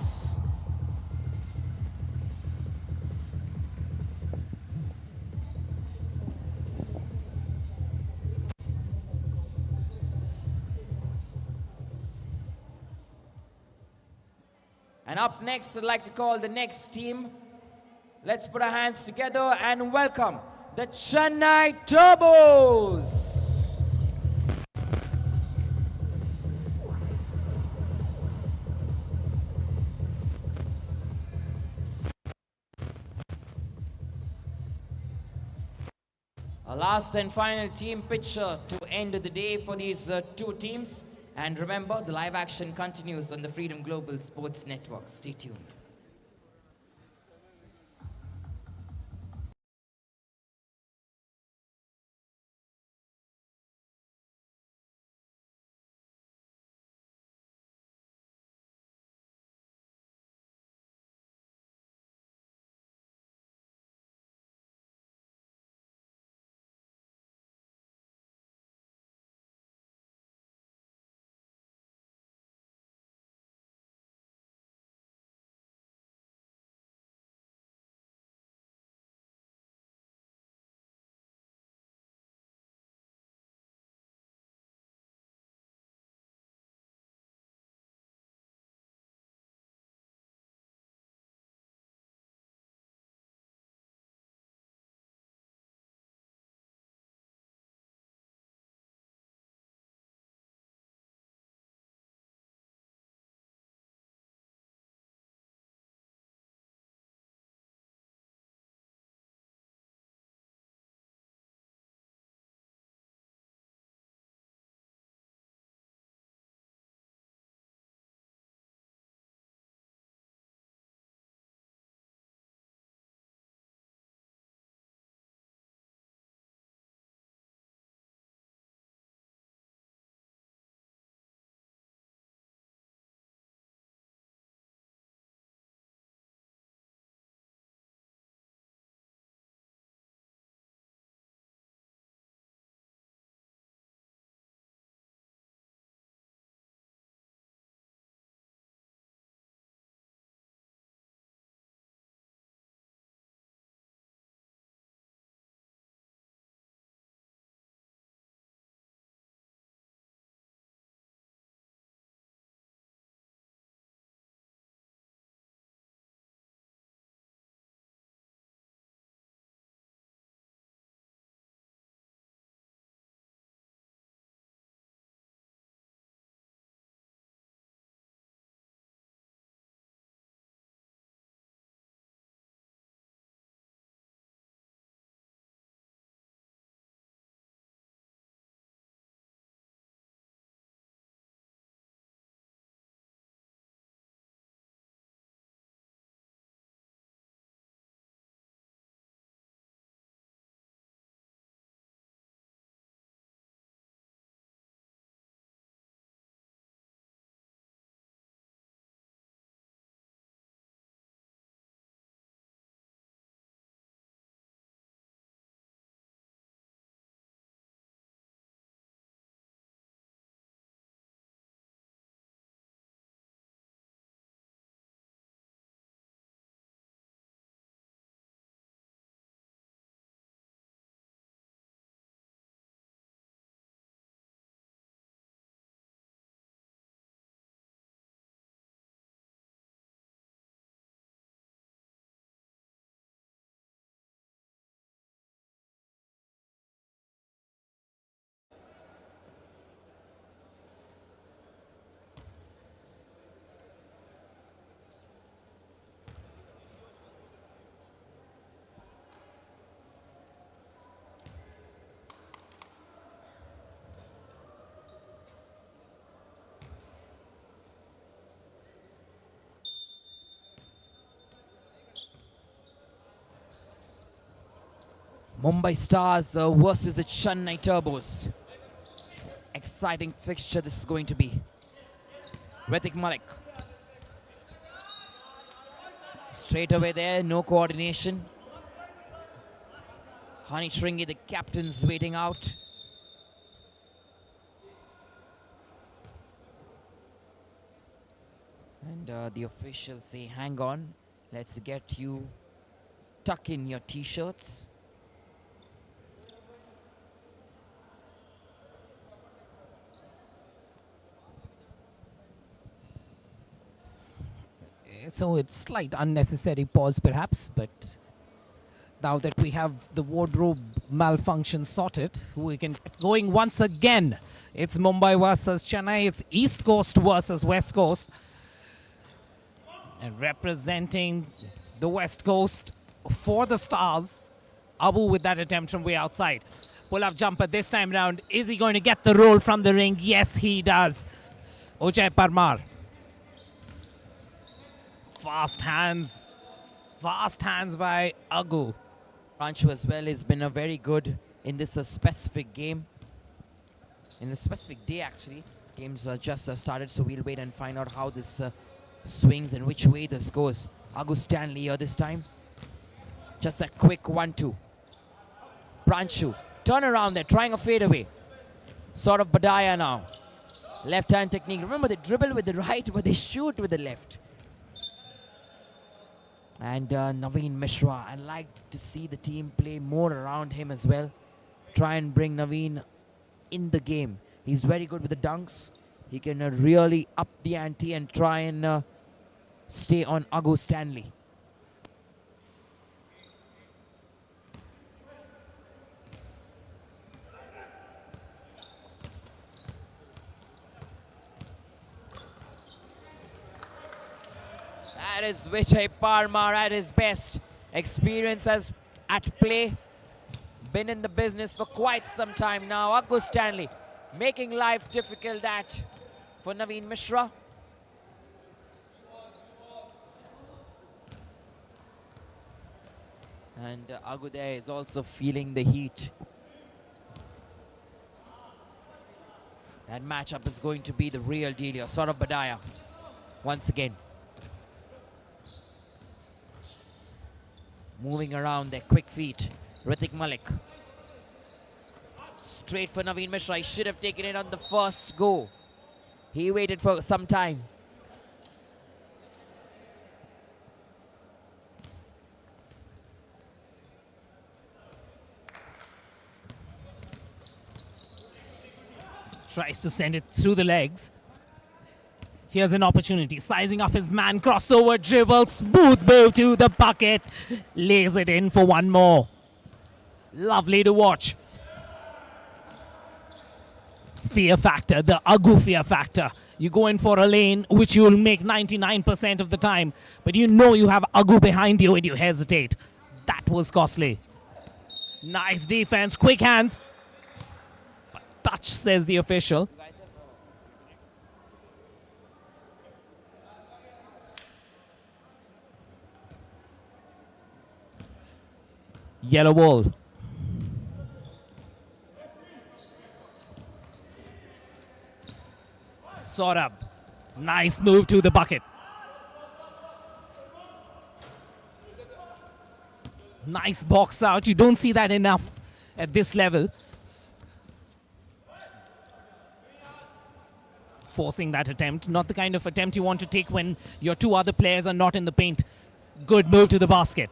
And up next, I'd like to call the next team, Let's put our hands together and welcome the Chennai Turbos. A last and final team picture to end the day for these two teams. And remember, the live action continues on the Freedom Global Sports Network. Stay tuned. Mumbai Stars versus the Chennai Turbos. Exciting fixture this is going to be. Ritik Malik. Straight away there, no coordination. Hani Shringi, the captain's waiting out. And the officials say, hang on, let's get you tuck in your t-shirts. So it's slight unnecessary pause perhaps, but Now that we have the wardrobe malfunction sorted, we can get going once again. It's Mumbai versus Chennai. It's East Coast versus West Coast. And representing the West Coast for the Stars, Abu with that attempt from way outside. Pull-up jumper this time round. Is he going to get the roll from the ring? Yes, he does. Ujay Parmar. Fast hands by Agu. Ranchu as well has been a very good in this specific game. In a specific day, actually. Games just started, so we'll wait and find out how this swings and which way this goes. Agu Stanley here this time. Just a quick 1-2. Pranchu, turn around there, trying a fadeaway. Sort of Badaya now. Left hand technique. Remember, they dribble with the right, but they shoot with the left. And Naveen Mishra, I like to see the team play more around him as well. Try and bring Naveen in the game. He's very good with the dunks. He can really up the ante and try and stay on Agu Stanley. That is Vijay Parmar at his best. Experience as at play. Been in the business for quite some time now. Agu Stanley making life difficult that for Naveen Mishra. And Agu there is also feeling the heat. That matchup is going to be the real deal here. Saurabh Badaya once again. Moving around their quick feet. Ritik Malik. Straight for Naveen Mishra. He should have taken it on the first go. He waited for some time. Tries to send it through the legs. Here's an opportunity. Sizing up his man. Crossover dribble. Smooth move to the bucket. Lays it in for one more. Lovely to watch. Fear factor. The Agu fear factor. You go in for a lane, which you will make 99% of the time. But you know you have Agu behind you and you hesitate. That was costly. Nice defense. Quick hands. But touch, says the official. Yellow ball. Saurabh. Nice move to the bucket. Nice box out. You don't see that enough at this level. Forcing that attempt. Not the kind of attempt you want to take when your two other players are not in the paint. Good move to the basket.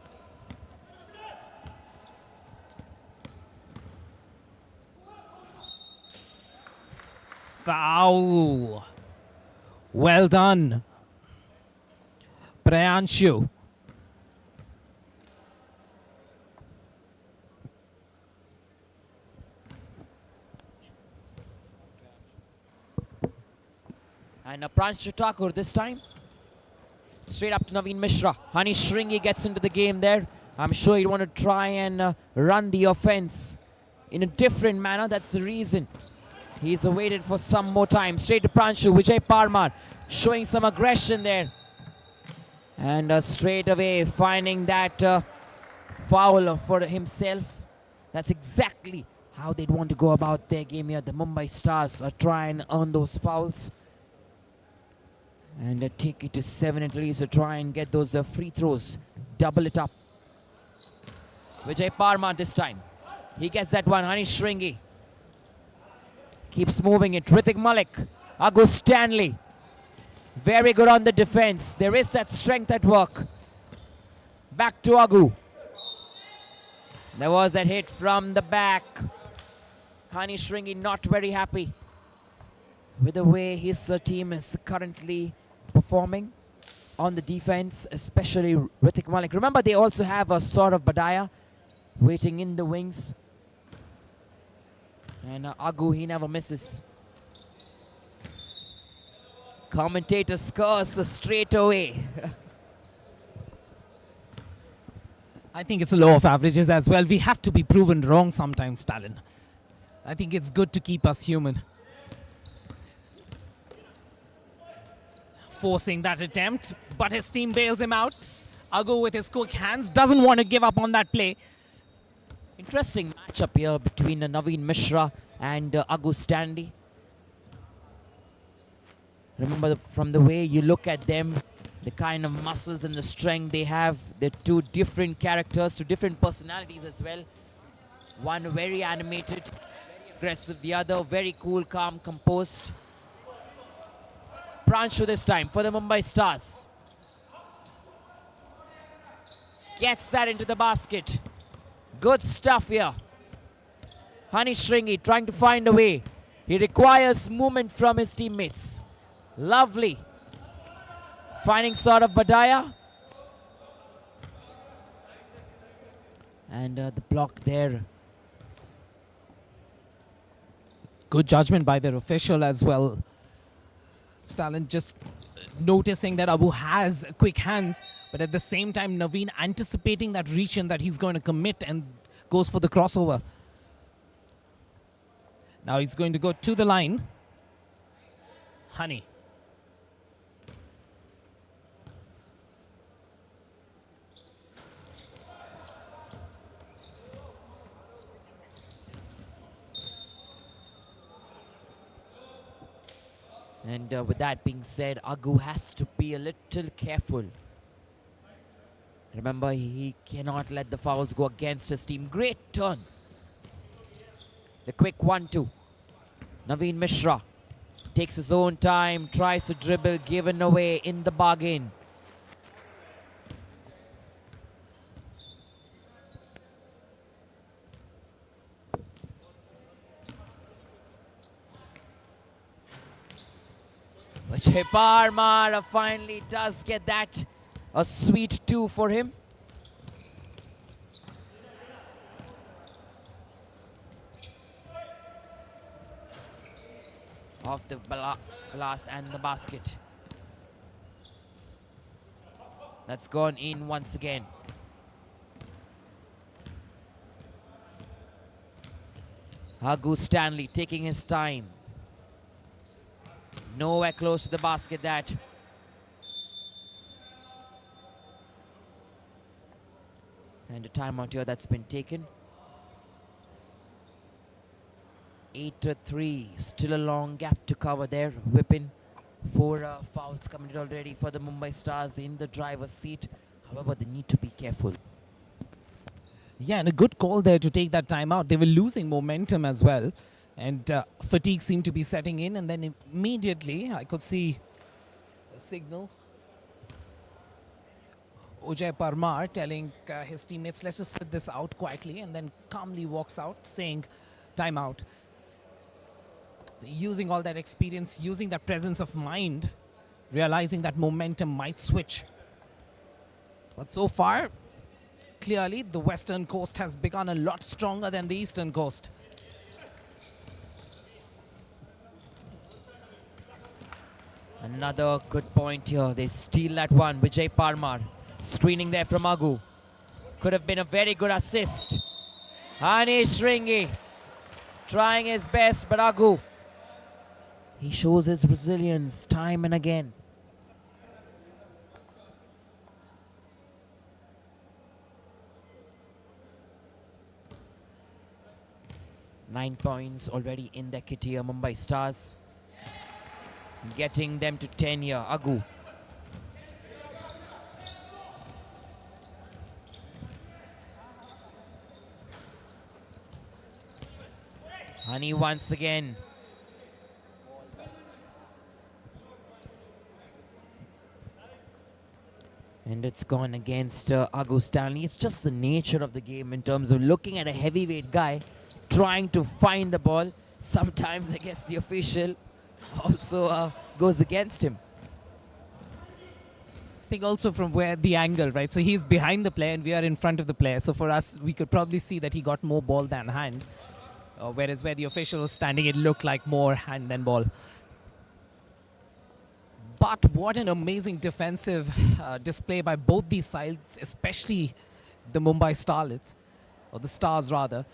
Foul. Well done, Prayanshu. And Pranshu Thakur this time. Straight up to Naveen Mishra. Hani Shringi gets into the game there. I'm sure you want to try and run the offense in a different manner. That's the reason. He's waited for some more time. Straight to Pranshu. Vijay Parmar showing some aggression there. And straight away finding that foul for himself. That's exactly how they'd want to go about their game here. The Mumbai Stars try and earn those fouls. And take it to 7 at least to try and get those free throws. Double it up. Vijay Parmar this time. He gets that one. Hani Shringi. Keeps moving it. Ritik Malik. Agu Stanley. Very good on the defense. There is that strength at work. Back to Agu. There was that hit from the back. Hani Shringi not very happy with the way his team is currently performing on the defense, especially Ritik Malik. Remember, they also have a sort of Badaya. waiting in the wings. And Agu, he never misses. Commentator scores straight away. I think it's a law of averages as well. We have to be proven wrong sometimes, Stalin. I think it's good to keep us human. Forcing that attempt, but his team bails him out. Agu with his quick hands doesn't want to give up on that play. Interesting matchup here between Naveen Mishra and Agu Stanley. Remember, from the way you look at them, the kind of muscles and the strength they have, they're two different characters, two different personalities as well. One very animated, very aggressive, the other very cool, calm, composed. Pranshu this time for the Mumbai Stars. Gets that into the basket. Good stuff here. Hani Shringi trying to find a way. He requires movement from his teammates. Lovely. Finding sort of Badaya. And the block there. Good judgment by their official as well. Stalin just noticing that Abu has quick hands, but at the same time Naveen anticipating that reach in that he's going to commit and goes for the crossover. Now he's going to go to the line. Honey. And with that being said, Agu has to be a little careful. Remember, he cannot let the fouls go against his team. Great turn. The quick 1-2. Naveen Mishra takes his own time, tries to dribble, given away in the bargain. Vijay Parmar finally does get that. A sweet 2 for him. Off the glass and the basket. That's gone in once again. Agu Stanley taking his time. Nowhere close to the basket that. And a timeout here that's been taken. 8-3, still a long gap to cover there. Whipping 4 fouls committed already for the Mumbai Stars in the driver's seat. However, they need to be careful. Yeah, and a good call there to take that time out. They were losing momentum as well. And fatigue seemed to be setting in. And then immediately, I could see a signal. Vijay Parmar telling his teammates, let's just sit this out quietly. And then calmly walks out saying, time out. So using all that experience, using that presence of mind, realizing that momentum might switch. But so far, clearly, the Western Coast has begun a lot stronger than the Eastern Coast. Another good point here. They steal that one. Vijay Parmar screening there from Agu. Could have been a very good assist. Anish Ringi trying his best, but Agu, he shows his resilience time and again. Nine points already in the kitty here, Mumbai Stars. Getting them to 10 here, Agu. Honey once again. And it's gone against Agu Stanley. It's just the nature of the game in terms of looking at a heavyweight guy trying to find the ball. Sometimes I guess the official also goes against him. think also from where the angle, right? So he's behind the player and we are in front of the player. So for us, we could probably see that he got more ball than hand. Whereas where the official was standing, it looked like more hand than ball. But what an amazing defensive display by both these sides, especially the Mumbai Starlets, or the Stars rather.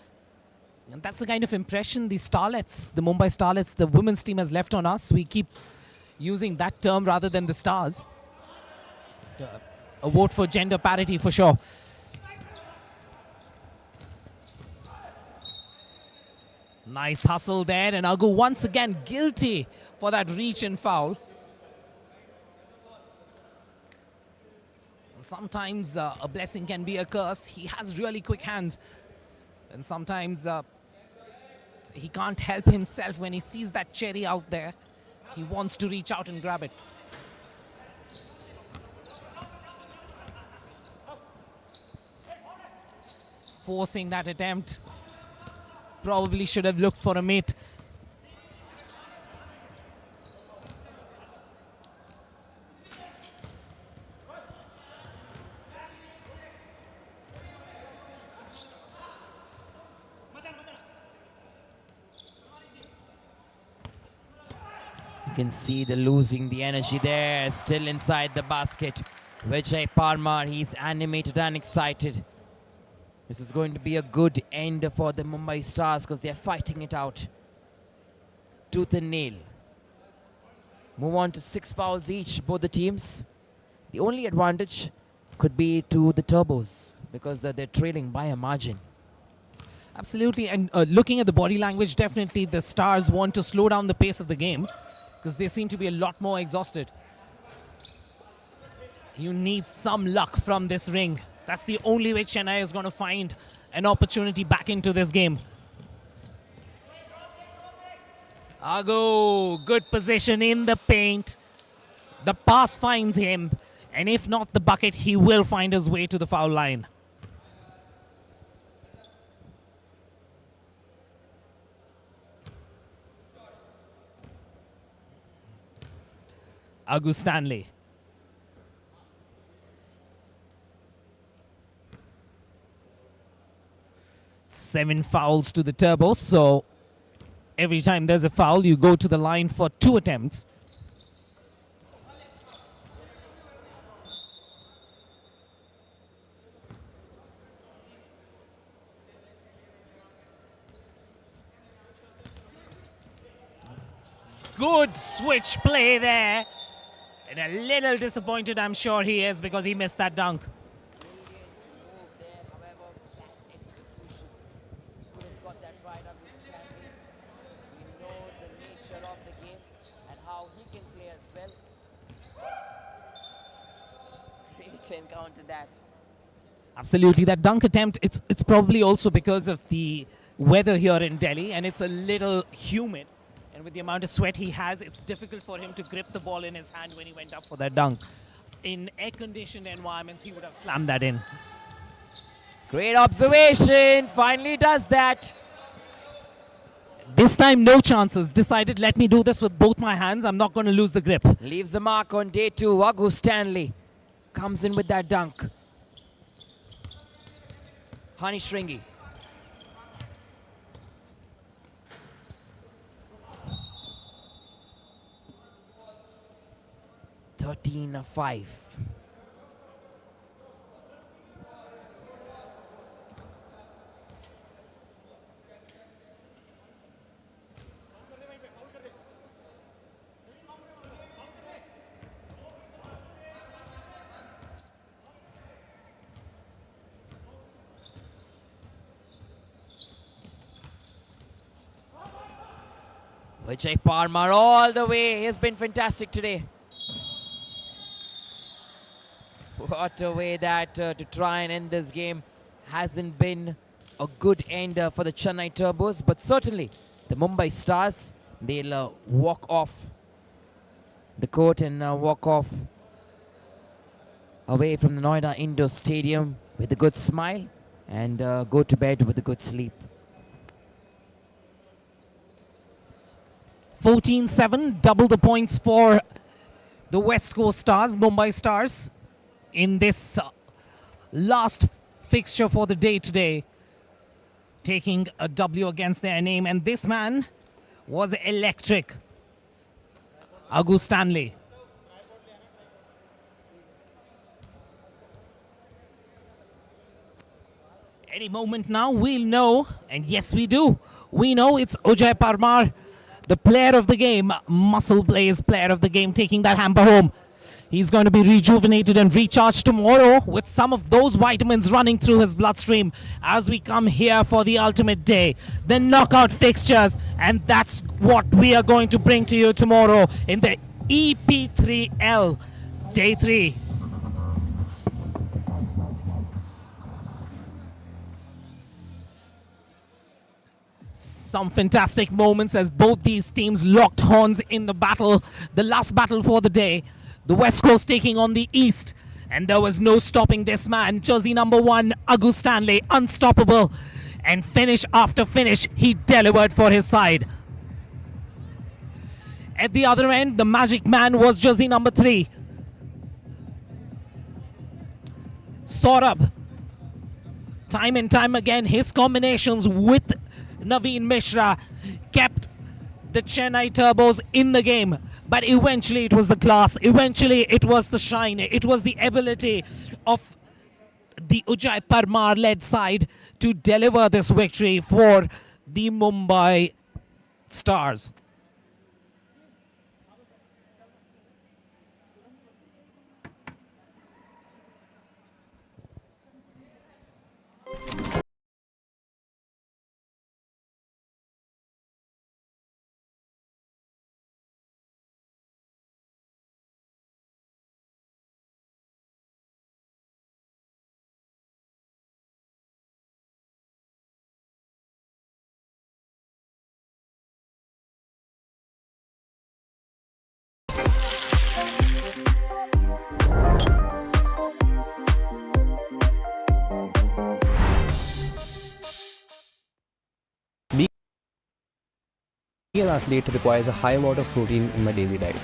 And that's the kind of impression the Starlets, the Mumbai Starlets, the women's team has left on us. We keep using that term rather than the Stars. A vote for gender parity for sure. Nice hustle there, and Agu once again guilty for that reach and foul. Sometimes a blessing can be a curse. He has really quick hands, and sometimes he can't help himself when he sees that cherry out there. He wants to reach out and grab it. Forcing that attempt. Probably should have looked for a mate. You can see the losing the energy there, still inside the basket. Vijay Parmar, he's animated and excited. This is going to be a good end for the Mumbai Stars because they're fighting it out. Tooth and nail. Move on to 6 fouls each, both the teams. The only advantage could be to the Turbos because they're trailing by a margin. Absolutely, and looking at the body language, definitely the Stars want to slow down the pace of the game because they seem to be a lot more exhausted. You need some luck from this ring. That's the only way Chennai is going to find an opportunity back into this game. Agu, good position in the paint. The pass finds him, and if not the bucket, he will find his way to the foul line. Agu Stanley. Seven fouls to the Turbos, so every time there's a foul, you go to the line for 2 attempts. Good switch play there. And a little disappointed, I'm sure he is, because he missed that dunk. Encounter that. Absolutely, that dunk attempt, it's probably also because of the weather here in Delhi, and it's a little humid, and with the amount of sweat he has, it's difficult for him to grip the ball in his hand when he went up for that dunk. In air-conditioned environments, he would have slammed that in. Great observation, finally does that. This time, no chances. Decided, let me do this with both my hands. I'm not going to lose the grip. Leaves a mark on day 2. Agu Stanley comes in with that dunk. Hani Shringi. (13-5). Vijay Parmar all the way. He has been fantastic today. What a way that to try and end this game. Hasn't been a good end for the Chennai Turbos, but certainly the Mumbai Stars, they'll walk off the court and walk off away from the Noida Indoor Stadium with a good smile and go to bed with a good sleep. 14-7, double the points for the West Coast Stars, Mumbai Stars. in this last fixture for the day today, taking a W against their name, and this man was electric. Agu Stanley. Any moment now we'll know, and yes we do. We know it's Ujay Parmar, the player of the game, Muscle Blaze player of the game, taking that hamper home. He's going to be rejuvenated and recharged tomorrow with some of those vitamins running through his bloodstream as we come here for the ultimate day, the knockout fixtures, and that's what we are going to bring to you tomorrow in the EP3L Day 3. Some fantastic moments as both these teams locked horns in the battle, the last battle for the day. The West Coast taking on the East, and there was no stopping this man. Jersey number 1, Agu Stanley, unstoppable. And finish after finish, he delivered for his side. At the other end, the magic man was jersey number 3, Saurabh. Time and time again, his combinations with Naveen Mishra kept the Chennai Turbos in the game. But eventually it was the class, eventually it was the shine, it was the ability of the Ujay Parmar led side to deliver this victory for the Mumbai Stars. Being an athlete requires a high amount of protein in my daily diet,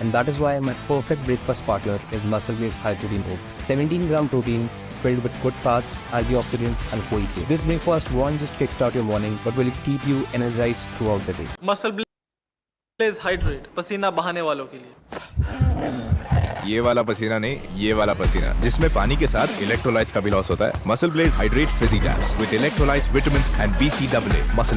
and that is why my perfect breakfast partner is muscle-based high-protein oats. 17-gram protein filled with good fats, antioxidants, and whole grain. This breakfast won't just kickstart your morning, but will keep you energized throughout the day. MuscleBlaze hydrate, पसीना बहाने वालों के लिए। ये वाला पसीना नहीं, ये वाला पसीना, जिसमें पानी के साथ इलेक्ट्रोलाइट्स का भी लॉस होता है। MuscleBlaze hydrate fizzy tabs with electrolytes, vitamins and BCAA। Muscle